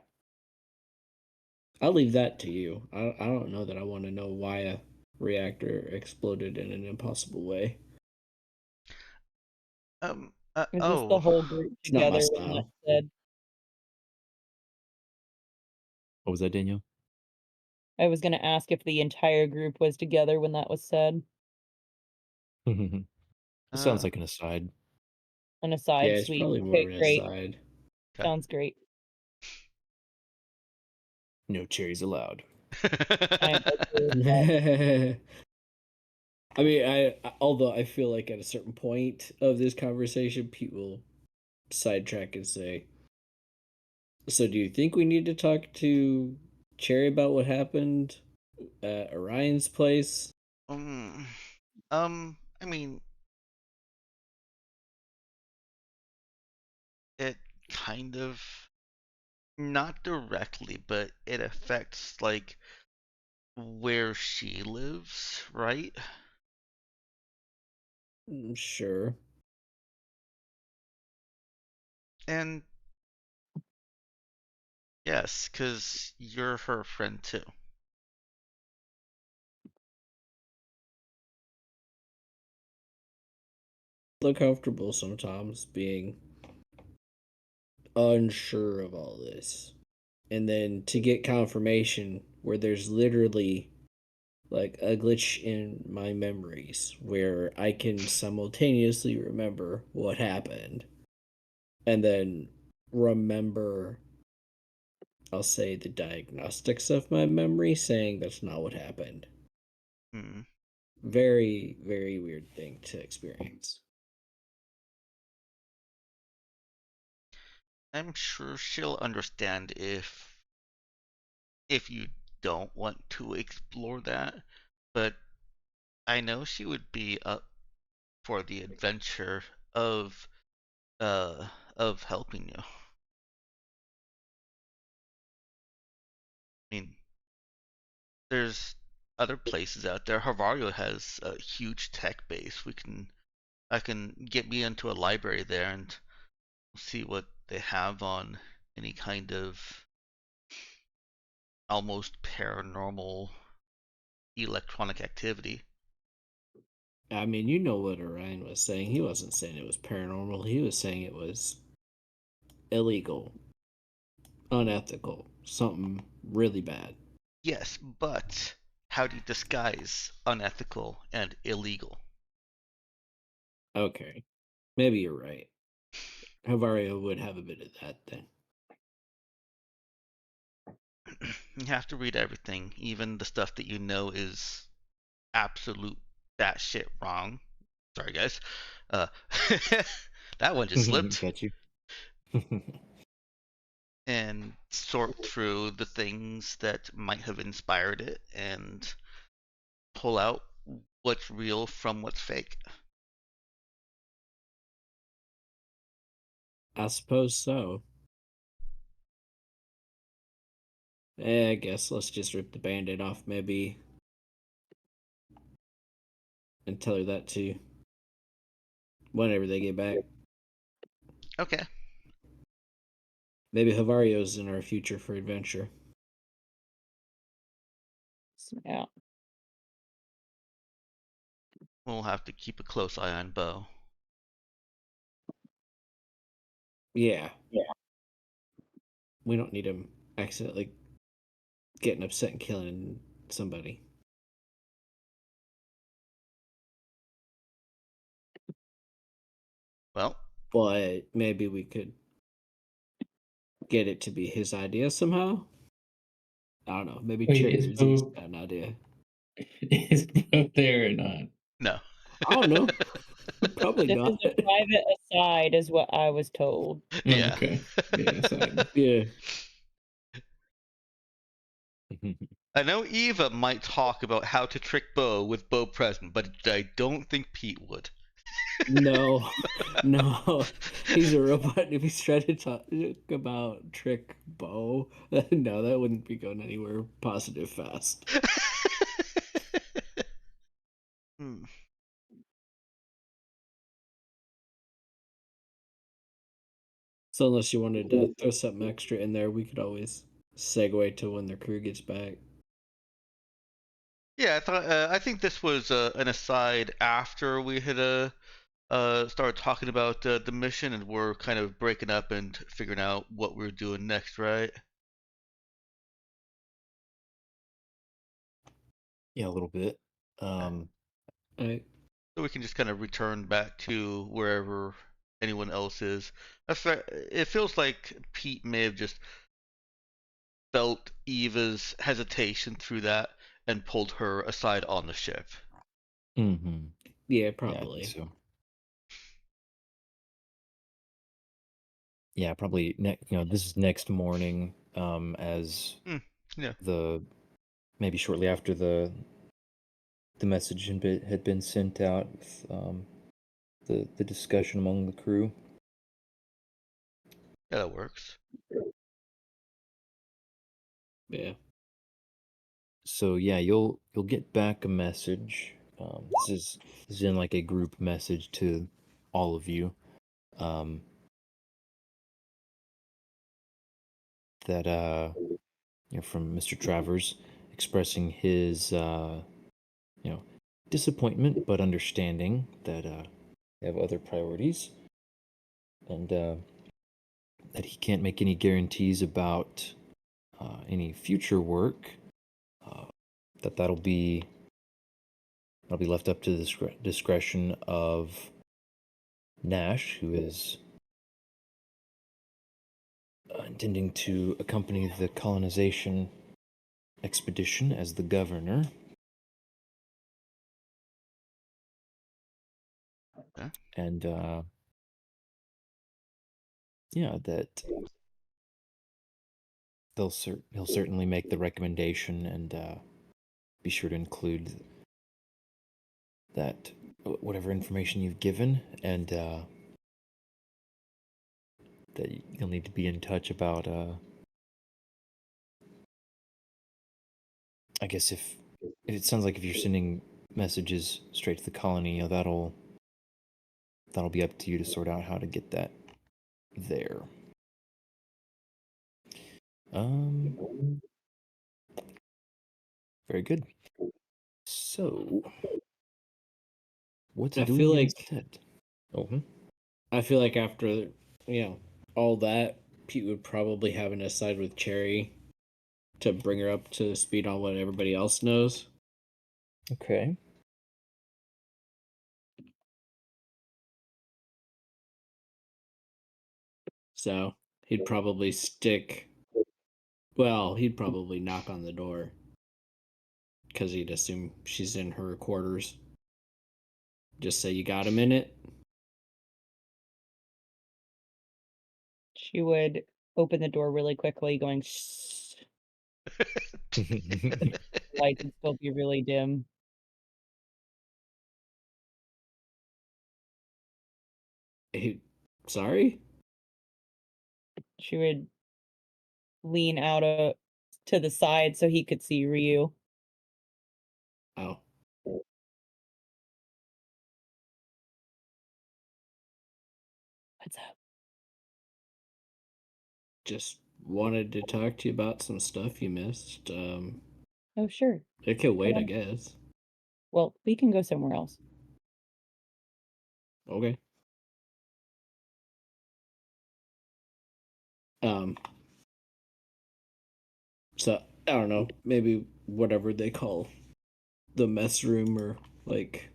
I'll leave that to you. I don't know that I want to know why a reactor exploded in an impossible way. Is this the whole group It's not my together when style. that's said? What was that, Danielle? I was going to ask if the entire group was together when that was said. It sounds like an aside. An aside, Yeah, it's sweet. probably more Okay, of an great. aside. Okay. Sounds great. No cherries allowed. I am okay with that. I mean, although I feel like at a certain point of this conversation, Pete will sidetrack and say, "So, do you think we need to talk to Cherry about what happened at Orion's place?" I mean, it kind of, not directly, but it affects like where she lives, right? Sure. And yes, because you're her friend too. Look comfortable sometimes being unsure of all this. And then to get confirmation where there's literally like a glitch in my memories where I can simultaneously remember what happened and then remember I'll say, the diagnostics of my memory, saying that's not what happened. Hmm. Very, very weird thing to experience. I'm sure she'll understand if you don't want to explore that, but I know she would be up for the adventure of uh of helping you. I mean, there's other places out there. Havario has a huge tech base. I can get me into a library there and see what they have on any kind of almost paranormal electronic activity. I mean, you know what Orion was saying. He wasn't saying it was paranormal. He was saying it was illegal, unethical, something really bad. Yes, but how do you disguise unethical and illegal? Okay, maybe you're right. Havario would have a bit of that then. You have to read everything, even the stuff that you know is absolute batshit wrong. Sorry, guys. Uh, that one just slipped. Got you. And sort through the things that might have inspired it and pull out what's real from what's fake. I suppose so. I guess let's just rip the band-aid off, maybe, and tell her that too. Whenever they get back. Okay. Maybe Havario's in our future for adventure. Yeah. We'll have to keep a close eye on Bo. Yeah. We don't need him accidentally getting upset and killing somebody. Well, But maybe we could get it to be his idea somehow. I don't know. Maybe Wait, Cherry is Disease Bo got an idea. is Bo there or not? no. I don't know. Probably This not. is a private aside, is what I was told. Oh, Yeah. okay. Yeah, side. Yeah. I know Eva might talk about how to trick Bo with Bo present, but I don't think Pete would. No. No. He's a robot. If he's trying to talk about Trick Bo, no, that wouldn't be going anywhere positive fast. Hmm. So unless you wanted to throw something extra in there, we could always segue to when their crew gets back. Yeah, I think this was an aside after we had started talking about the mission, and we're kind of breaking up and figuring out what we're doing next, right? Yeah, a little bit. Right. So we can just kind of return back to wherever anyone else is. It feels like Pete may have just felt Eva's hesitation through that and pulled her aside on the ship. Mm-hmm. Yeah, Yeah, I probably. think so. Yeah, probably. This is next morning. As Yeah. maybe shortly after the message had been sent out with the discussion among the crew. Yeah, that works. Yeah. So yeah, you'll get back a message. This is in like a group message to all of you. That from Mr. Travers expressing his disappointment but understanding that they have other priorities, and that he can't make any guarantees about any future work. Uh, that'll be left up to the discretion of Nash, who is intending to accompany the colonization expedition as the governor. Okay. And yeah, that he'll certainly make the recommendation and be sure to include that whatever information you've given, and that you'll need to be in touch about. I guess if it sounds like if you're sending messages straight to the colony, that'll be up to you to sort out how to get that there. Very good. So, what's I doing feel like instead? Oh, I feel like after all that, Pete would probably have an aside with Cherry to bring her up to speed on what everybody else knows. okay. So he'd probably he'd probably knock on the door because he'd assume she's in her quarters. Just say, "You got a minute?" She would open the door really quickly, going, "Shh." Lights would still be really dim. Sorry? She would lean out to the side so he could see Ryu. Oh, What's up? just wanted to talk to you about some stuff you missed. Oh, sure. It could wait, I on. guess. Well, we can go somewhere else. Okay. Um, so I don't know, maybe whatever they call the mess room or like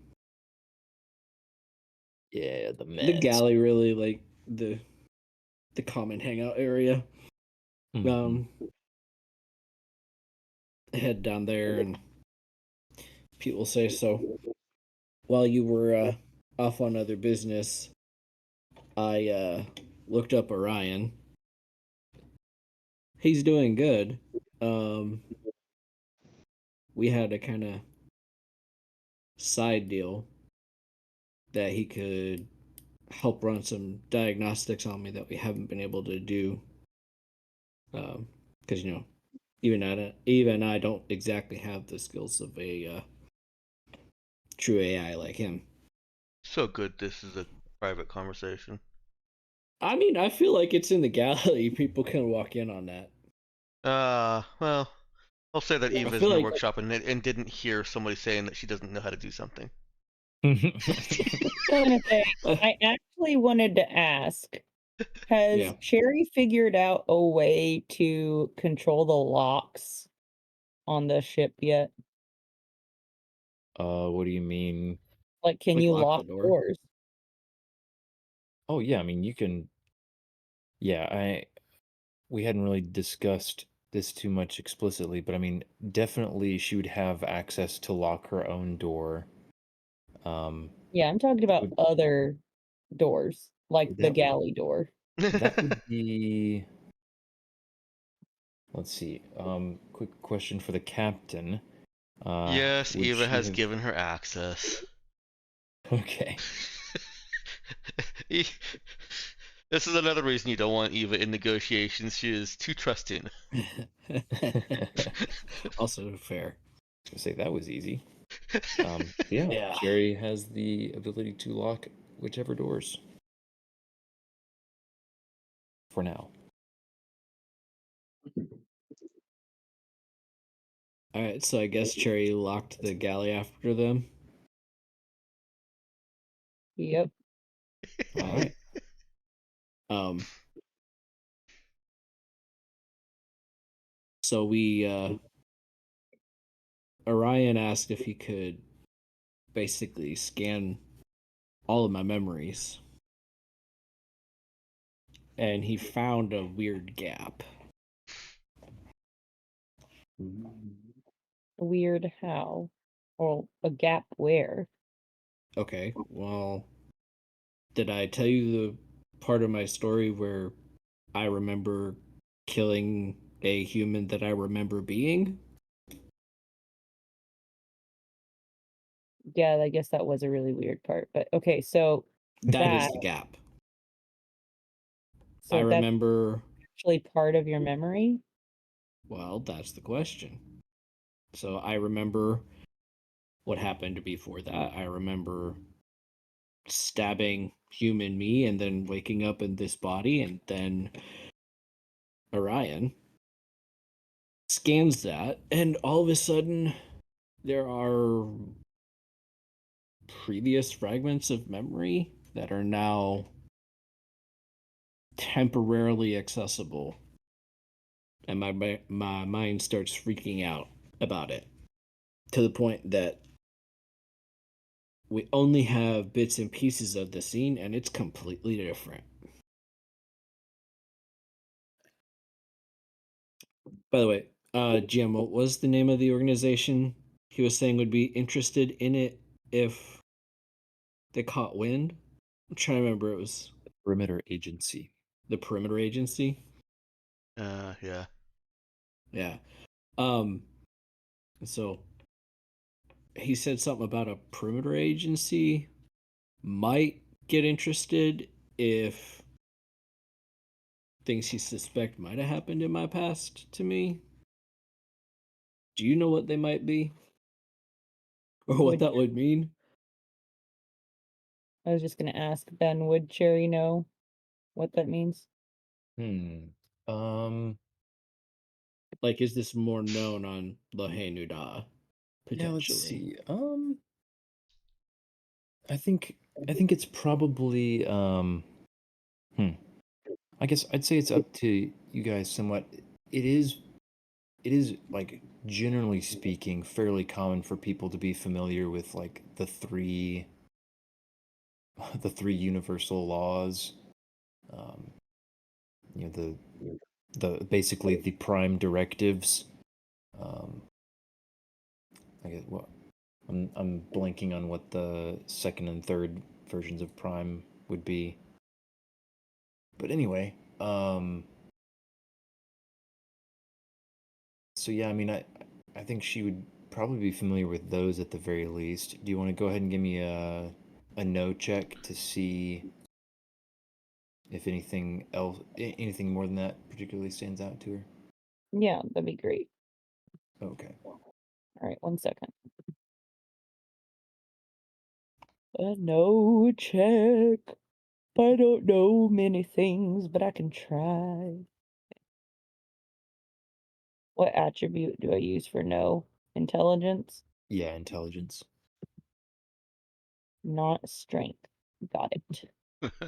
Yeah, the the mess. galley, really, like the common hangout area. Mhm. Head down there and Pete will say, "So while you were off on other business, I looked up Orion. He's doing good. Um, we had a kind of side deal that he could help run some diagnostics on me that we haven't been able to do. Because even I don't exactly have the skills of a true AI like him. So good. This is a private conversation. I mean, I feel like it's in the gallery. People can walk in on that. Well, I'll say that I Eva's feel in the like workshop and didn't hear somebody saying that she doesn't know how to do something. I was gonna say, I actually wanted to ask, has yeah. Sherry figured out a way to control the locks on the ship yet? What do you mean? Like, can Like you lock the lock door. doors? Oh yeah, I mean you can. Yeah, we hadn't really discussed this too much explicitly, but I mean definitely she would have access to lock her own door. Um, Yeah, I'm talking about would other doors, like the that would galley door. that would be. Let's see. Quick question for the captain. Yes, Would Eva she has have? given her access. Okay. This is another reason you don't want Eva in negotiations. She is too trusting. Also fair. I was gonna say that was easy. Yeah, Yeah. Sherry has the ability to lock whichever doors. For now. All right, so I guess Cherry locked the galley after them. Yep. All right. Um. So we Orion asked if he could basically scan all of my memories. and he found a weird gap. Weird how? Or a gap where? Okay, well, did I tell you the part of my story where I remember killing a human that I remember being? Yeah, I guess that was a really weird part. But okay, so That is that the gap. I so that's remember. actually part of your memory? Well, that's the question. So I remember what happened before that. I remember stabbing human me and then waking up in this body, and then Orion scans that, and all of a sudden there are previous fragments of memory that are now temporarily accessible, and my mind starts freaking out about it to the point that we only have bits and pieces of the scene, and it's completely different. By the way, GM, what was the name of the organization he was saying would be interested in it if they caught wind? I'm trying to remember. It was Perimeter Agency. the Perimeter Agency. Yeah. Yeah. Um. So he said something about a perimeter agency might get interested if things he suspect might have happened in my past to me. Do you know what they might be? Or what Would that would mean? I was just gonna ask Ben, would Cherry know what that means? Um. Like, is this more known on Lahanuda, Yeah. Let's potentially? see. I think it's probably Hmm. I guess I'd say it's up to you guys somewhat. It is like generally speaking fairly common for people to be familiar with like the three the three universal laws. Um, the basically the prime directives. Um, I guess what I'm blanking on what the second and third versions of prime would be. But anyway, so yeah, I mean, I think she would probably be familiar with those at the very least. Do you want to go ahead and give me a no check to see if anything more than that particularly stands out to her? Yeah, that'd be great. Okay. All right, 1 second. No check. I don't know many things, but I can try. What attribute do I use for no? Intelligence, Yeah, intelligence. not strength. Got it.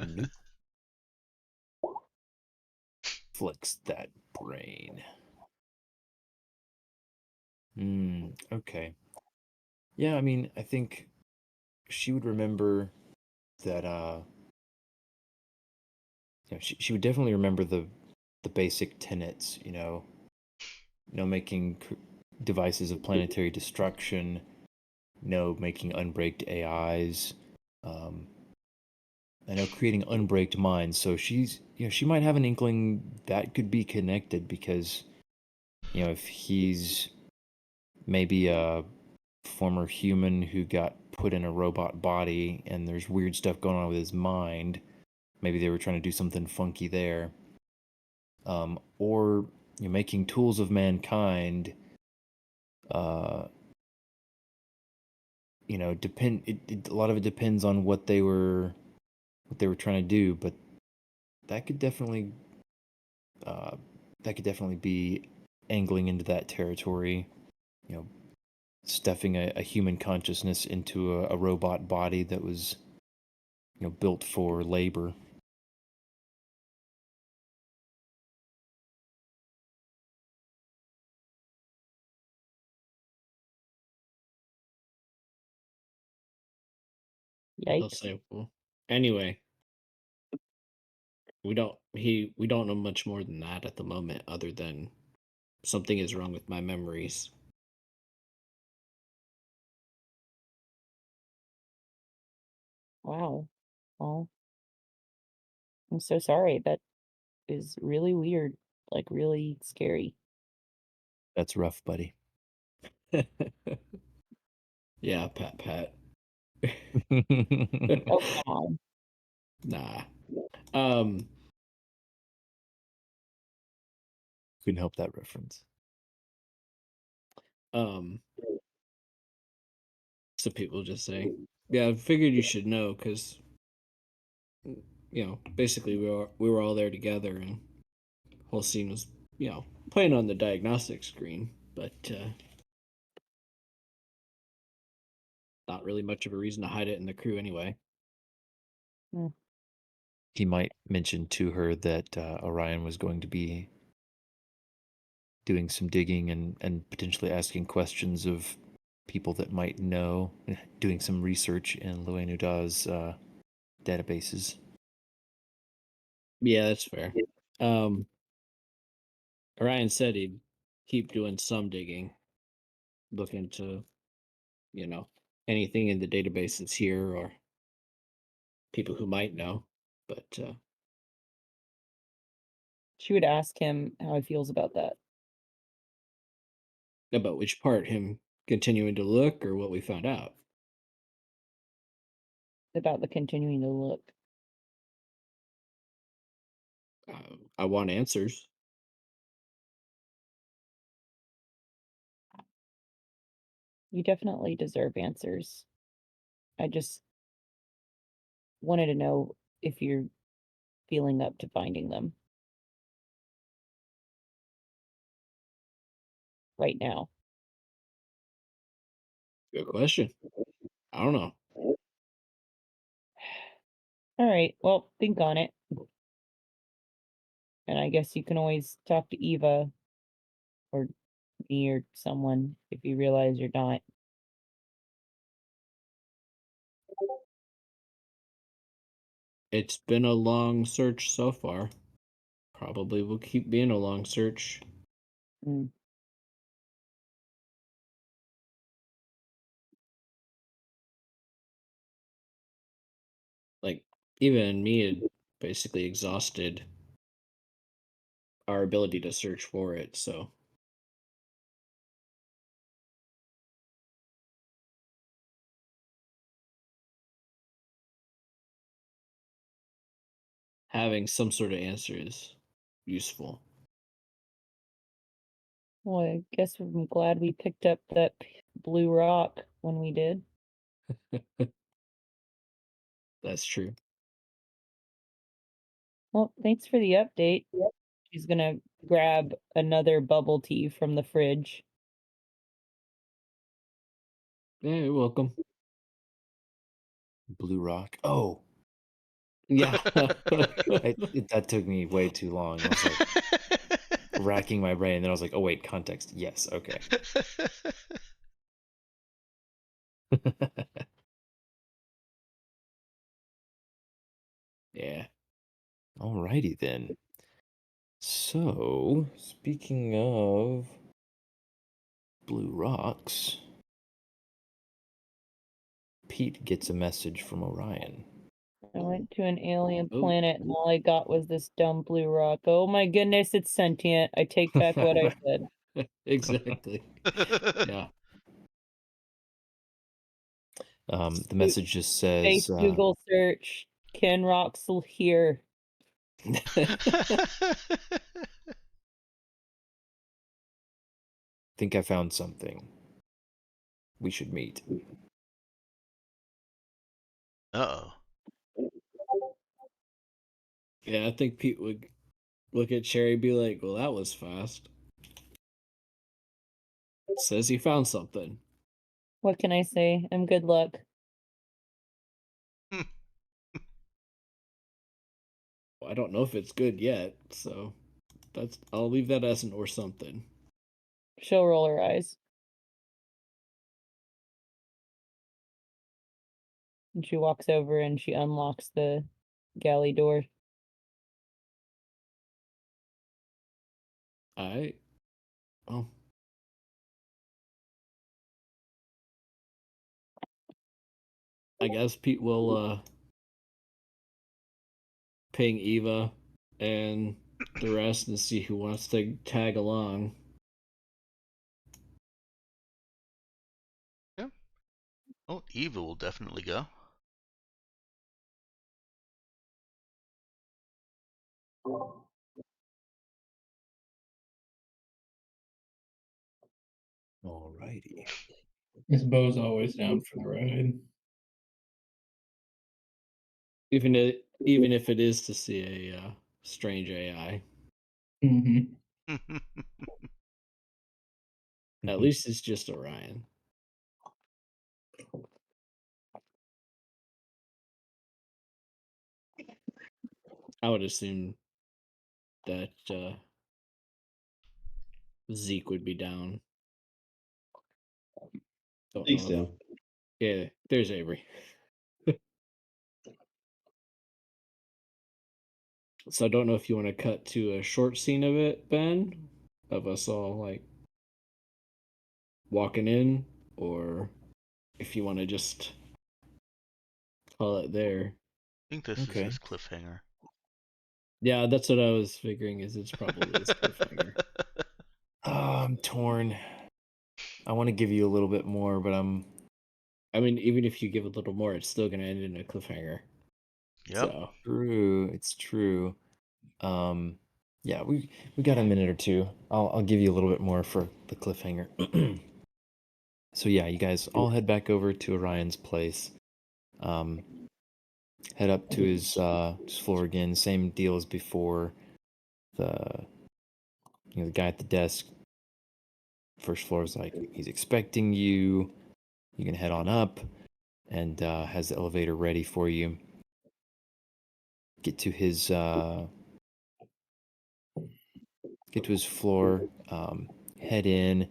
Nope. Flex that brain. Okay. Yeah, I mean, I think she would remember that she would definitely remember the basic tenets, no making devices of planetary destruction, no making unbraked AIs. Um, I know creating unbraked minds. So she might have an inkling that could be connected because, if he's maybe a former human who got put in a robot body and there's weird stuff going on with his mind, maybe they were trying to do something funky there. Or making tools of mankind. Uh, depend. A lot of it depends on what they were trying to do, but that could definitely uh, that could definitely be angling into that territory. You know, stuffing a human consciousness into a robot body that was built for labor. He'll Yikes. say, well, anyway, We don't know much more than that at the moment, other than something is wrong with my memories. Wow. Well, I'm so sorry. That is really weird. Like really scary. That's rough, buddy. Yeah, pat. Oh, come on. Nah. Um. Couldn't help that reference. Um. Some people just say, "Yeah, I figured you should know," because basically we were all there together, and whole scene was playing on the diagnostic screen, but not really much of a reason to hide it in the crew anyway. Hmm. He might mention to her that Orion was going to be doing some digging and potentially asking questions of people that might know, doing some research in Luenuda's databases. Yeah, that's fair. Um, Orion said he'd keep doing some digging, look into you know anything in the databases here or people who might know, but She would ask him how he feels about that. about which part, him continuing to look or what we found out. About the continuing to look. I want answers. You definitely deserve answers. I just wanted to know if you're feeling up to finding them right now. Good question. I don't know. All right. Well, think on it. And I guess you can always talk to Eva or me or someone if you realize you're not. It's been a long search so far. Probably will keep being a long search. Mm. Like, even me had basically exhausted our ability to search for it, so having some sort of answer is useful. Well, I guess I'm glad we picked up that blue rock when we did. That's true. Well, thanks for the update. She's gonna grab another bubble tea from the fridge. Yeah, you're welcome. Blue Rock. Oh, Yeah. that took me way too long. I was like racking my brain, and then I was like, oh wait, context. Yes, okay. Yeah. Alrighty then. So, speaking of blue rocks, Pete gets a message from Orion. I went to an alien Oh. planet and all I got was this dumb blue rock. Oh my goodness, it's sentient. I take back what I said. Exactly. Yeah. The message just says, Space Google search. Ken Roxel here. think I found something. We should meet. Uh-oh. Yeah, I think Pete would look at Cherry and be like, well, that was fast. Says he found something. What can I say? I'm good luck. Well, I don't know if it's good yet, so I'll leave that as an or something. She'll roll her eyes. And she walks over and she unlocks the galley door. I oh. I guess Pete will ping Eva and the rest and see who wants to tag along. Yeah. Oh, Eva will definitely go. Alrighty. Miss Bo's always down for the ride. Even if it is to see a strange AI. Mm-hmm. At least it's just Orion. I would assume that Zeke would be down. Don't Zeke's know. down. Yeah, there's Avery. So I don't know if you want to cut to a short scene of it, Ben, of us all like walking in, or if you want to just call it there. I think this is Okay. his cliffhanger. Yeah, that's what I was figuring. Is it's probably this cliffhanger. I'm torn. I want to give you a little bit more, but I mean, even if you give a little more, it's still gonna end in a cliffhanger. Yep. So true. It's true. Yeah, we got a minute or two. I'll give you a little bit more for the cliffhanger. So yeah, you guys all head back over to Orion's place. Head up to his floor again. Same deal as before. The the guy at the desk, first floor, is like, he's expecting you. You can head on up, and has the elevator ready for you. Get to his floor. Head in,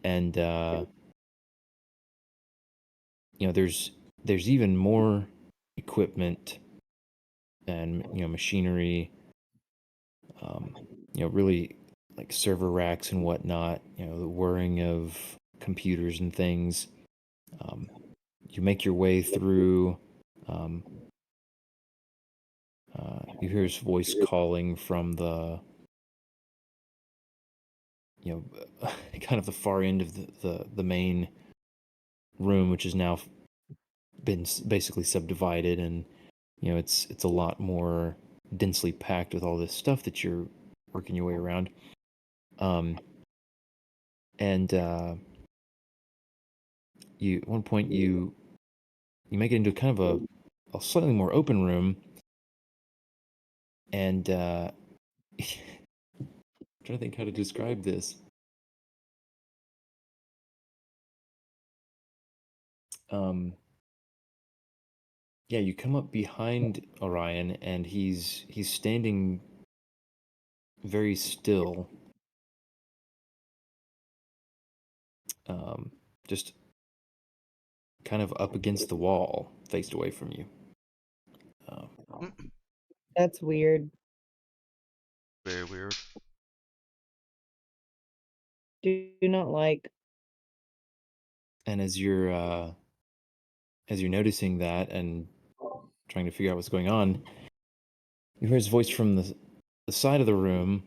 and there's even more equipment and machinery. Really, like server racks and whatnot. The whirring of computers and things. You make your way through. Um, you hear his voice calling from the kind of the far end of the main room, which has now been basically subdivided, and it's a lot more densely packed with all this stuff that you're working your way around. And you at one point you make it into kind of a slightly more open room, and I'm trying to think how to describe this. Yeah, you come up behind Orion, and he's standing very still, just kind of up against the wall, faced away from you. That's weird. Very weird. Do not like. And as you're noticing that and trying to figure out what's going on, you hear his voice from the side of the room,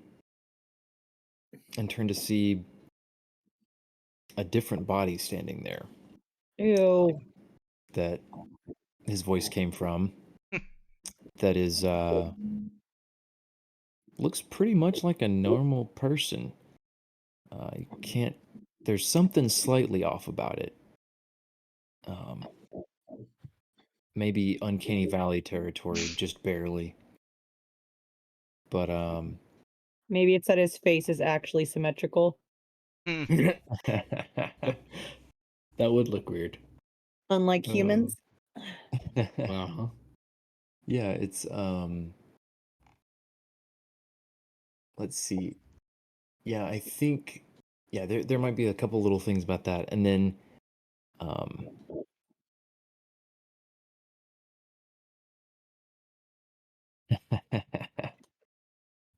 and turn to see a different body standing there Ew. that his voice came from. That is looks pretty much like a normal person. You can't. There's something slightly off about it. Maybe uncanny valley territory, just barely. But Maybe it's that his face is actually symmetrical, that would look weird. unlike humans. Uh-huh. yeah, it's let's see. Yeah, I think there might be a couple little things about that. And then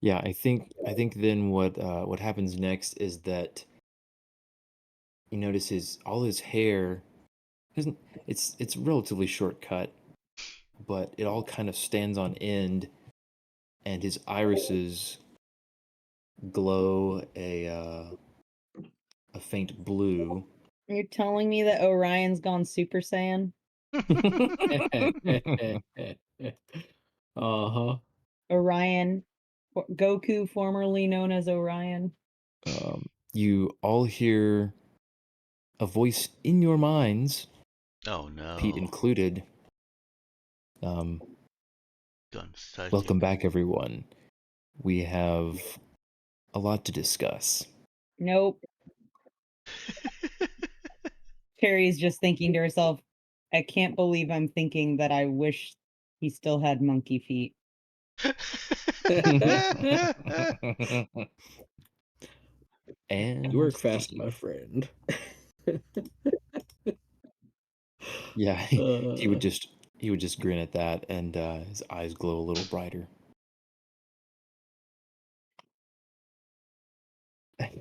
Yeah, I think then what happens next is that you notice all his hair isn't it's relatively short cut, but it all kind of stands on end, and his irises glow a faint blue. You're telling me that Orion's gone Super Saiyan? Uh-huh. Orion, Goku, formerly known as Orion. You all hear a voice in your minds, Oh no. Pete included. Gone psychic. Welcome back, everyone. We have a lot to discuss. Nope. Cherry's just thinking to herself, I can't believe I'm thinking that I wish he still had monkey feet. And You work fast, my friend. yeah, he would Uh, just grin at that, and his eyes glow a little brighter.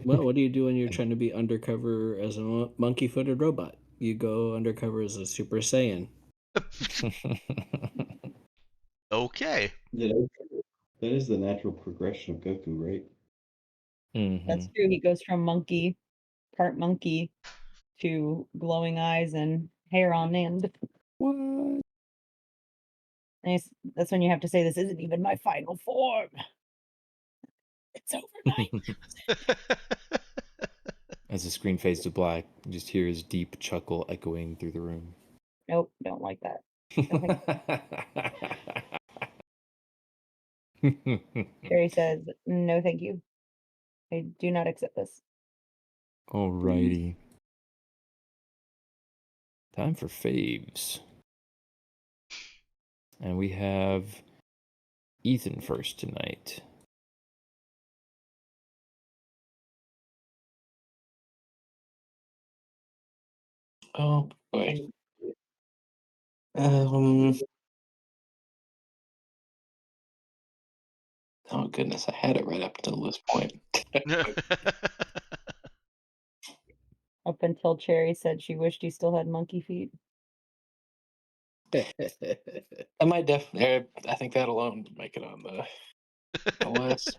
well, what do you do when you're trying to be undercover as a monkey-footed robot? You go undercover as a Super Saiyan. Okay. Yeah, that is the natural progression of Goku, right? That's Mhm. true. He goes from monkey, part monkey, to glowing eyes and hair on end. What? And that's when you have to say, this isn't even my final form. It's over 9,000. As the screen fades to black, you just hear his deep chuckle echoing through the room. Nope, don't like that. Cherry says, no, thank you. I do not accept this. Alrighty. Time for faves. And we have Ethan first tonight. Oh boy. Oh goodness, I had it right up until this point. Up until Cherry said she wished he still had monkey feet. I might definitely. I think that alone would make it on the list.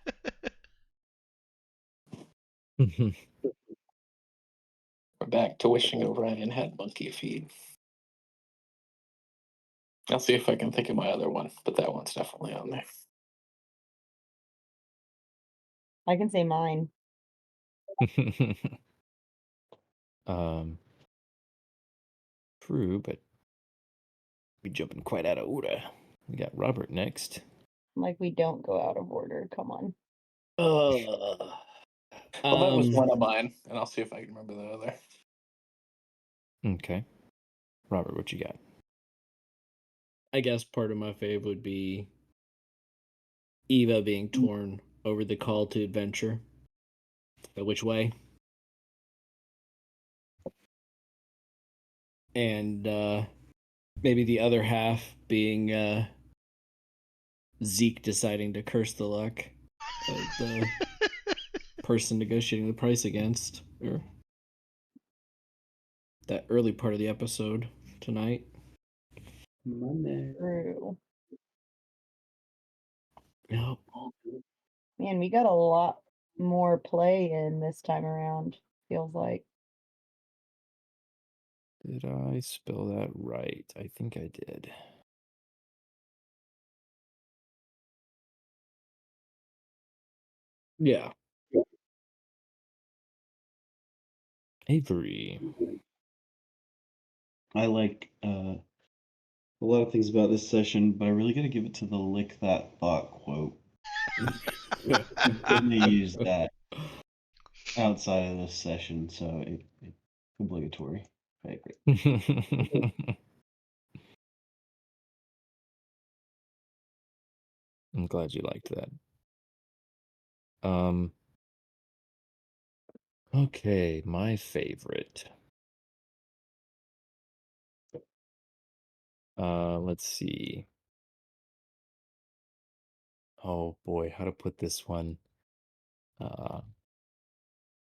We're back to wishing Orion had monkey feet. I'll see if I can think of my other one, but that one's definitely on there. I can say mine. um, True, but we jumping quite out of order. We got Robert next. Like, we don't go out of order. Come on. Well, that was one of mine, and I'll see if I can remember the other. Okay. Robert, what you got? I guess part of my fave would be Eva being torn over the call to adventure. But which way? And maybe the other half being Zeke deciding to curse the luck of the person negotiating the price against, or that early part of the episode tonight. Monday. True. Yep. Man, we got a lot more play in this time around, feels like. Did I spell that right? I think I did. Yeah. Avery. I like a lot of things about this session, but I really got to give it to the "lick that thought" quote. Couldn't have used that outside of this session, so it's obligatory. Favorite. I'm glad you liked that. Okay, my favorite. Let's see. oh boy, how to put this one?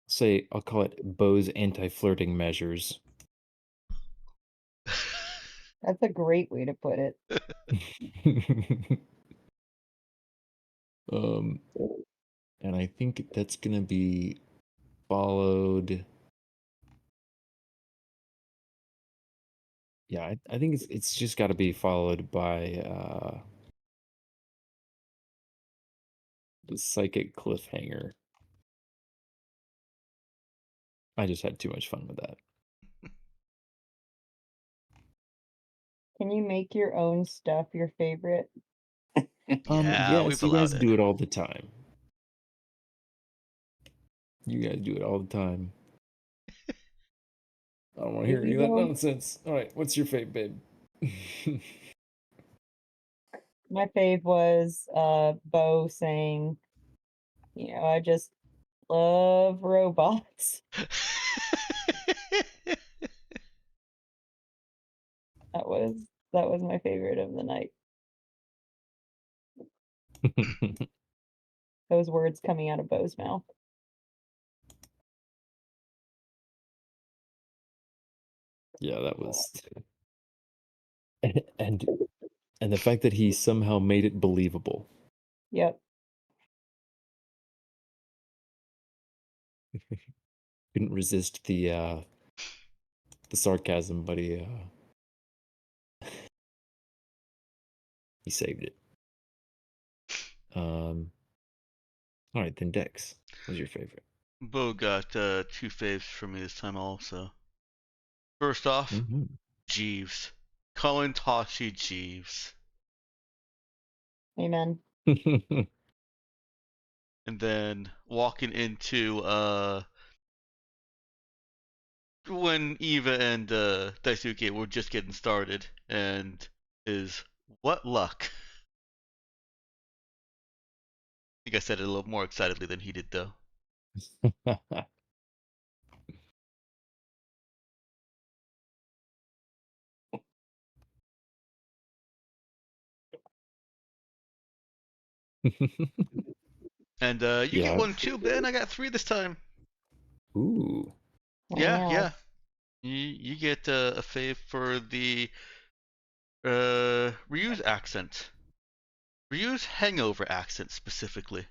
Say I'll call it Bo's anti-flirting measures. That's a great way to put it. And I think that's gonna be followed. Yeah, I think it's just got to be followed by the psychic cliffhanger. I just had too much fun with that. Can you make your own stuff your favorite? Yeah, we've Yes, you guys allowed do it. it all the time. You guys do it all the time. I don't want to hear There any you of that go. nonsense. All right, what's your fave, babe? My fave was Bo saying, I just love robots. That was my favorite of the night. Those words coming out of Bo's mouth. Yeah, that was and the fact that he somehow made it believable. Yep. Couldn't resist the sarcasm, but he saved it. All right, then Dex, what's your favorite? Bo got two faves for me this time also. First off, Mm-hmm. Jeeves. Colin Toshi Jeeves. Amen. And then walking into when Eva and Daisuke were just getting started and is what luck. I think I said it a little more excitedly than he did though. And you get Yeah. one too, Ben. I got three this time. Ooh. Yeah, Wow. yeah. You get a fave for the Ryu's accent. Ryu's hangover accent specifically.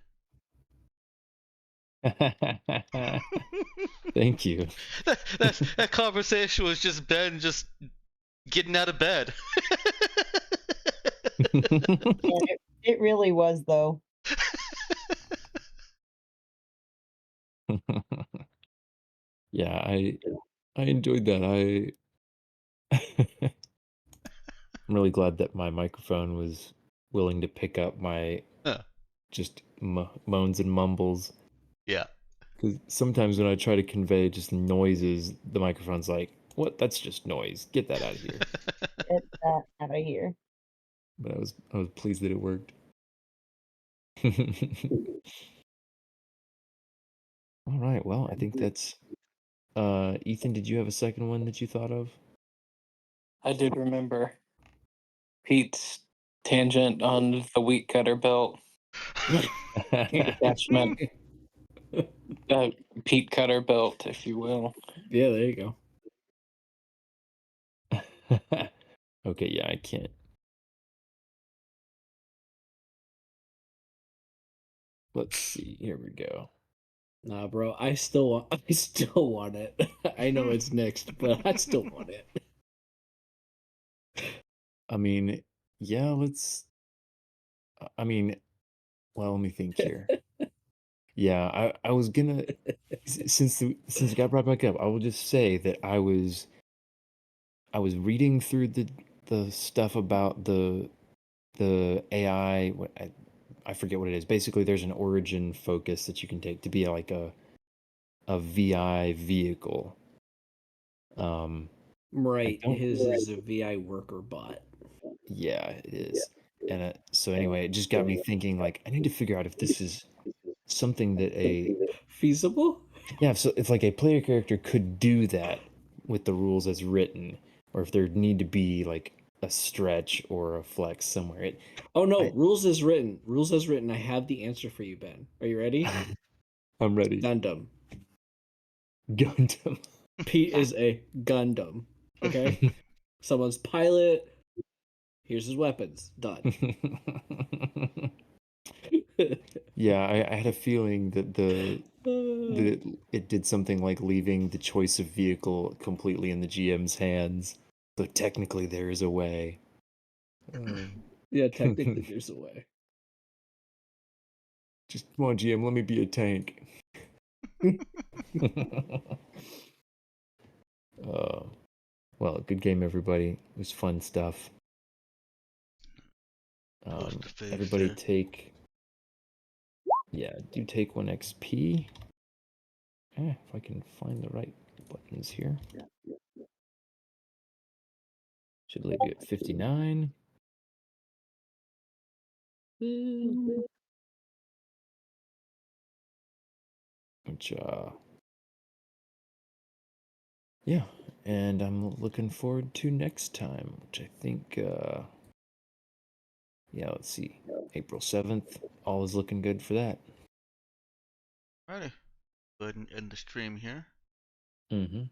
Thank you. That conversation was just Ben just getting out of bed. Yeah, it really was though. Yeah, I enjoyed that. I'm really glad that my microphone was willing to pick up my Huh. just moans and mumbles. Yeah. Because sometimes when I try to convey just noises, the microphone's like, "What? That's just noise. Get that out of here." Get that out of here. But I was pleased that it worked. All right. Well, I think that's. Ethan, did you have a second one that you thought of? I did remember Pete's tangent on the wheat cutter belt attachment. Pete cutter belt, if you will. Yeah, there you go. Okay, yeah, I can't. Let's see. Here we go. Nah, bro, I still want it. I know it's next, but I still want it. I mean, yeah, let's. I mean, well, let me think here. Yeah, I was gonna since it got brought back up, I will just say that I was reading through the stuff about the AI. I forget what it is. Basically, there's an origin focus that you can take to be like a VI vehicle. I Right, don't. his is a VI worker bot. Yeah, it is. And so anyway, it just got me thinking. Like, I need to figure out if this is something that Feasible? yeah. So if like a player character could do that with the rules as written, or if there need to be like a stretch or a flex somewhere. Oh no, I- rules as written. Rules as written. I have the answer for you, Ben. Are you ready? I'm ready. Gundam. Gundam. Pete is a Gundam. Okay? Someone's pilot. Here's his weapons. Done. Yeah, I had a feeling that it did something like leaving the choice of vehicle completely in the GM's hands. So technically there is a way. Yeah, technically there's a way. Just come on, GM, let me be a tank. Well, good game, everybody. It was fun stuff. Post the faves Everybody there. do take 1 XP. If I can find the right buttons here. Should leave you at 59. Which, yeah, and I'm looking forward to next time, which I think, let's see, April 7th. All is looking good for that. Alrighty. Go ahead and end the stream here. Mm-hmm.